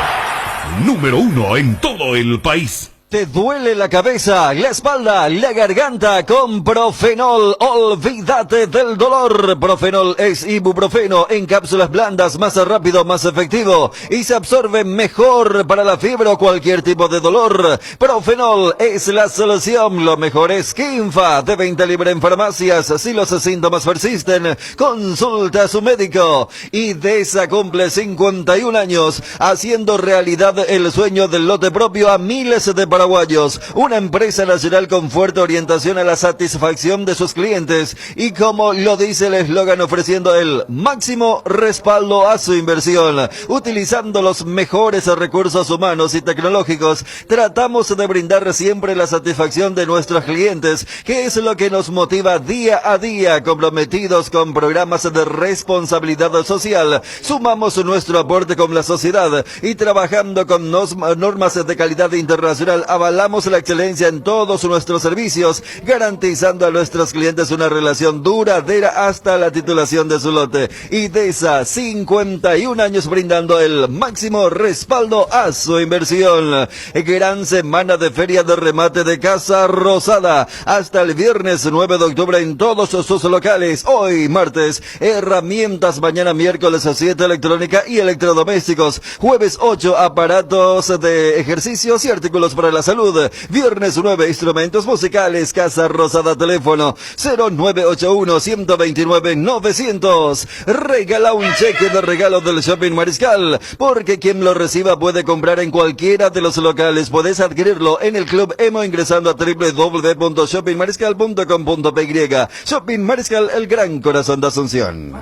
S6: número 1 en todo el país.
S9: ¿Te duele la cabeza, la espalda, la garganta? Con Profenol, olvídate del dolor. Profenol es ibuprofeno en cápsulas blandas, más rápido, más efectivo y se absorbe mejor para la fiebre o cualquier tipo de dolor. Profenol es la solución. Lo mejor es Kinfa, de venta libre en farmacias. Si los síntomas persisten, consulta a su médico. Y Desa cumple 51 años, haciendo realidad el sueño del lote propio a miles de paraguayos, una empresa nacional con fuerte orientación a la satisfacción de sus clientes y, como lo dice el eslogan, ofreciendo el máximo respaldo a su inversión. Utilizando los mejores recursos humanos y tecnológicos, tratamos de brindar siempre la satisfacción de nuestros clientes, que es lo que nos motiva día a día. Comprometidos con programas de responsabilidad social, sumamos nuestro aporte con la sociedad y trabajando con normas de calidad internacional, avalamos la excelencia en todos nuestros servicios, garantizando a nuestros clientes una relación duradera hasta la titulación de su lote. Y Desa, 51 años brindando el máximo respaldo a su inversión. Gran semana de feria de remate de Casa Rosada, hasta el viernes 9 de octubre en todos sus locales. Hoy martes, herramientas, mañana miércoles 7, electrónica y electrodomésticos. Jueves 8, aparatos de ejercicios y artículos para la salud. Viernes 9, instrumentos musicales. Casa Rosada, teléfono 0981-129-900. Regala un cheque de regalo del Shopping Mariscal, porque quien lo reciba puede comprar en cualquiera de los locales. Podés adquirirlo en el Club Emo ingresando a www.shoppingmariscal.com.py. Shopping Mariscal, el gran corazón de Asunción.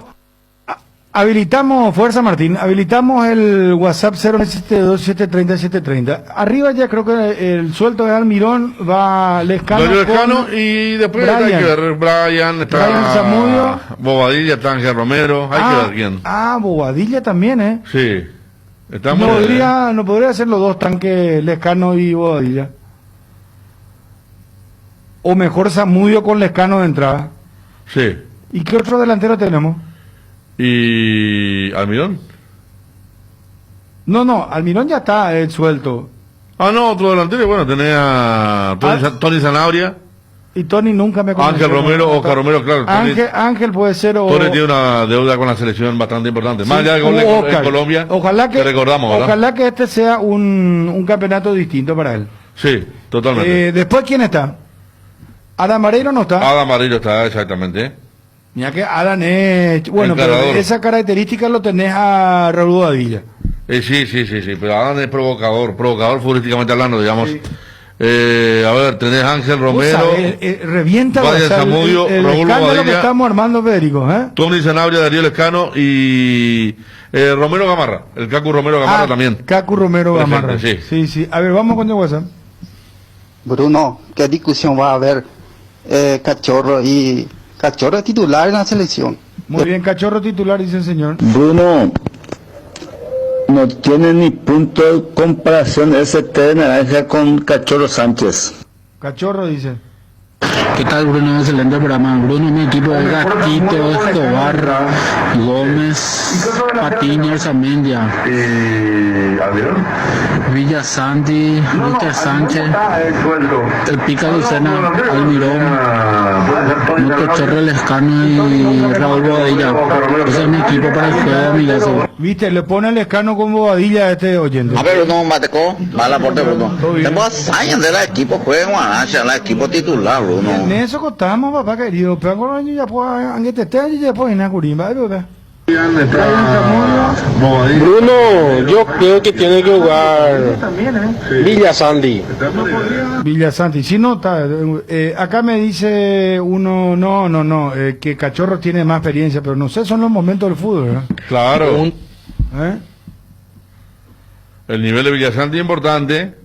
S1: Habilitamos, Fuerza Martín, habilitamos el WhatsApp 072-730-730. Arriba ya creo que el suelto de Almirón va Lescano
S3: y después hay que ver Brian, está
S1: Zamudio,
S3: Bobadilla, está Ángel Romero, hay que ver quién.
S1: Bobadilla también,
S3: Sí.
S1: No podría ser los dos tanques, Lescano y Bobadilla. O mejor Zamudio con Lescano de entrada.
S3: Sí.
S1: ¿Y qué otro delantero tenemos?
S3: ¿Y Almirón?
S1: No, Almirón ya está suelto.
S3: No, otro delantero, bueno, tenía Tony Zanabria.
S1: Y Tony nunca me conoció.
S3: Ángel Romero, Oscar Romero, claro.
S1: Ángel puede ser.
S3: Tony tiene una deuda con la selección bastante importante. Más allá del gol en Colombia,
S1: ojalá que
S3: recordamos, ¿verdad?
S1: Ojalá que este sea un campeonato distinto para él.
S3: Sí, totalmente.
S1: Después, ¿quién está? Adam Mareiro no está.
S3: Adam Mareiro está, exactamente.
S1: Mira que Alan es... Bueno,
S3: encarador.
S1: pero esa característica lo tenés a Raúl Bobadilla.
S3: Sí, pero Alan es provocador futbolísticamente hablando, digamos. Sí. A ver, tenés Ángel Romero,
S1: revienta
S3: Brian Zamudio,
S1: el
S3: Raúl
S1: escándalo
S3: Bobadilla,
S1: que estamos armando, Federico,
S3: Tony Sanabria, Darío Lescano y Romero Gamarra, el Cacu Romero Gamarra también.
S1: Cacu Romero Gamarra.
S3: Sí.
S1: A ver, vamos con el WhatsApp.
S16: Bruno, ¿qué discusión va a haber Cachorro y Cachorro titular en la selección?
S1: Muy bien, Cachorro titular, dice el señor.
S17: Bruno, no tiene ni punto de comparación ese té de naranja con Cachorro Sánchez.
S1: Cachorro dice.
S18: ¿Qué tal, Bruno? Excelente programa. Bruno, mi equipo es Gatito, Escobar, Gómez, Patiño, Arzamendia, Villa Santi, Víctor Sánchez, el Pica Lucena, Almirón, Nuestro Chorro Lescano y Raúl Bobadilla. Ese es mi equipo para el juego, amigazo.
S1: Viste, le pone el Lescano con Bobadilla a este oyente.
S19: A ver, Bruno, Mateco, va la porte, Bruno. Tenemos años de la equipo, juega Guanacha, la equipo titular, Bruno.
S1: En eso contamos, papá querido. Pero con ya puedo, aunque te esté allí, ya puedo ir a Curimba, bebé.
S20: Bruno, yo creo que tiene que jugar Villa Santi.
S1: Villa Santi, si no, acá me dice uno, no, que Cachorro tiene más experiencia, pero no sé, son los momentos del fútbol, ¿verdad?
S3: Claro. El nivel de Villa Santi es importante.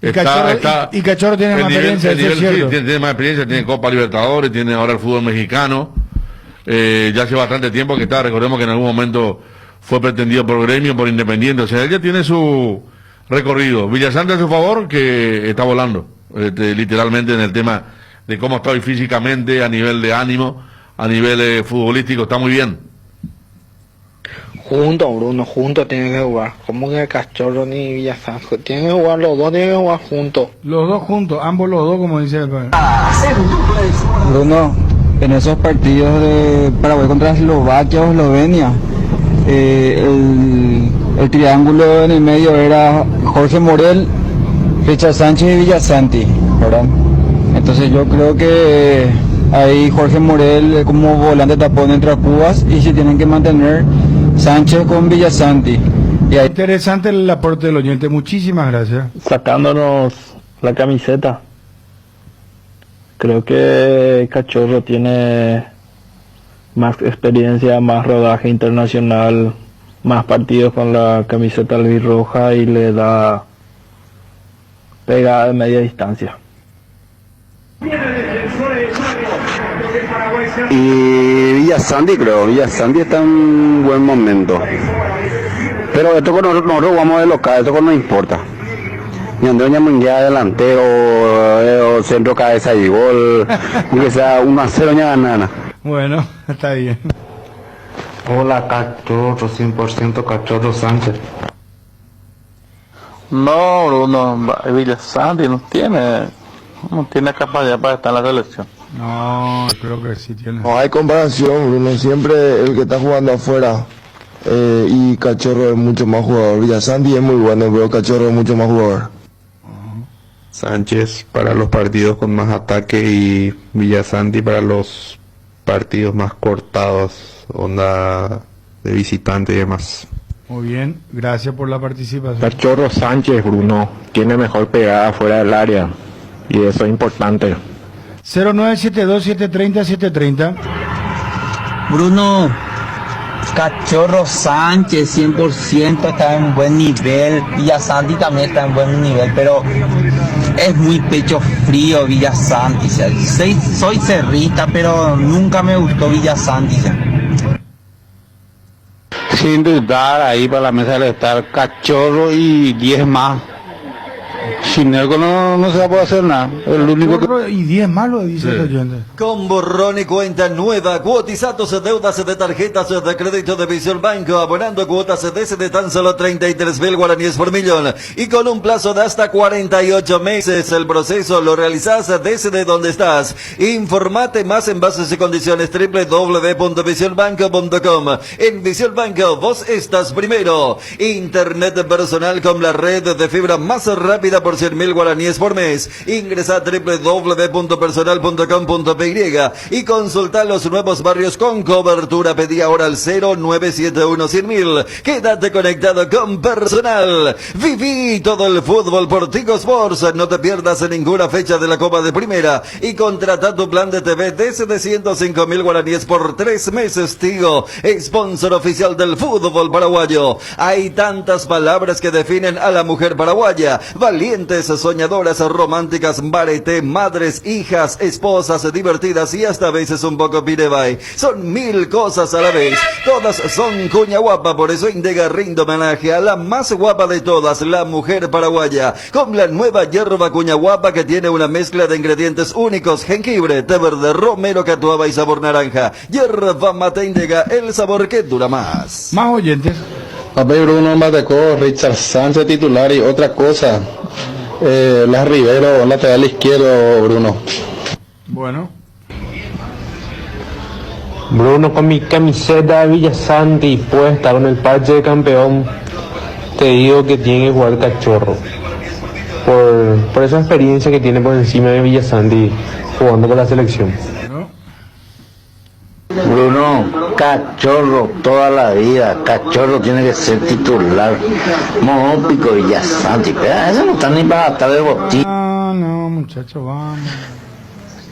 S1: Y Cachorro tiene más experiencia,
S3: tiene más experiencia, tiene Copa Libertadores, tiene ahora el fútbol mexicano. Ya hace bastante tiempo que está, recordemos que en algún momento fue pretendido por Gremio, por Independiente, o sea, él ya tiene su recorrido. Villasante a su favor, que está volando, literalmente en el tema de cómo está hoy físicamente, a nivel de ánimo, a nivel futbolístico, está muy bien.
S20: Juntos, Bruno, juntos tienen que jugar. ¿Cómo que Cachorro ni Villasante? Tienen que jugar los dos, tienen que jugar juntos.
S1: Los dos juntos, ambos los dos, como dice el padre.
S16: Bruno, en esos partidos de Paraguay contra Eslovaquia o Eslovenia, el triángulo en el medio era Jorge Morel, Richard Sánchez y Villasanti, ¿verdad? Entonces yo creo que ahí Jorge Morel como volante tapón entre Cubas y se tienen que mantener Sánchez con Villasanti. Y ahí...
S1: Interesante el aporte del oyente, muchísimas gracias.
S20: Sacándonos la camiseta. Creo que Cachorro tiene más experiencia, más rodaje internacional, más partidos con la camiseta albirroja y le da pegada de media distancia.
S15: Y Villasanti, creo, Villasanti está en un buen momento. Pero esto con nosotros vamos de local, esto no importa. Y Andrés Mundial delantero, o centro cabeza y gol, que sea 1-0 ya ganana.
S1: Bueno, está bien.
S16: Hola, Cachorro, 100% Cachorro Sánchez.
S17: No, Bruno, Villasanti no tiene capacidad para estar en la selección.
S1: No, creo que sí tiene.
S21: No hay comparación, Bruno, siempre el que está jugando afuera y Cachorro es mucho más jugador. Villasanti es muy bueno, pero Cachorro es mucho más jugador.
S22: Sánchez para los partidos con más ataque y Villasanti para los partidos más cortados, onda de visitante y demás.
S1: Muy bien, gracias por la participación.
S20: Cachorro Sánchez, Bruno, tiene mejor pegada fuera del área y eso es importante.
S1: 0972-730-730.
S16: Bruno, Cachorro Sánchez 100% está en buen nivel, Villasanti también está en buen nivel, pero es muy pecho frío Villasanti. Soy cerrista, pero nunca me gustó Villasanti.
S17: Sin dudar, ahí para la mesa debe estar Cachorro y 10 más. Sin algo no se va a poder hacer nada. El único que...
S1: Y 10 más lo dice el oyente.
S9: Con borrón y cuenta nueva, cuotizados deudas de tarjetas de crédito de Visión Banco, abonando cuotas de tan solo 33.000 guaraníes por millón y con un plazo de hasta 48 meses. El proceso lo realizas desde donde estás. Informate más en bases y condiciones www.visionbanco.com. En Visión Banco vos estás primero. Internet personal con la red de fibra más rápida por por 100.000 guaraníes por mes. Ingresa a www.personal.com.py y consulta los nuevos barrios con cobertura. Pedí ahora al 0971-100.000. Quédate conectado con Personal. Viví todo el fútbol por Tigo Sports. No te pierdas en ninguna fecha de la Copa de Primera y contrata tu plan de TV desde 105.000 guaraníes por 3 meses. Tigo, sponsor oficial del fútbol paraguayo. Hay tantas palabras que definen a la mujer paraguaya: valientes, soñadoras, románticas, barete, madres, hijas, esposas, divertidas y hasta a veces un poco pirebay. Son 1000 cosas a la vez, todas son cuña guapa. Por eso Indega rinde homenaje a la más guapa de todas, la mujer paraguaya, con la nueva hierba cuña guapa que tiene una mezcla de ingredientes únicos: jengibre, té verde, romero, catuaba y sabor naranja. Hierba mate Indega, el sabor que dura más.
S1: Más oyentes.
S22: Papi Bruno Matecó, Richard Sánchez titular y otra cosa. Las Rivero, lateral izquierdo, Bruno.
S1: Bueno.
S2: Bruno, con mi camiseta de Villasanti puesta con el parche de campeón, te digo que tiene que jugar Cachorro. Por esa experiencia que tiene por encima de Villasanti jugando con la selección.
S19: Bruno, Cachorro toda la vida, Cachorro tiene que ser titular. Mópico y Villasanti, eso no está ni para estar de botín.
S1: No, muchachos, vamos.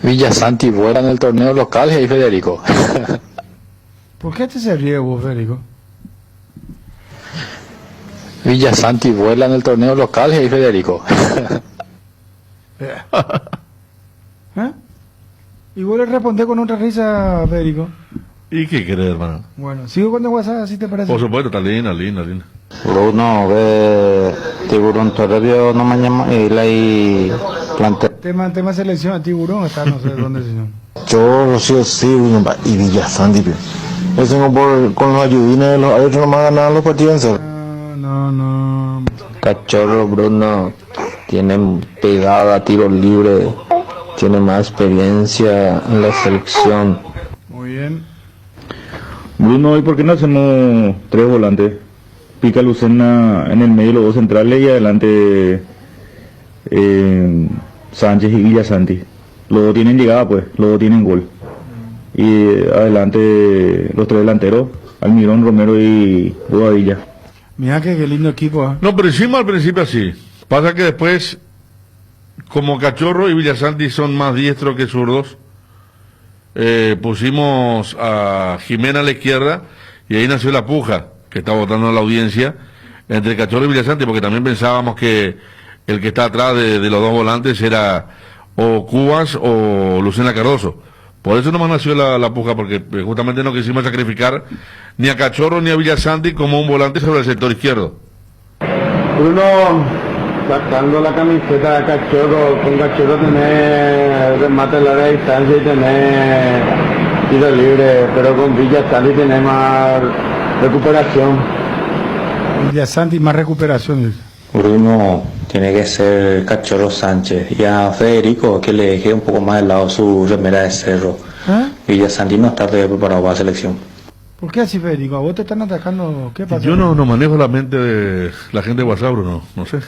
S22: Villasanti vuela en el torneo local, y Federico.
S1: ¿Por qué te se ríe vos, Federico?
S22: Villasanti vuela en el torneo local, y Federico.
S1: ¿Eh? Y vos le respondés con otra risa, Federico.
S3: ¿Y qué querés, hermano?
S1: Bueno, sigo con el WhatsApp, ¿así te parece?
S3: Por supuesto, está linda.
S22: Bruno, ve Tiburón Torrebio, no me llama, y plantea.
S1: Tema selección, Tiburón, está no sé dónde, señor.
S21: Yo sí o sí, y Villasanti. Eso con los ayudines, los árbitros no me han ganado los partidos.
S1: No.
S22: Cachorro, Bruno, tiene pegada, tiro libre, tiene más experiencia en la selección.
S1: Muy bien.
S8: Bruno, ¿y por qué no hacemos 3 volantes? Pica Lucena en el medio, los 2 centrales, y adelante Sánchez y Villasanti. Los 2 tienen llegada, pues, los 2 tienen gol. Y adelante los 3 delanteros, Almirón, Romero y Bobadilla.
S1: Mira qué lindo equipo, ¿eh?
S3: No, pero encima al principio así. Pasa que después, como Cachorro y Villasanti son más diestros que zurdos, pusimos a Jimena a la izquierda y ahí nació la puja que está votando la audiencia entre Cachorro y Villasanti, porque también pensábamos que el que está atrás de los 2 volantes era o Cubas o Lucena Cardoso. Por eso nomás nació la puja, porque justamente no quisimos sacrificar ni a Cachorro ni a Villasanti como un volante sobre el sector izquierdo.
S2: Bruno, sacando la camiseta de Cachorro, con Cachorro tenés remate a larga distancia y tenés tiro libre, pero con Villasanti tenés más recuperación.
S1: Villasanti más recuperación.
S22: Bruno, tiene que ser Cachorro Sánchez, y a Federico que le deje un poco más de lado su remera de cerro. Villasanti no está preparado para la selección.
S1: ¿Por qué así, Federico? ¿A vos te están atacando? ¿Qué pasa?
S3: Yo no manejo la mente de la gente de WhatsApp, Bruno, no sé.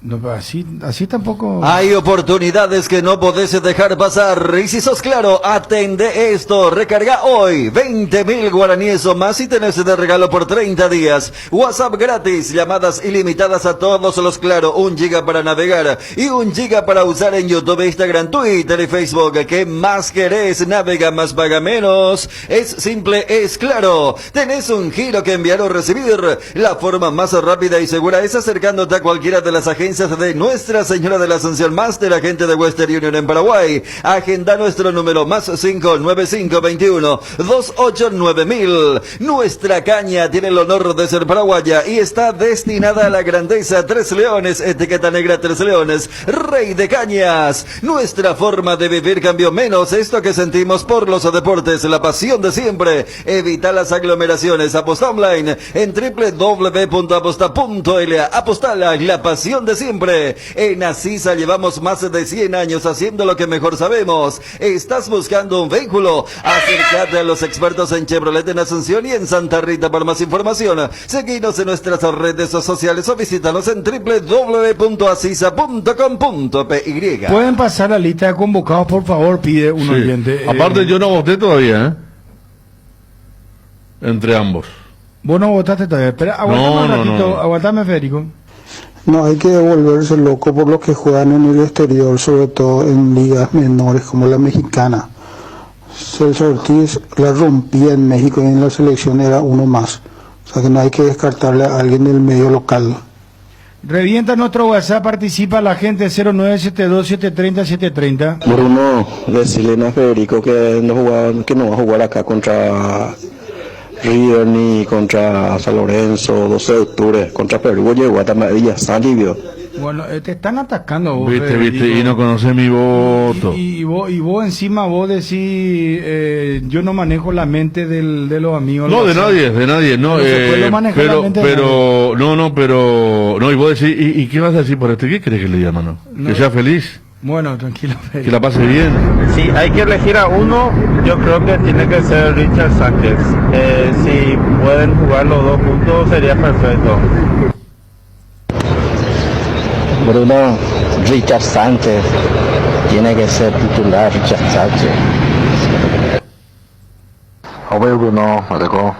S1: No, así tampoco.
S9: Hay oportunidades que no podés dejar pasar. Y si sos Claro, atende esto. Recarga hoy 20.000 guaraníes o más y tenés de regalo por 30 días. WhatsApp gratis, llamadas ilimitadas a todos los Claro. 1 giga para navegar y 1 giga para usar en YouTube, Instagram, Twitter y Facebook. ¿Qué más querés? Navega más, paga menos. Es simple, es Claro. Tenés un giro que enviar o recibir. La forma más rápida y segura es acercándote a cualquiera de las agencias de Nuestra Señora de la Asunción Master, agente de Western Union en Paraguay. Agenda nuestro número +5 9521 289.000. Nuestra caña tiene el honor de ser paraguaya y está destinada a la grandeza. 3 Leones, etiqueta negra 3 Leones, rey de cañas. Nuestra forma de vivir cambió menos, esto que sentimos por los deportes, la pasión de siempre. Evita las aglomeraciones. Aposta online en www.aposta.la. Apostala, la pasión de siempre. En Asisa llevamos más de 100 años haciendo lo que mejor sabemos. ¿Estás buscando un vehículo? Acércate a los expertos en Chevrolet en Asunción y en Santa Rita. Para más información, seguinos en nuestras redes sociales o visítanos en www.asisa.com.py.
S1: Pueden pasar la lista de convocados, por favor, pide un oyente.
S3: Aparte, yo no voté todavía, ¿eh? Entre ambos.
S1: Vos no votaste todavía. Espera, aguantame un ratito, aguantame, Federico.
S5: No, hay que volverse loco por los que juegan en el exterior, sobre todo en ligas menores como la mexicana. Celso Ortiz la rompía en México y en la selección era uno más. O sea que no hay que descartarle a alguien del medio local.
S1: Revienta nuestro WhatsApp, participa la gente 0972-730-730.
S10: Bruno, decirle a Federico que no va a jugar acá contra River ni contra San Lorenzo, 12 de octubre, contra Perú, llegó a Tamadilla, Salivio.
S1: Bueno, te están atacando vos,
S3: Viste, y no conoces mi voto.
S1: Y vos encima vos decís, yo no manejo la mente de los amigos.
S3: No, de nadie, no. Y vos decís, ¿y qué vas a decir por este? ¿Qué crees que le llaman, no? Que sea feliz.
S1: Bueno, tranquilo.
S3: Que la pase bien.
S2: Si hay que elegir a uno, yo creo que tiene que ser Richard Sánchez. Si pueden jugar los dos juntos, sería perfecto.
S19: Bruno, Richard Sánchez. Tiene que ser titular, Richard Sánchez. Oye, Bruno, Marco.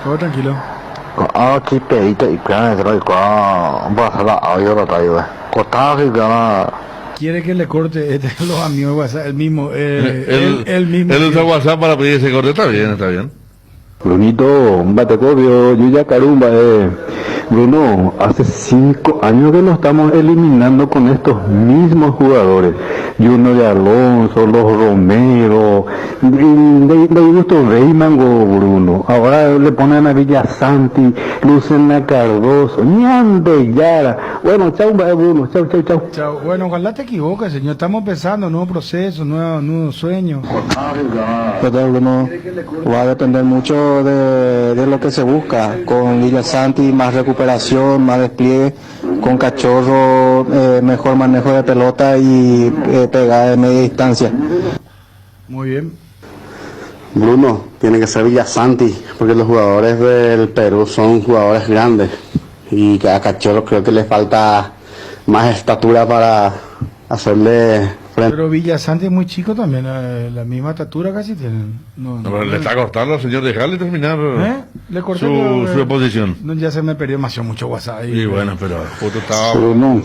S1: Todo tranquilo.
S19: Aquí pedito y planes de hoy, vas a la audio la traigo. Cortado y gana.
S1: Quiere que le corte los amigos de WhatsApp, el mismo.
S3: Él usa WhatsApp para pedir ese corte, está bien.
S10: Brunito, Batecobio, Yuya Carumba, Bruno, hace 5 años que nos estamos eliminando con estos mismos jugadores. Junior de Alonso, los Romero, de Augusto Reymango, Bruno. Ahora le ponen a Villasanti, Lucena Cardoso, Ñande Yara. Bueno, chau, Bruno, chau.
S1: Chau. Bueno, ojalá te equivoques, señor. Estamos empezando, nuevo proceso, nuevo sueño.
S10: Bruno, va a depender mucho de lo que se busca. Con Villasanti, más recuperación, más despliegue. Con Cachorro, mejor manejo de pelota y pegada de media distancia.
S1: Muy bien.
S2: Bruno, tiene que ser Villasanti, porque los jugadores del Perú son jugadores grandes. Y a Cachorro creo que le falta más estatura para hacerle frente.
S1: Pero Villasanti es muy chico también, la misma estatura casi tiene.
S3: Pero le está cortando al señor, dejarle terminar
S1: le corté
S3: su exposición.
S1: No, ya se me perdió demasiado mucho WhatsApp.
S3: Y bueno, pero justo estaba...
S5: Bruno,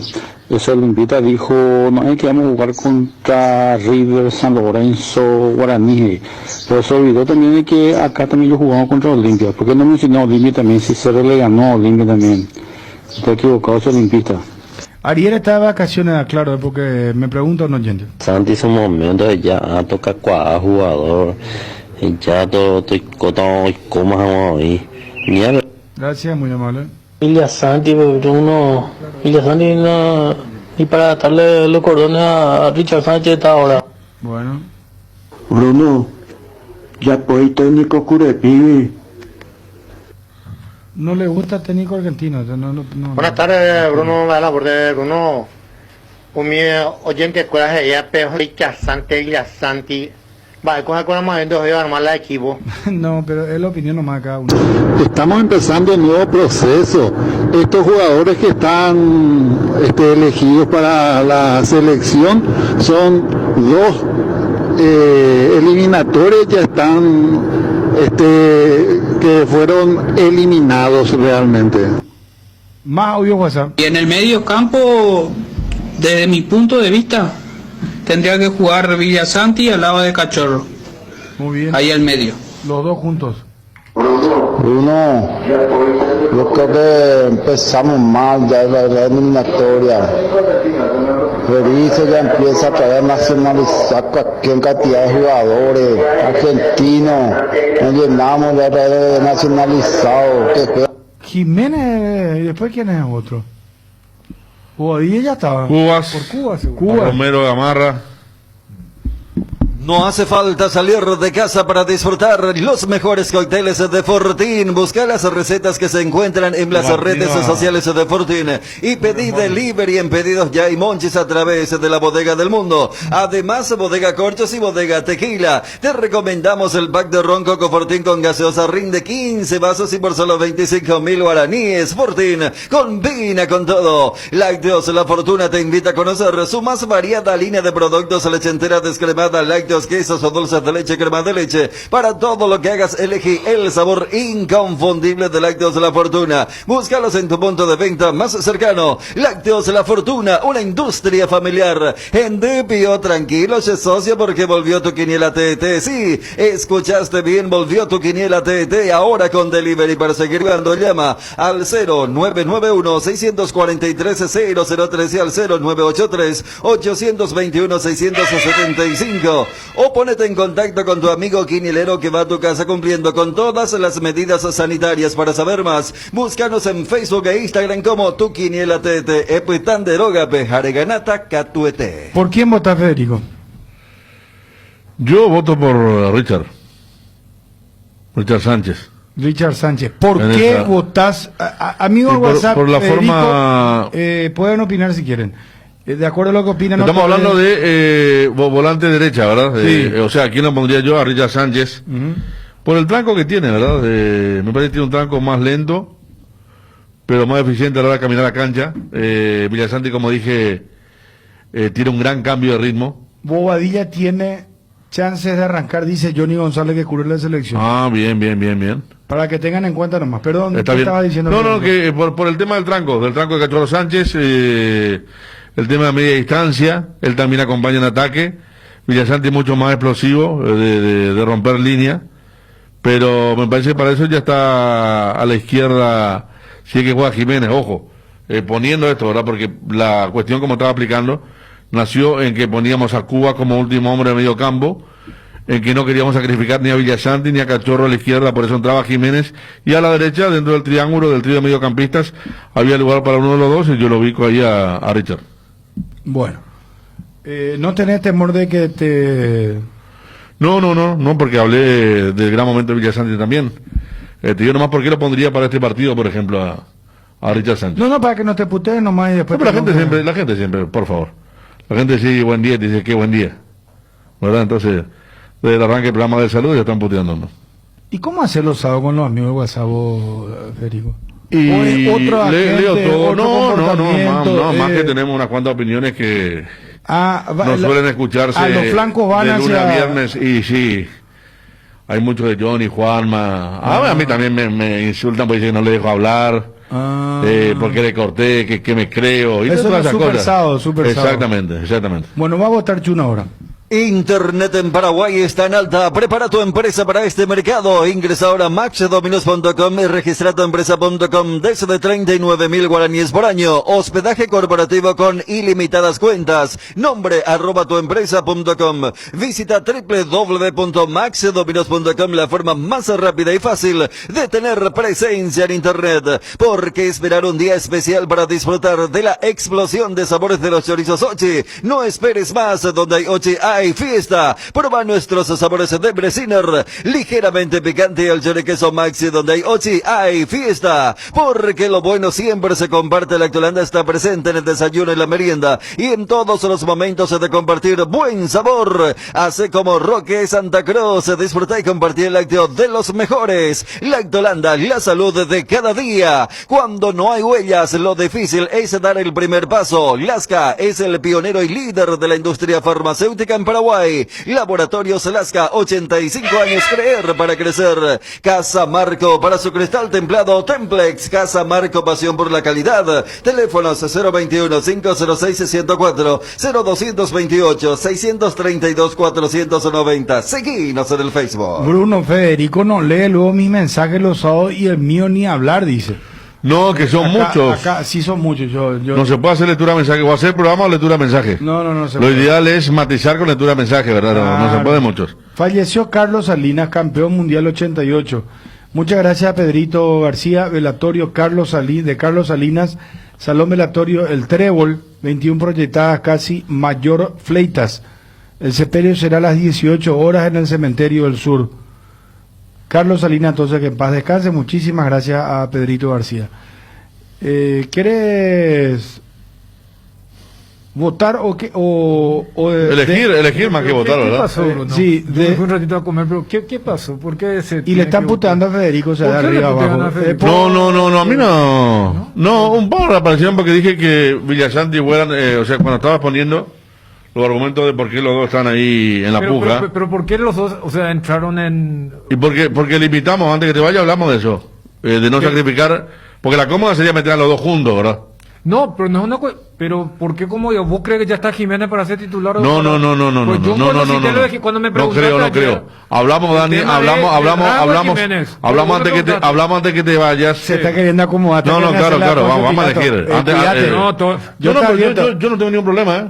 S5: ese Olimpita dijo, no hay que vamos a jugar contra River, San Lorenzo, Guaraní. Pero se olvidó también de que acá también yo jugamos contra Olimpia. ¿Por qué no mencionó Olimpia también? Si Cerro le ganó a Olimpia también. Está equivocado ese Olimpista.
S1: Ariel está de vacaciones, claro, porque me pregunta un oyente.
S19: Santi, su momento ya toca cuadrar jugador. Y ya todo estoy como ahí. Mierda.
S1: Gracias, muy amable.
S20: Villasanti, Bruno. Villasanti no. Y para darle los cordones a Richard Sánchez está ahora.
S1: Bueno.
S10: Bruno, ya pues técnico Curepibi.
S1: No le gusta el técnico argentino. No.
S2: Buenas tardes, Bruno. Bruno, un oyente escuela de ella, pero Richard Sánchez, Villasanti. Va, coge con la mano de hoy a armar la equipo.
S1: No, pero es la opinión nomás de cada uno.
S10: Estamos empezando un nuevo proceso. Estos jugadores que están elegidos para la selección son 2 eliminatorios, ya están que fueron eliminados realmente.
S1: Más audio WhatsApp.
S23: Y en el medio campo, desde mi punto de vista, tendría que jugar Villasanti al lado de Cachorro.
S1: Muy bien.
S23: Ahí al medio.
S1: Los dos juntos.
S21: Bruno, yo creo que empezamos mal ya en la eliminatoria. Berizzo ya empieza a traer nacionalizar aquí en cantidad de jugadores argentinos. Nos llenamos ya de nacionalizados.
S1: Jiménez, ¿y después quién es otro? Bobadilla ya estaba.
S3: Cubas.
S1: Por Cuba, seguro.
S3: Cuba. Romero Gamarra.
S9: No hace falta salir de casa para disfrutar los mejores cócteles de Fortín. Busca las recetas que se encuentran en las redes sociales de Fortín y pedí delivery en Pedidos Ya y Monchis a través de la Bodega del Mundo. Además, Bodega Corchos y Bodega Tequila. Te recomendamos el pack de ron Coco Fortín con gaseosa rinde 15 vasos y por solo 25.000 guaraníes. Fortín, combina con todo. Lácteos La Fortuna te invita a conocer su más variada línea de productos: leche entera descremada, lácteos, quesos o dulces de leche, crema de leche. Para todo lo que hagas, elegí el sabor inconfundible de Lácteos La Fortuna. Búscalos en tu punto de venta más cercano. Lácteos La Fortuna, una industria familiar. En Depio, tranquilo, socio, porque volvió tu quiniela TT. Sí, escuchaste bien, volvió tu quiniela TT. Ahora con delivery. Para seguir jugando, llama al 0991-643-003 y al 0983-821-675. O ponete en contacto con tu amigo quinielero que va a tu casa cumpliendo con todas las medidas sanitarias. Para saber más, búscanos en Facebook e Instagram como Tu Quiniela TT. Epuitán de Rogape, Jareganata, Catuete.
S1: ¿Por quién vota, Federico?
S3: Yo voto por Richard Sánchez.
S1: Richard Sánchez. ¿Por qué votás? Amigo WhatsApp,
S3: por la
S1: Federico,
S3: forma...
S1: pueden opinar si quieren. De acuerdo a lo que opinan.
S3: Estamos hablando de volante derecha, ¿verdad?
S1: Sí.
S3: O sea, ¿a quién lo pondría yo? A Richard Sánchez. Por el tranco que tiene, ¿verdad? Me parece que tiene un tranco más lento, pero más eficiente a la hora de caminar la cancha. Villasanti, como dije, tiene un gran cambio de ritmo.
S1: Bobadilla tiene chances de arrancar, dice Johnny González, que cubre la selección.
S3: Ah, bien.
S1: Para que tengan en cuenta nomás. Perdón,
S3: Está
S1: ¿qué
S3: bien.
S1: estaba diciendo?
S3: No, que por el tema del tranco de Cachorro Sánchez, el tema de media distancia, él también acompaña en ataque. Villasanti mucho más explosivo, de romper línea, pero me parece que para eso ya está a la izquierda, si es que juega Jiménez, ojo, poniendo esto, ¿verdad? Porque la cuestión, como estaba aplicando, nació en que poníamos a Cuba como último hombre de medio campo, en que no queríamos sacrificar ni a Villasanti ni a Cachorro a la izquierda, por eso entraba Jiménez, y a la derecha, dentro del triángulo, del trío de mediocampistas, había lugar para uno de los dos, y yo lo ubico ahí a Richard.
S1: Bueno, ¿no tenés temor de que te...?
S3: No, porque hablé del gran momento de Villasanti también. Yo nomás, ¿por qué lo pondría para este partido, por ejemplo, a Richard Sánchez?
S1: No, para que no te puteen nomás y después...
S3: No, pero la gente siempre, por favor. La gente sí, buen día, dice qué buen día. ¿Verdad? Entonces, desde el arranque del programa de salud ya están puteando, ¿no?
S1: ¿Y cómo hacer los sábados con los amigos de WhatsApp, Federico?
S3: Y leo todo. No, más que tenemos unas cuantas opiniones que no suelen escucharse
S1: a los flancos van
S3: de lunes
S1: hacia...
S3: a viernes, y sí, hay muchos de Johnny, Juanma, a mí también me insultan porque dicen que no le dejo hablar, porque le corté, que me creo, y
S1: eso
S3: todas esas cosas.
S1: Super sábado.
S3: Exactamente.
S1: Bueno, va a votar Chuna ahora.
S9: Internet en Paraguay está en alta. Prepara tu empresa para este mercado. Ingresa ahora a maxdominos.com y registra tu empresa.com desde 39.000 guaraníes por año. Hospedaje corporativo con ilimitadas cuentas. Nombre @tuempresa.com. Visita www.maxdominos.com, la forma más rápida y fácil de tener presencia en Internet. ¿Por qué esperar un día especial para disfrutar de la explosión de sabores de los chorizos Ochi? No esperes más. Donde hay Ochi hay fiesta. Prueba nuestros sabores de Bresiner, ligeramente picante, y el choriqueso Maxi. Donde hay Ochi hay fiesta, porque lo bueno siempre se comparte. Lactolanda está presente en el desayuno y la merienda y en todos los momentos de compartir buen sabor. Hace como Roque Santa Cruz, disfruta y compartir el lácteo de los mejores. Lactolanda, la salud de cada día. Cuando no hay huellas, lo difícil es dar el primer paso. Lasca es el pionero y líder de la industria farmacéutica en Paraguay. Laboratorios Lasca, 85 años, creer para crecer. Casa Marco, para su cristal templado Templex. Casa Marco, pasión por la calidad. Teléfonos 021-506-104, 0228-632-490. Seguinos en el Facebook.
S1: Bruno, Federico no lee luego mis mensajes los sábados y el mío ni hablar, dice.
S3: No, que son muchos.
S1: Acá sí son muchos.
S3: No se puede hacer lectura de mensaje. ¿O hacer programa o lectura de mensaje?
S1: No se
S3: Lo
S1: puede.
S3: ideal es matizar con lectura de mensaje, ¿verdad? No se puede muchos.
S1: Falleció Carlos Salinas, campeón mundial 88. Muchas gracias a Pedrito García, velatorio de Carlos Salinas, Salón Velatorio El Trébol, 21 proyectadas casi, Mayor Fleitas. El sepelio será a las 18 horas en el Cementerio del Sur. Carlos Salinas, entonces, que en paz descanse. Muchísimas gracias a Pedrito García. ¿Quieres votar o
S3: elegir más que votar,
S4: ¿Qué
S3: verdad?
S4: pasó, Bruno?
S1: Sí,
S4: Yo me fui un ratito a comer, pero ¿qué pasó? ¿Por qué se
S1: y
S4: tiene
S1: le están
S4: que
S1: puteando a
S4: votar?
S1: Federico, o sea, de
S4: ¿Por qué le
S1: arriba
S4: putean
S1: abajo.
S4: a Federico?
S3: No, a mí no. No, un poco de reparación porque dije que Villasanti y Huelan, o sea, cuando estaba poniendo los argumentos de por qué los dos están ahí en la puja.
S4: Pero ¿por qué los dos, o sea, entraron en...
S3: Y porque limitamos, antes que te vaya hablamos de eso, de no sacrificar, porque la cómoda sería meter a los dos juntos, ¿verdad?
S4: No, pero no es una pero ¿por qué como yo? ¿Vos crees que ya está Jiménez para ser titular?
S3: No,
S4: Pues yo cuando me preguntaste
S3: no creo. Hablamos, Dani, hablamos antes que te vayas.
S1: Se está queriendo acomodar.
S3: No, claro, vamos a elegir. Yo no tengo ningún problema, ¿eh?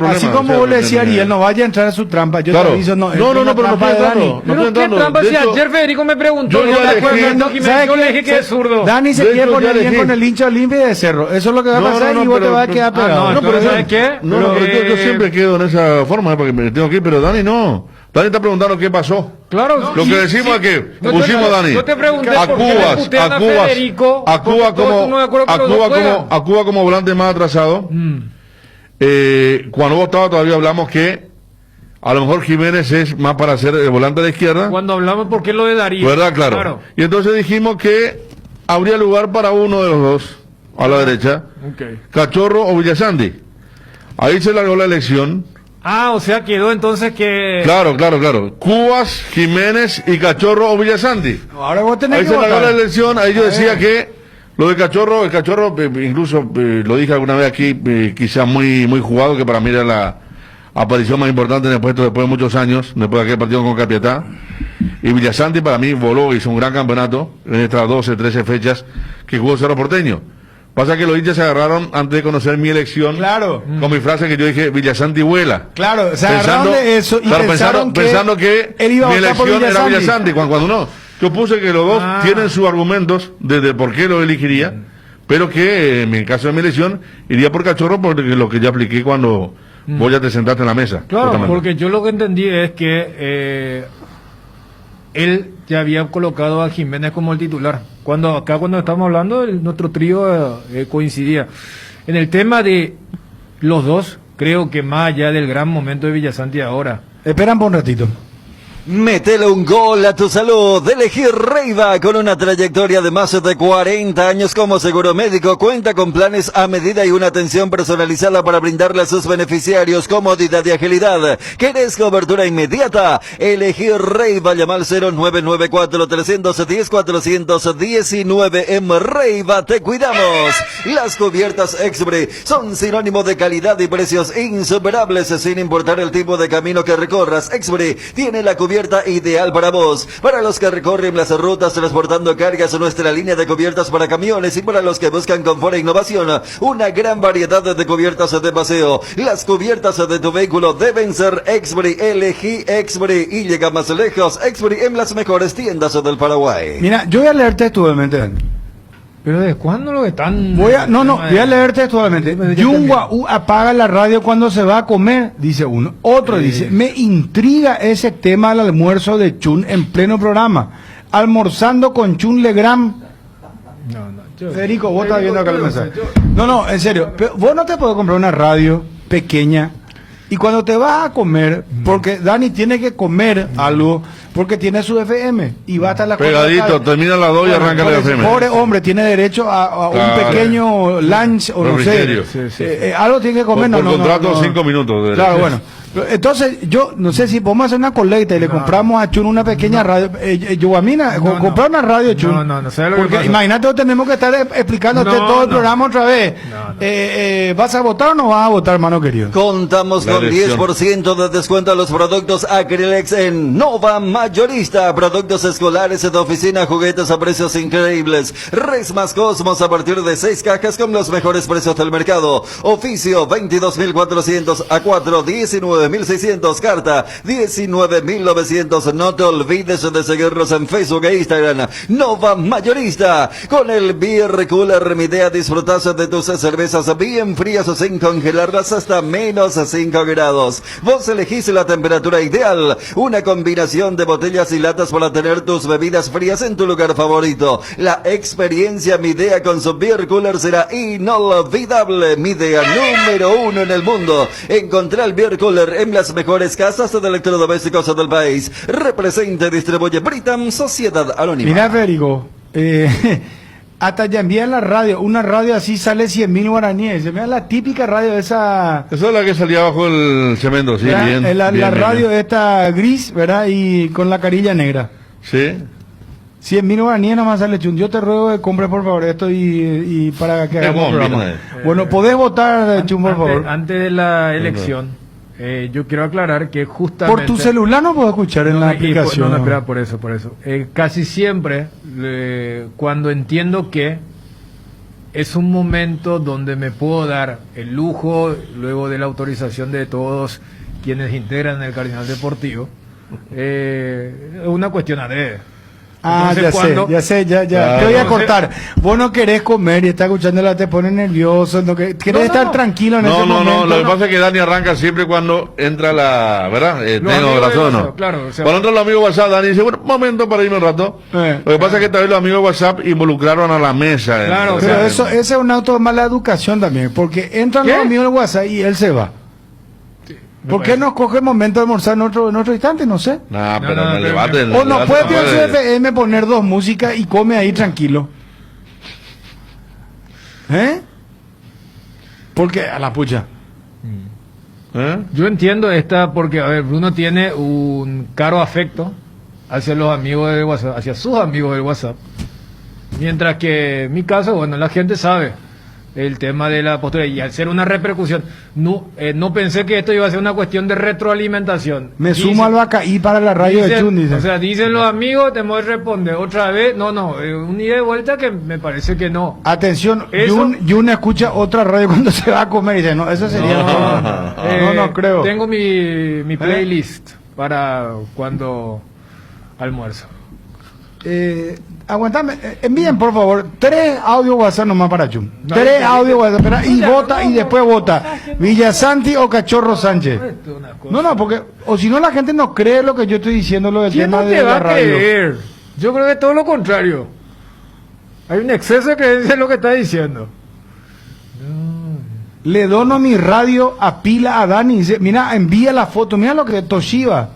S1: Así como vos le decías a Ariel, no vaya a entrar a su trampa, yo te aviso,
S3: no, pero no estoy entrando.
S4: ¿Pero qué trampa? Si ayer Federico me preguntó, yo le dije que es zurdo.
S1: Dani se quiere poner bien con el hincha Olimpia de Cerro, eso es lo que va a pasar y vos te vas a quedar pegado.
S3: No, pero ¿sabes qué? Yo siempre quedo en esa forma, porque me tengo que ir, pero Dani no. Dani está preguntando qué pasó.
S4: Claro.
S3: Lo que decimos es que pusimos a Dani.
S4: Yo te pregunté
S3: a
S4: Cuba
S3: como volante más atrasado. Cuando vos estabas todavía hablamos que a lo mejor Jiménez es más para ser el volante de izquierda.
S4: Cuando hablamos, ¿por qué lo de Darío?
S3: ¿Verdad? Claro. Y entonces dijimos que habría lugar para uno de los dos a la derecha.
S4: Okay.
S3: Cachorro o Villasanti. Ahí se largó la elección.
S4: O sea, quedó entonces que...
S3: Claro. Cubas, Jiménez y Cachorro o Villasanti.
S1: Ahora vos tenés
S3: ahí
S1: que
S3: se
S1: votar.
S3: largó la elección, ahí yo decía que lo de Cachorro, el Cachorro, incluso lo dije alguna vez aquí, quizá muy jugado, que para mí era la aparición más importante en el puesto después de muchos años, después de aquel partido con Capiatá. Y Villasanti para mí voló, hizo un gran campeonato en estas 12, 13 fechas que jugó Cerro Porteño. Pasa que los hinchas se agarraron antes de conocer mi elección.
S1: Claro.
S3: Con mi frase que yo dije, Villasanti vuela.
S1: Claro, se agarraron de eso y
S3: pensando que
S1: él iba a
S3: mi
S1: votar por
S3: elección era
S1: Villasanti.
S3: Villasanti, cuando no. Yo puse que los dos tienen sus argumentos de por qué lo elegiría, pero que en el caso de mi elección iría por Cachorro porque lo que ya apliqué cuando vos ya te sentaste en la mesa.
S4: Claro,
S3: justamente.
S4: porque yo lo que entendí es que él ya había colocado a Jiménez como el titular. Cuando estamos hablando, nuestro trío coincidía. En el tema de los dos, creo que más allá del gran momento de Villasanti ahora.
S1: Esperan por un ratito.
S9: Métele un gol a tu salud. Elegir Reiva con una trayectoria de más de 40 años como seguro médico. Cuenta con planes a medida y una atención personalizada para brindarle a sus beneficiarios comodidad y agilidad. ¿Querés cobertura inmediata? Elegir Reiva. Llama al 0994-310-419. En Reiva te cuidamos. Las cubiertas Exbre son sinónimo de calidad y precios insuperables sin importar el tipo de camino que recorras. Exbre tiene la cubierta ideal para vos, para los que recorren las rutas transportando cargas, nuestra línea de cubiertas para camiones, y para los que buscan confort e innovación, una gran variedad de cubiertas de paseo. Las cubiertas de tu vehículo deben ser Exbre. Elegí Exbre y llega más lejos. Exbre en las mejores tiendas del Paraguay.
S1: Mira, yo voy a leer textualmente, Dani.
S4: ¿Pero desde cuándo lo están...?
S1: Voy a leer textualmente. Yungua apaga la radio cuando se va a comer, dice uno. Otro dice, me intriga ese tema del almuerzo de Chun en pleno programa. Almorzando con Chun Legrand. Federico, vos estás viendo acá el mensaje. No, en serio. Pero vos no te podés comprar una radio pequeña y cuando te vas a comer, porque Dani tiene que comer algo, porque tiene su FM y va hasta la
S3: pegadito, termina las 2 y arranca la FM.
S1: Pobre hombre, tiene derecho a un pequeño lunch o no sé. Algo tiene que comer.
S3: Por contrato, 5 minutos.
S1: Claro, bueno. Entonces, yo no sé si podemos hacer una colecta y le compramos a Chun una pequeña radio. Giovamina, comprar una radio, Chun. Porque imagínate, tenemos que estar explicándote todo el programa otra vez. ¿Vas a votar o no vas a votar, hermano querido?
S9: Contamos con 10% de descuento a los productos Acrylex en Nova Mayorista. Productos escolares de oficina, juguetes a precios increíbles. Resmas Cosmos a partir de 6 cajas con los mejores precios del mercado. Oficio 22.400 a 4.19. 19.600, carta 19.900. No te olvides de seguirnos en Facebook e Instagram. Nova Mayorista. Con el Beer Cooler, mi idea, disfrutas de tus cervezas bien frías o sin congelarlas hasta menos 5 grados. Vos elegís la temperatura ideal. Una combinación de botellas y latas para tener tus bebidas frías en tu lugar favorito. La experiencia Midea con su Beer Cooler será inolvidable. Midea número 1 en el mundo. Encontrá el Beer Cooler en las mejores casas de electrodomésticos del país. Representa y distribuye Britam Sociedad Anónima.
S1: Mira, Federico, hasta ya envía en la radio, una radio así sale 100.000 guaraníes. Mira la típica radio esa.
S3: Esa es la que salía bajo el cemento, sí, bien.
S1: La
S3: bien,
S1: radio
S3: bien.
S1: esta gris, ¿verdad? Y con la carilla negra.
S3: Sí.
S1: 100.000 guaraníes nomás sale Chun. Yo te ruego que compres por favor esto y para que hagamos el programa. Bueno, podés votar, Chun, por favor.
S4: Antes de la elección, yo quiero aclarar que justamente...
S1: Por tu celular no puedo escuchar en la aplicación.
S4: No, espera, por eso. Casi siempre, cuando entiendo que es un momento donde me puedo dar el lujo, luego de la autorización de todos quienes integran el Cardinal Deportivo, una cuestión adrede.
S1: Entonces, ya. Claro. Te voy a cortar. Vos no querés comer y estás escuchándola, te pone nervioso. No, querés estar tranquilo en ese momento.
S3: No, lo que pasa es que Dani arranca siempre cuando entra la, ¿verdad? Tengo razón, ¿no?
S4: Claro, o sea,
S3: cuando entra los amigos de WhatsApp, Dani dice, bueno, momento para irme un rato. Lo que pasa es que tal vez los amigos de WhatsApp involucraron a la mesa.
S1: Claro, pero eso es un auto de mala educación también, porque entran los amigos de WhatsApp y él se va. ¿Por qué no coge el momento de almorzar en otro instante? No sé.
S3: Pero en el debate.
S1: O no puede tirar su FM, poner dos músicas y come ahí tranquilo. Porque a la pucha.
S4: Yo entiendo porque, a ver, Bruno tiene un caro afecto hacia los amigos de WhatsApp, hacia sus amigos del WhatsApp. Mientras que en mi caso, bueno, la gente sabe el tema de la postura y al ser una repercusión, no pensé que esto iba a ser una cuestión de retroalimentación.
S1: Sumo al Bacaí para la radio de Chun, dice.
S4: O sea, dicen los amigos, te voy a responder otra vez, un ida y vuelta que me parece que no.
S1: Atención, Jun escucha otra radio cuando se va a comer y dice, no, eso sería... No creo.
S4: Tengo mi playlist para cuando almuerzo.
S1: Aguantame, envíen por favor 3 audios WhatsApp nomás para Chum. 3 audios WhatsApp y vota y después vota Villasanti o Cachorro Sánchez. No, porque o si no la gente no cree lo que yo estoy diciendo, lo del tema de la radio.
S4: Creer? Yo creo que es todo lo contrario. Hay un exceso de creencia en lo que está diciendo.
S1: Le dono mi radio a pila a Dani. Dice, mira, envía la foto, mira lo que Toshiba.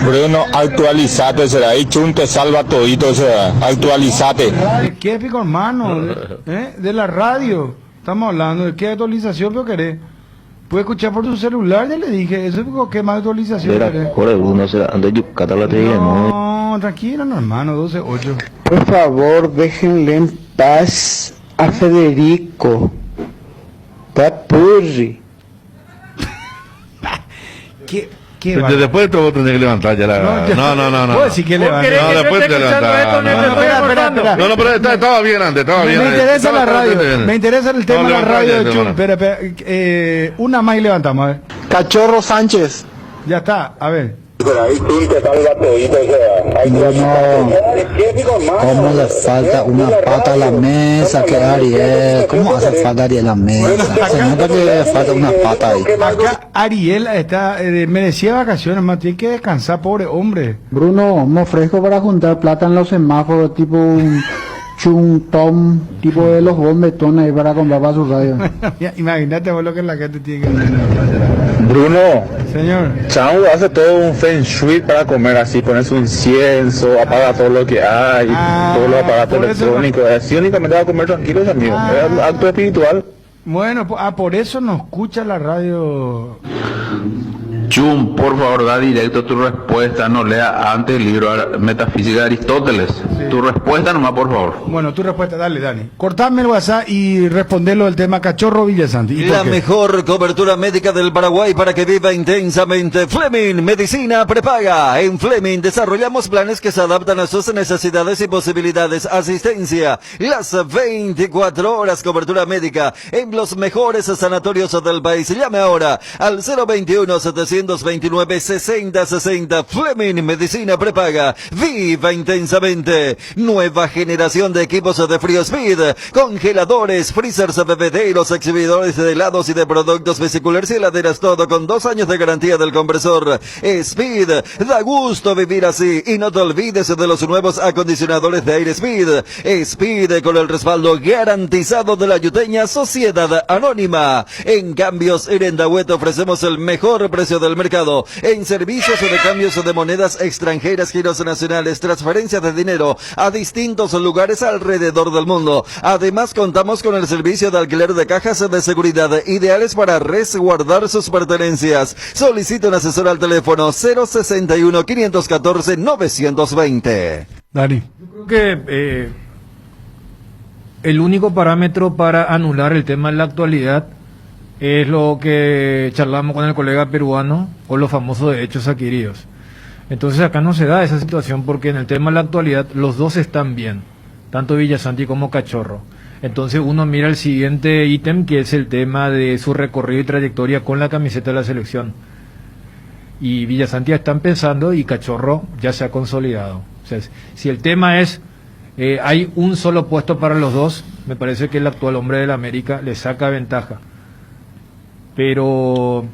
S7: Bruno, actualizate, será. Y Chun te salva todito, será. Actualizate.
S1: ¿De qué, pico hermano? De la radio. Estamos hablando de qué actualización pero querés. Puedes escuchar por tu celular, ya le dije. Eso es qué más actualización querés.
S8: Bruno, será.
S1: No, tranquilo, no, hermano, 12-8.
S21: Por favor, déjenle en paz a Federico. Papurri.
S3: Después de todo tendré que levantar ya la... No.
S1: Puedo decir que levantar.
S3: No, después te levantar. No, pero estaba bien antes, estaba bien.
S1: Me interesa la radio, me interesa el tema de la radio de Chun. Espera, una más y levantamos, a ver.
S21: Cachorro Sánchez.
S1: Ya está, a ver.
S21: ¿Cómo le falta una pata a la mesa que Ariel? ¿Cómo hace falta Ariel a la mesa? Se nota que falta una pata ahí.
S1: Acá Ariel está merecía vacaciones, más tiene que descansar, pobre hombre.
S21: Bruno, me ofrezco para juntar plata en los semáforos, tipo un chuntom, tipo de los bombetones ahí para comprar para su radio.
S1: Imagínate vos lo que la gente tiene que hacer.
S7: Bruno,
S1: señor,
S7: Chau hace todo un feng shui para comer así, poner su incienso, apaga todo lo que hay, todos los aparatos electrónicos, así únicamente va a comer tranquilos, amigos, es un acto espiritual.
S1: Bueno, por eso no escucha la radio
S17: Chum, por favor, da directo tu respuesta, no lea antes el libro Metafísica de Aristóteles.
S1: Sí.
S17: Tu respuesta nomás, por favor.
S1: Bueno, tu respuesta, dale, Dani. Cortame el WhatsApp y respondelo del tema Cachorro Villasanti. ¿Y
S9: La
S1: por qué?
S9: mejor cobertura médica del Paraguay para que viva intensamente. Fleming Medicina Prepaga. En Fleming desarrollamos planes que se adaptan a sus necesidades y posibilidades. Asistencia las 24 horas, cobertura médica en los mejores sanatorios del país. Llame ahora al 021-729-6060. Fleming Medicina Prepaga. Viva intensamente. Nueva generación de equipos de Frío Speed. Congeladores, freezers, bebederos, exhibidores de helados y de productos vesiculares y heladeras, todo con 2 años de garantía del compresor. Speed, da gusto vivir así. Y no te olvides de los nuevos acondicionadores de aire Speed. Speed con el respaldo garantizado de la yuteña Sociedad Anónima. En Cambios Irendahuet ofrecemos el mejor precio del mercado. En servicios de cambios de monedas extranjeras, giros nacionales, transferencias de dinero a distintos lugares alrededor del mundo. Además, contamos con el servicio de alquiler de cajas de seguridad ideales para resguardar sus pertenencias. Solicita un asesor al teléfono 061-514-920.
S1: Dani.
S4: Yo creo que el único parámetro para anular el tema en la actualidad es lo que charlamos con el colega peruano o los famosos derechos adquiridos. Entonces acá no se da esa situación porque en el tema de la actualidad los dos están bien, tanto Villasanti como Cachorro. Entonces uno mira el siguiente ítem, que es el tema de su recorrido y trayectoria con la camiseta de la selección. Y Villasanti está empezando y Cachorro ya se ha consolidado. O sea, si el tema es, hay un solo puesto para los dos, me parece que el actual hombre del América le saca ventaja. Pero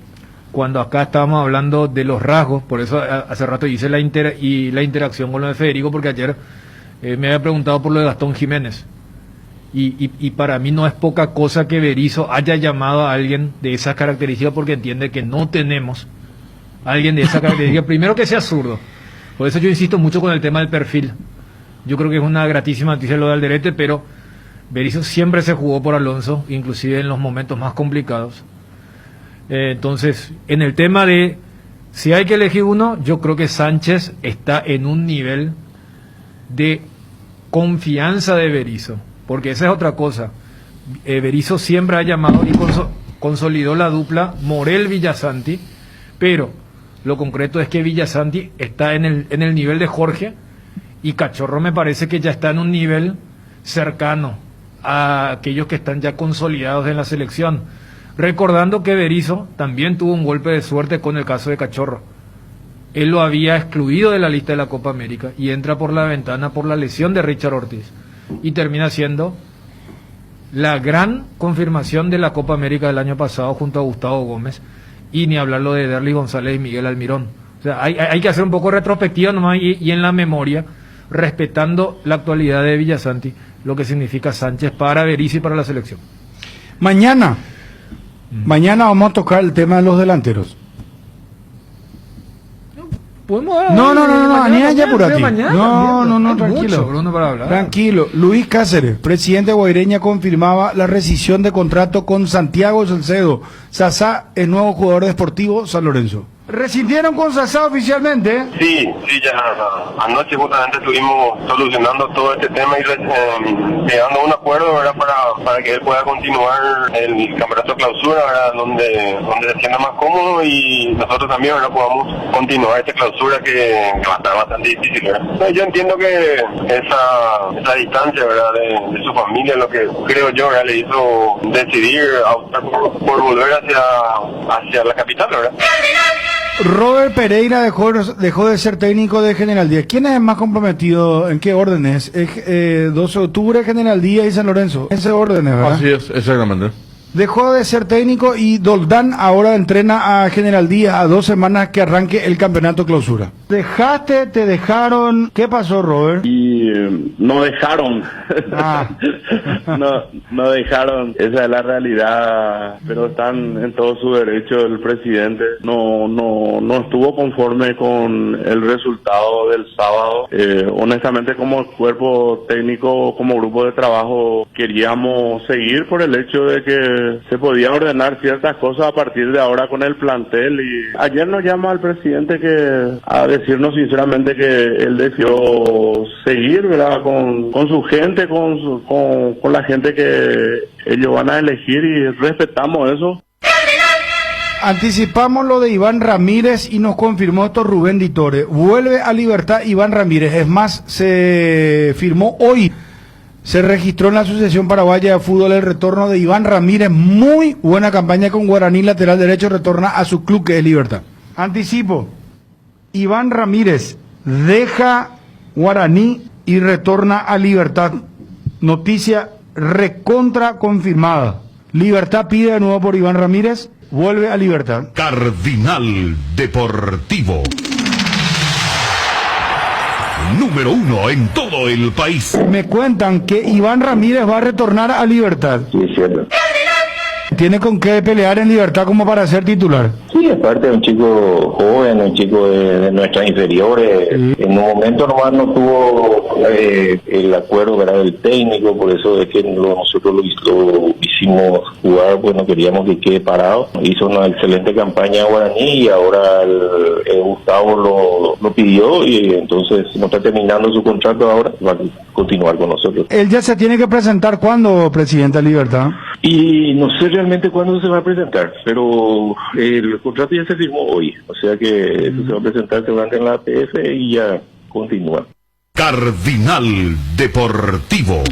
S4: cuando acá estábamos hablando de los rasgos, por eso hace rato hice la interacción con lo de Federico, porque ayer me había preguntado por lo de Gastón Jiménez. Y para mí no es poca cosa que Berizzo haya llamado a alguien de esas características, porque entiende que no tenemos a alguien de esas características. Primero, que sea zurdo. Por eso yo insisto mucho con el tema del perfil. Yo creo que es una gratísima noticia lo de Alderete, pero Berizzo siempre se jugó por Alonso, inclusive en los momentos más complicados. Entonces, en el tema de si hay que elegir uno, yo creo que Sánchez está en un nivel de confianza de Berizzo, porque esa es otra cosa. Berizzo siempre ha llamado y consolidó la dupla Morel-Villasanti, pero lo concreto es que Villasanti está en el nivel de Jorge, y Cachorro me parece que ya está en un nivel cercano a aquellos que están ya consolidados en la selección. Recordando que Berizzo también tuvo un golpe de suerte con el caso de Cachorro. Él lo había excluido de la lista de la Copa América y entra por la ventana por la lesión de Richard Ortiz. Y termina siendo la gran confirmación de la Copa América del año pasado junto a Gustavo Gómez. Y ni hablarlo de Derly González y Miguel Almirón. O sea, hay que hacer un poco de retrospectiva nomás y en la memoria, respetando la actualidad de Villasanti, lo que significa Sánchez para Berizzo y para la selección.
S1: Mañana vamos a tocar el tema de los delanteros. No, mañana ya por aquí. No, tranquilo.
S4: Bruno, para hablar.
S1: Tranquilo. Luis Cáceres, presidente de Guaireña, confirmaba la rescisión de contrato con Santiago Salcedo. Sasá es nuevo jugador deportivo San Lorenzo. ¿Rescindieron con Sasá oficialmente?
S2: Sí, ya anoche justamente estuvimos solucionando todo este tema y llegando a un acuerdo, ¿verdad? Para que él pueda continuar el campeonato clausura, ¿verdad? Donde se sienta más cómodo y nosotros también, ¿verdad? Podamos continuar esta clausura que va a estar bastante difícil, ¿verdad? Yo entiendo que esa distancia, ¿verdad? De su familia, lo que creo yo, ¿verdad? Le hizo decidir optar por volver hacia la capital, ¿verdad?
S1: Robert Pereira dejó de ser técnico de General Díaz. ¿Quién es más comprometido? ¿En qué órdenes? 12 de octubre, General Díaz y San Lorenzo. Ese orden, ¿verdad?
S3: Así es, exactamente.
S1: Dejó de ser técnico y Doldán ahora entrena a General Díaz a 2 semanas que arranque el campeonato clausura. Te dejaron. ¿Qué pasó, Robert?
S2: Y no dejaron. no dejaron. Esa es la realidad. Pero están en todo su derecho. El presidente no estuvo conforme con el resultado del sábado. Honestamente, como cuerpo técnico, como grupo de trabajo, queríamos seguir por el hecho de que se podía ordenar ciertas cosas a partir de ahora con el plantel. Y ayer nos llama al presidente a decirnos sinceramente que él decidió seguir, ¿verdad? Con su gente, con la gente que ellos van a elegir, y respetamos eso.
S1: Anticipamos lo de Iván Ramírez y nos confirmó esto Rubén Ditore. Vuelve a Libertad Iván Ramírez. Es más, se firmó hoy. Se registró en la Asociación Paraguaya de Fútbol el retorno de Iván Ramírez. Muy buena campaña con Guaraní, lateral derecho, retorna a su club que es Libertad. Anticipo. Iván Ramírez deja Guaraní y retorna a Libertad. Noticia recontra confirmada. Libertad pide de nuevo por Iván Ramírez, vuelve a Libertad.
S6: Cardinal Deportivo. Número 1 en todo el país.
S1: Me cuentan que Iván Ramírez va a retornar a Libertad.
S7: Sí, es cierto.
S1: ¿Tiene con qué pelear en Libertad como para ser titular?
S7: Sí, aparte de un chico joven, un chico de nuestras inferiores. Sí. En un momento nomás no tuvo el acuerdo, ¿verdad?, del técnico, por eso es que nosotros lo hicimos jugar, pues no queríamos que quede parado. Hizo una excelente campaña en Guaraní y ahora el Gustavo lo pidió, y entonces no está terminando su contrato ahora, va a continuar con nosotros.
S1: Él ya se tiene que presentar ¿cuándo, presidente de Libertad?
S7: Y no sé realmente cuándo se va a presentar, pero el contrato ya se firmó hoy, o sea que se va a presentar seguramente en la APF y ya continúa.
S6: Cardinal Deportivo.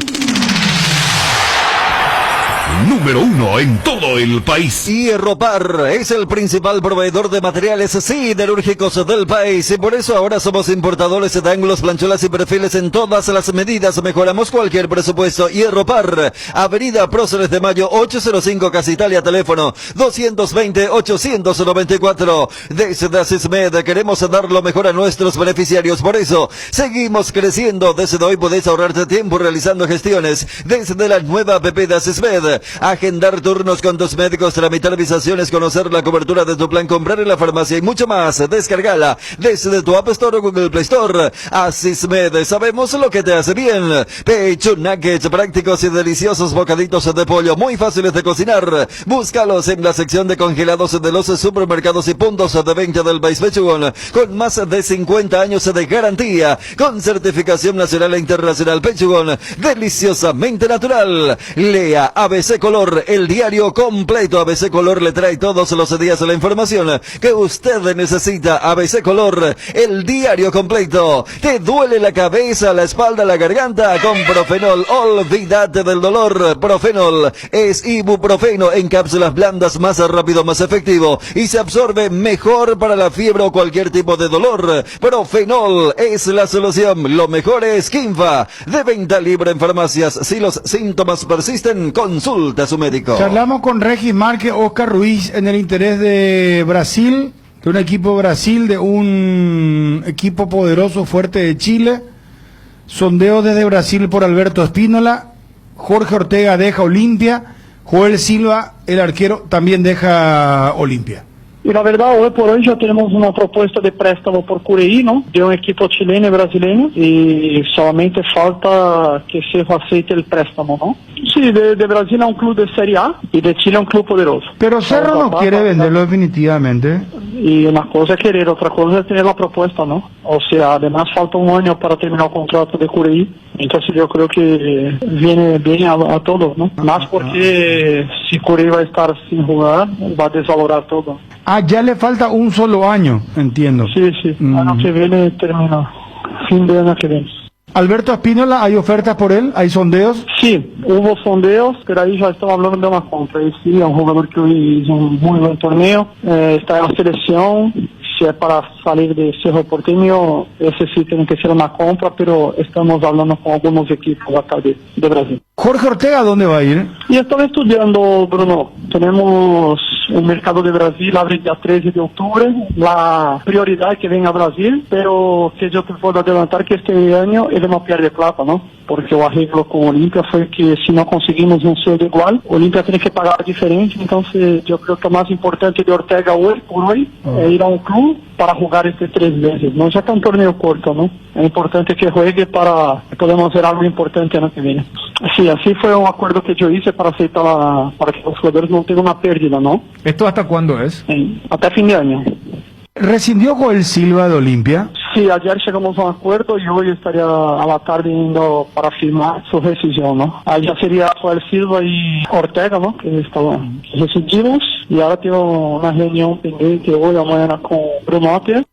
S6: Número 1 en todo el país.
S9: Hierropar es el principal proveedor de materiales siderúrgicos del país, y por eso ahora somos importadores de ángulos, planchuelas y perfiles en todas las medidas. Mejoramos cualquier presupuesto. Hierropar, Avenida Próceres de Mayo 805, Casa Italia, teléfono 220-894. Desde Asismed queremos dar lo mejor a nuestros beneficiarios, por eso seguimos creciendo. Desde hoy podés ahorrarte tiempo realizando gestiones desde la nueva app de Asismed. Agendar turnos con tus médicos, tramitar visaciones, conocer la cobertura de tu plan, comprar en la farmacia y mucho más. Descargala desde tu App Store o Google Play Store. Asismed, sabemos lo que te hace bien. Pecho nuggets, prácticos y deliciosos bocaditos de pollo, muy fáciles de cocinar. Búscalos en la sección de congelados de los supermercados y puntos de venta del país Pechugón, con más de 50 años de garantía, con certificación nacional e internacional. Pechugón, deliciosamente natural. Lea ABC Color, el diario completo. ABC Color le trae todos los días la información que usted necesita. ABC Color, el diario completo. ¿Te duele la cabeza, la espalda, la garganta? Con Profenol, olvídate del dolor. Profenol es ibuprofeno en cápsulas blandas, más rápido, más efectivo y se absorbe mejor para la fiebre o cualquier tipo de dolor. Profenol es la solución. Lo mejor es Kinfa, de venta libre en farmacias. Si los síntomas persisten, consulta a su médico.
S1: Charlamos con Regis Márquez, Oscar Ruiz, en el interés de Brasil, de un equipo de Brasil, de un equipo poderoso, fuerte de Chile. Sondeo desde Brasil por Alberto Espínola. Jorge Ortega deja Olimpia. Joel Silva, el arquero, también deja Olimpia.
S11: Y la verdad, hoy por hoy ya tenemos una propuesta de préstamo por Cureí, ¿no? De un equipo chileno y brasileño, y solamente falta que se aceite el préstamo, ¿no? Sí, de Brasil a un club de Serie A y de Chile a un club poderoso.
S1: Pero Cerro no quiere venderlo definitivamente.
S11: Y una cosa es querer, otra cosa es tener la propuesta, ¿no? O sea, además falta un año para terminar el contrato de Cureí, entonces yo creo que viene bien a todos, ¿no? Más porque si Cureí va a estar sin jugar, va a desvalorar todo.
S1: Ah, ya le falta un solo año, entiendo.
S11: Sí, sí, año que viene termina, fin de año que viene.
S1: Alberto Espínola, ¿hay ofertas por él? ¿Hay sondeos?
S11: Sí, hubo sondeos, pero ahí ya estaba hablando de una compra. Y sí, es un jugador que hoy hizo un muy buen torneo, está en la selección. Si es para salir de Cerro Porteño, ese sí tiene que ser una compra, pero estamos hablando con algunos equipos acá de Brasil.
S1: Jorge Ortega, ¿dónde va a ir?
S11: Y estoy estudiando, Bruno. Tenemos el mercado de Brasil abre día 13 de octubre. La prioridad es que venga a Brasil, pero que yo te puedo adelantar que este año él no pierde plata, ¿no? Porque el arreglo con Olimpia fue que si no conseguimos un sueldo igual, Olimpia tiene que pagar la diferencia. Entonces yo creo que lo más importante de Ortega hoy por hoy es ir a un club para jugar estos 3 meses, ¿no? Ya que es un torneo corto, ¿no? Es importante que juegue para que podamos hacer algo importante el año que viene. Sí, así fue un acuerdo que yo hice para aceitar para que los jugadores no tengan una pérdida, ¿no?
S4: ¿Esto hasta cuándo es?
S11: Sí, hasta fin de año.
S1: ¿Rescindió Joel Silva de Olimpia?
S11: Sí, ayer llegamos a un acuerdo y hoy estaría a la tarde yendo para firmar su rescisión, ¿no? Ahí ya sería Joel Silva y Ortega, ¿no? Que estaban rescindidos y ahora tengo una reunión pendiente hoy o mañana con Bruno Otia.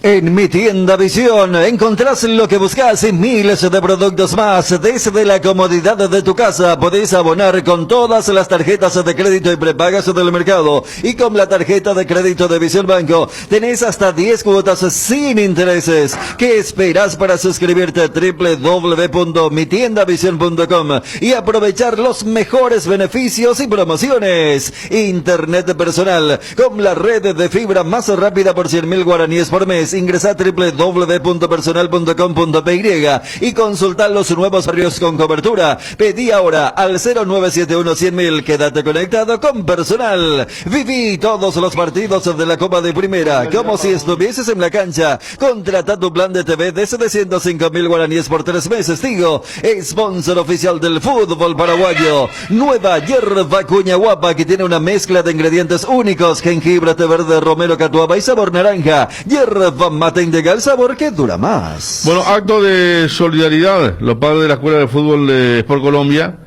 S9: En Mi Tienda Visión encontrás lo que buscas y miles de productos más. Desde la comodidad de tu casa podés abonar con todas las tarjetas de crédito y prepagas del mercado. Y con la tarjeta de crédito de Visión Banco tenés hasta 10 cuotas sin intereses. ¿Qué esperás para suscribirte a www.mitiendavision.com y aprovechar los mejores beneficios y promociones? Internet personal con la red de fibra más rápida por 100.000 guaraníes por mes. Ingresa a www.personal.com.py y consulta los nuevos barrios con cobertura. Pedí ahora al 0971-100.000. Quédate conectado con Personal. Viví todos los partidos de la Copa de Primera como si estuvieses en la cancha. Contrata tu plan de TV desde 105.000 guaraníes por 3 meses. Tigo, sponsor oficial del fútbol paraguayo. Nueva hierba cuña guapa que tiene una mezcla de ingredientes únicos: jengibre, té verde, romero, catuaba y sabor naranja. Hierba mate integral, sabor que dura más.
S3: Bueno, acto de solidaridad. Los padres de la Escuela de Fútbol de Sport Colombia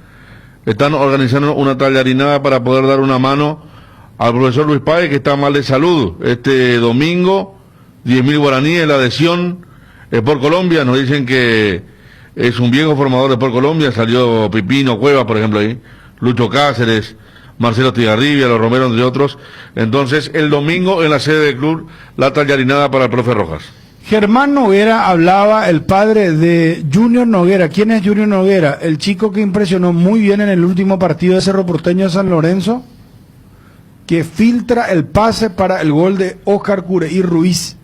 S3: están organizando una tallarinada para poder dar una mano al profesor Luis Páez, que está mal de salud. Este domingo, 10.000 guaraníes, la adhesión. Sport Colombia, nos dicen que es un viejo formador de Sport Colombia. Salió Pipino Cuevas, por ejemplo, ahí. Lucho Cáceres, Marcelo Tigarribia, Los Romero, entre otros. Entonces, el domingo en la sede del club, la tallarinada para el profe Rojas.
S1: Germán Noguera hablaba, el padre de Junior Noguera. ¿Quién es Junior Noguera? El chico que impresionó muy bien en el último partido de Cerro Porteño de San Lorenzo, que filtra el pase para el gol de Oscar Cureí Ruiz.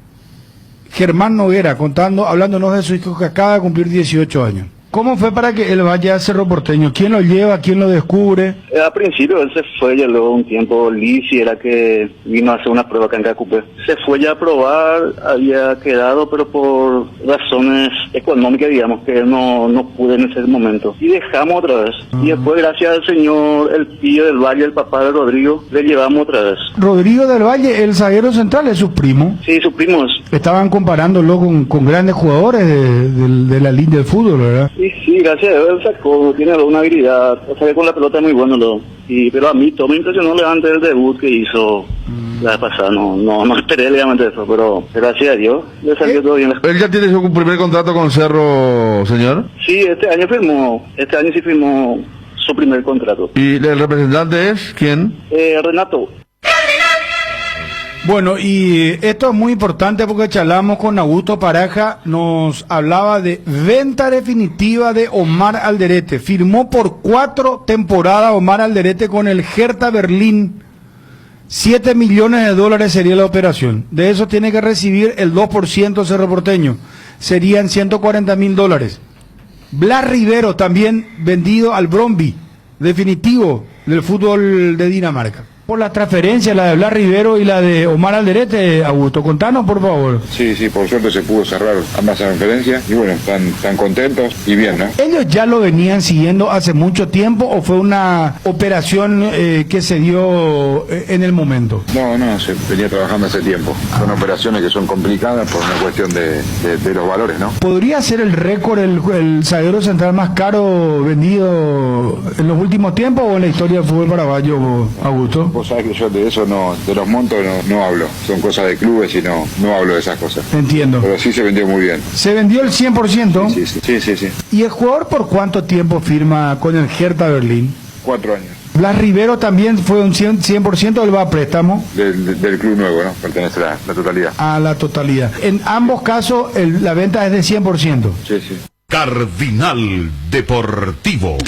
S1: Germán Noguera, hablándonos de su hijo que acaba de cumplir 18 años. ¿Cómo fue para que él vaya a Cerro Porteño? ¿Quién lo lleva? ¿Quién lo descubre?
S12: Al principio él se fue ya luego un tiempo. Lisi era que vino a hacer una prueba acá en Cacupé. Se fue ya a probar, había quedado, pero por razones económicas, digamos, que no pude en ese momento. Y dejamos otra vez. Y después, gracias al señor El Pillo del Valle, el papá de Rodrigo, le llevamos otra vez.
S1: Rodrigo del Valle, el zaguero central, es su primo.
S12: Sí, sus primos.
S1: Estaban comparándolo con grandes jugadores de la línea del fútbol, ¿verdad?
S12: Sí, gracias a Dios él sacó, tiene alguna habilidad, o sea que con la pelota es muy bueno, pero a mí todo me impresionó antes del debut que hizo la vez pasada, no esperé legalmente eso, pero gracias a Dios le salió todo bien.
S3: ¿Él ya tiene su primer contrato con Cerro, señor?
S12: Sí, este año sí firmó su primer contrato.
S3: ¿Y el representante es quién?
S12: Renato.
S1: Bueno, y esto es muy importante porque charlamos con Augusto Paraja, nos hablaba de venta definitiva de Omar Alderete. Firmó por 4 temporadas Omar Alderete con el Hertha Berlín. $7 millones sería la operación. De eso tiene que recibir el 2% Cerro Porteño. Serían $140.000. Blas Rivero también vendido al Brøndby, definitivo del fútbol de Dinamarca. Por la transferencia, la de Blas Rivero y la de Omar Alderete, Augusto, contanos por favor.
S13: Sí, por suerte se pudo cerrar ambas transferencias y bueno, están contentos y bien, ¿no?
S1: ¿Ellos ya lo venían siguiendo hace mucho tiempo o fue una operación que se dio en el momento?
S13: No, se venía trabajando hace tiempo. Son operaciones que son complicadas por una cuestión de los valores, ¿no?
S1: ¿Podría ser el récord el zaguero central más caro vendido en los últimos tiempos o en la historia del fútbol paraguayo, Augusto?
S13: Vos sabés que yo de eso de los montos no hablo. Son cosas de clubes y no hablo de esas cosas.
S1: Entiendo.
S13: Pero sí se vendió muy bien.
S1: ¿Se vendió el 100%?
S13: Sí.
S1: ¿Y el jugador por cuánto tiempo firma con el Hertha Berlín?
S13: 4 años.
S1: Blas Rivero también fue un 100%, él va a préstamo.
S13: Del club nuevo, ¿no? Pertenece a la totalidad.
S1: A la totalidad. En ambos casos la venta es de 100%.
S13: Sí.
S6: Cardinal Deportivo.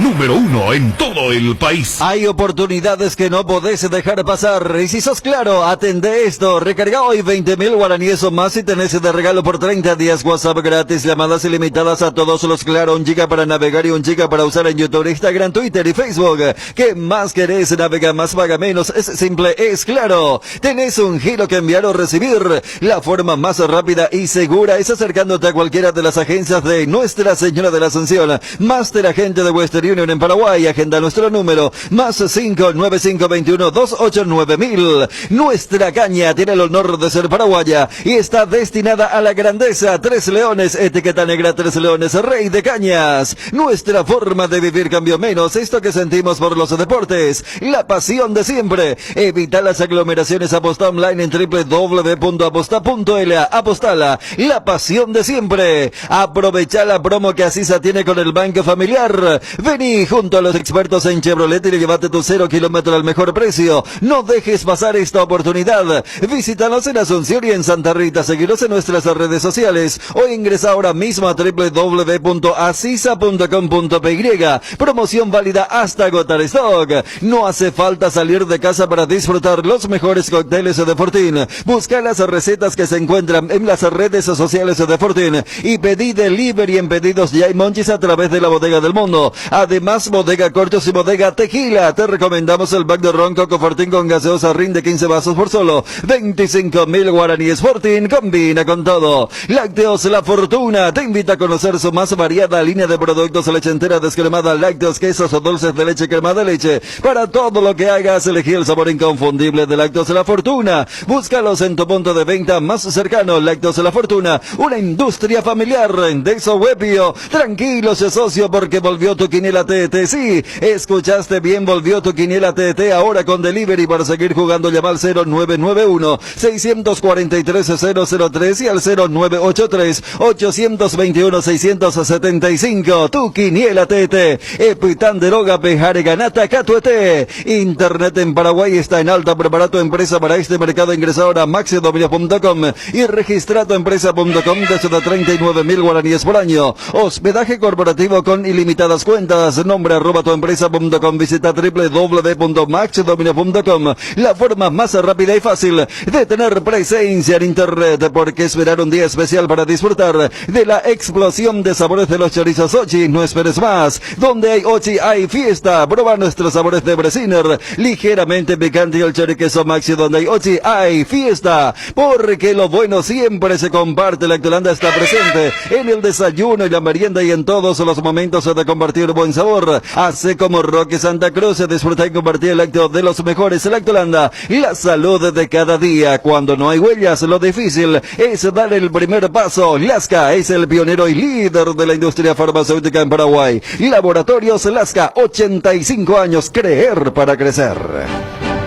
S6: número 1 en todo el país.
S9: Hay oportunidades que no podés dejar pasar. Y si sos Claro, atende esto. Recarga hoy 20.000 guaraníes o más y tenés de regalo por 30 días WhatsApp gratis, llamadas ilimitadas a todos los Claro, 1 giga para navegar y 1 giga para usar en YouTube, Instagram, Twitter y Facebook. ¿Qué más querés? Navega más, paga menos. Es simple, es Claro. Tenés un giro que enviar o recibir. La forma más rápida y segura es acercándote a cualquiera de las agencias de Nuestra Señora de la Asunción. Máster Agente de Western Union en Paraguay. Agenda nuestro número más 59521289000. Nuestra caña tiene el honor de ser paraguaya y está destinada a la grandeza. 3 Leones, etiqueta negra 3 Leones, rey de cañas. Nuestra forma de vivir cambió menos. Esto que sentimos por los deportes. La pasión de siempre. Evita las aglomeraciones. Aposta online en www.aposta.la. Apostala. La pasión de siempre. Aprovecha la promo que Asisa tiene con el Banco Familiar. Vení junto a los expertos en Chevrolet y llévate tu 0 kilómetro al mejor precio. No dejes pasar esta oportunidad. Visítanos en Asunción y en Santa Rita. Seguinos en nuestras redes sociales o ingresa ahora mismo a www.asisa.com.py. Promoción válida hasta agotar stock. No hace falta salir de casa para disfrutar los mejores cócteles de Fortín. Busca las recetas que se encuentran en las redes sociales de Fortín y pedí delivery en Pedidos Ya y Monchis a través de la Bodega del Mundo. Además, Bodega Corchos y Bodega Tequila. Te recomendamos el pack de ron Coco Fortín con gaseosa Rin de 15 vasos por solo 25.000 guaraníes. Fortín combina con todo. Lácteos La Fortuna te invita a conocer su más variada línea de productos: leche entera descremada, lácteos, quesos o dulces de leche, crema de leche. Para todo lo que hagas, elegí el sabor inconfundible de Lácteos La Fortuna. Búscalos en tu punto de venta más cercano. Lácteos La Fortuna, una industria familiar de Sohuepio. Tranquilos, socio, porque volvió tu quiniela TT. Sí, escuchaste bien, volvió tu quiniela TT ahora con delivery. Para seguir jugando, llama al 0991-643-003 y al 0983-821-675. Tu quiniela TT. Epitán de Roga, Pejare Ganata, Catuete. Internet en Paraguay está en alta. Prepara tu empresa para este mercado. Ingresa ahora a maxidominios.com y registra tu empresa.com desde 39.000 guaraníes por año. Hospedaje corporativo con ilimitadas cuentas. Nombre @tuempresa.com. Visita www.maxidominio.com. La forma más rápida y fácil de tener presencia en internet. Porque esperar un día especial para disfrutar de la explosión de sabores de los chorizos Ochi. No esperes más. Donde hay Ochi hay fiesta. Prueba nuestros sabores de Bresiner, ligeramente picante, y el choriqueso Maxi. Donde hay Ochi hay fiesta. Porque lo bueno siempre se comparte. Lactolanda está presente en el desayuno y la merienda y en todos los momentos de compartir buen sabor. Hace como Roque Santa Cruz, disfruta y compartir el lácteo de los mejores. Lactolanda, la salud de cada día. Cuando no hay huellas, lo difícil es dar el primer paso. Lasca es el pionero y líder de la industria farmacéutica en Paraguay. Laboratorios Lasca, 85 años, creer para crecer.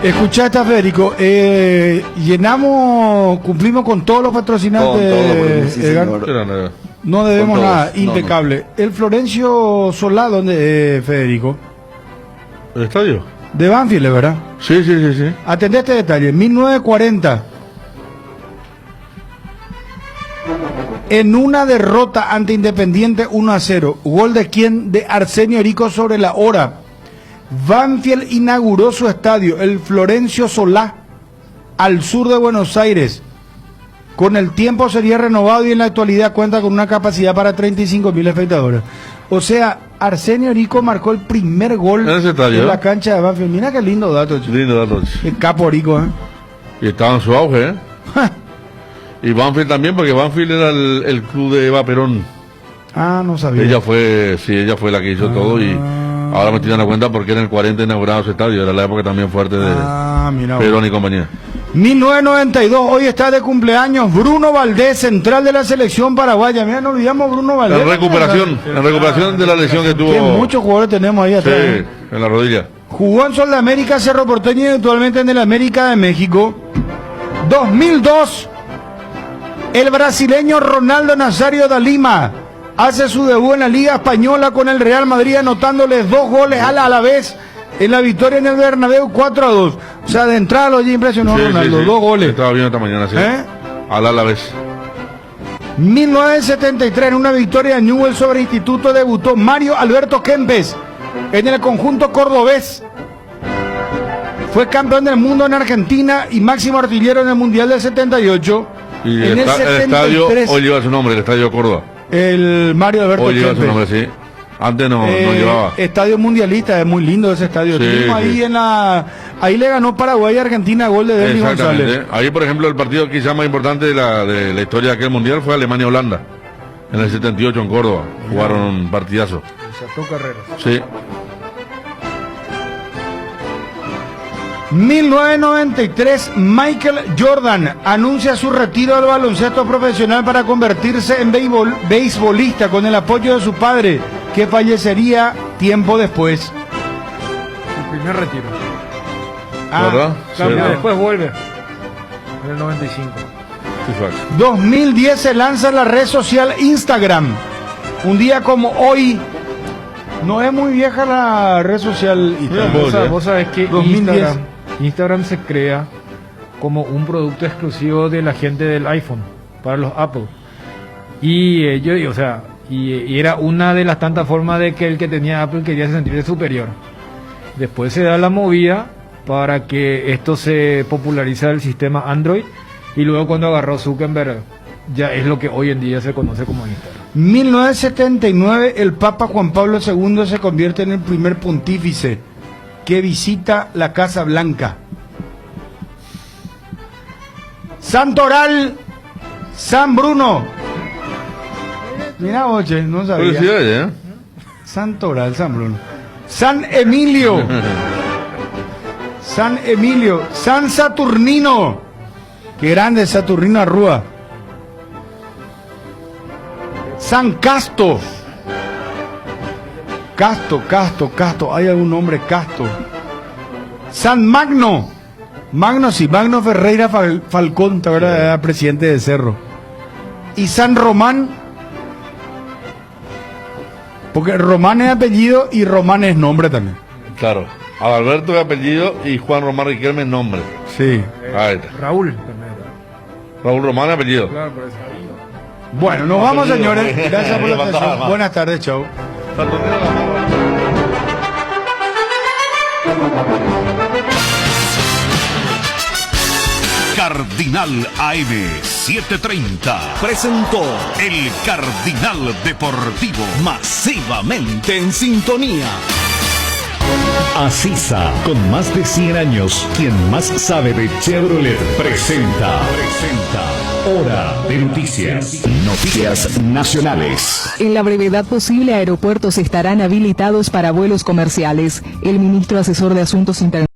S1: Escuchaste, Federico, cumplimos con todos los patrocinantes.
S9: Sí,
S1: Edgar.
S9: señor.
S1: No debemos
S9: Con todos.
S1: nada, impecable. El Florencio Solá, ¿dónde, Federico?
S3: ¿El estadio?
S1: De Banfield, ¿verdad?
S3: Sí.
S1: Atendé este detalle, 1940. En una derrota ante Independiente 1-0. ¿Gol de quién? De Arsenio Erico sobre la hora. Banfield inauguró su estadio, el Florencio Solá, al sur de Buenos Aires. Con el tiempo sería renovado y en la actualidad cuenta con una capacidad para 35.000 espectadores. O sea, Arsenio Erico marcó el primer gol
S3: en ese estadio,
S1: en la cancha de Banfield. Mira qué lindo dato, chico.
S3: Lindo dato.
S1: El capo Erico,
S3: Y estaba en su auge, Y Banfield también, porque Banfield era el club de Eva Perón.
S1: Ah, no sabía.
S3: Ella fue la que hizo todo y ahora me estoy dando cuenta porque en el 40 inaugurado su estadio. Era la época también fuerte de Perón y compañía.
S1: 1992, hoy está de cumpleaños Bruno Valdés, central de la selección paraguaya. Mira, no olvidamos Bruno Valdés.
S3: En recuperación de la lesión que tuvo.
S1: Que muchos jugadores tenemos ahí atrás.
S3: Sí, en la rodilla.
S1: Jugó en Sol de América, Cerro Porteño y actualmente en el América de México. 2002, el brasileño Ronaldo Nazario da Lima hace su debut en la Liga Española con el Real Madrid, anotándole 2 goles a la vez en la victoria en el Bernabéu 4-2. O sea, de entrada lo impresionó Ronaldo, 2 goles.
S3: Estaba viendo esta mañana, sí. Al Alavés.
S1: 1973, en una victoria de Newell's sobre Instituto, debutó Mario Alberto Kempes en el conjunto cordobés. Fue campeón del mundo en Argentina y máximo artillero en el Mundial del 78.
S3: Y
S1: en el 73,
S3: estadio hoy lleva su nombre, el Estadio Córdoba.
S1: El Mario Alberto
S3: Hoy lleva su
S1: Kempes.
S3: nombre, sí. Antes no llevaba.
S1: Estadio mundialista, es muy lindo ese estadio.
S3: Sí,
S1: Estuvimos ahí
S3: sí.
S1: ahí le ganó Paraguay a Argentina gol de Denis
S3: Exactamente.
S1: González.
S3: Ahí, por ejemplo, el partido quizá más importante de la historia de aquel mundial fue Alemania-Holanda. En el 78 en Córdoba. Jugaron un partidazo.
S4: Desató carreras.
S3: Sí.
S1: 1993, Michael Jordan anuncia su retiro del baloncesto profesional para convertirse en beisbolista con el apoyo de su padre, que fallecería tiempo después.
S4: Su primer retiro.
S3: ¿Verdad?
S4: Claro,
S3: Sí.
S4: después vuelve. En el 95.
S1: 2010 se lanza la red social Instagram. Un día como hoy, no es muy vieja la red social Instagram.
S4: Vos sabés que
S1: 2010.
S4: Instagram se crea como un producto exclusivo de la gente del iPhone para los Apple. Y y era una de las tantas formas de que el que tenía Apple quería sentirse superior. Después se da la movida para que esto se populariza el sistema Android, y luego cuando agarró Zuckerberg ya es lo que hoy en día se conoce como Instagram.
S1: 1979, el Papa Juan Pablo II se convierte en el primer pontífice que visita la Casa Blanca. Santoral, San Bruno. Mira, oye, no sabía.
S3: Felicidades, ¿eh?
S1: Santoral, San Bruno. San Emilio. San Emilio. San Saturnino. Qué grande Saturnino Arrúa. San Casto. Casto. ¿Hay algún nombre Casto? San Magno. Magno Ferreira Falcón, ahora era presidente de Cerro. Y San Román. Porque Román es apellido y Román es nombre también.
S3: Claro. Adalberto es apellido y Juan Román Riquelme es nombre.
S1: Sí.
S3: Ahí está.
S4: Raúl.
S3: Raúl Román es apellido.
S4: Claro, por eso.
S1: Bueno, nos vamos, señores. Gracias por la atención. Buenas tardes, chao.
S6: Cardinal AM 730 presentó el Cardinal Deportivo, masivamente en sintonía.
S14: Asisa, con más de 100 años, quien más sabe de Chevrolet, presenta Hora de Noticias. Noticias nacionales.
S15: En la brevedad posible, aeropuertos estarán habilitados para vuelos comerciales. El ministro asesor de Asuntos Internacionales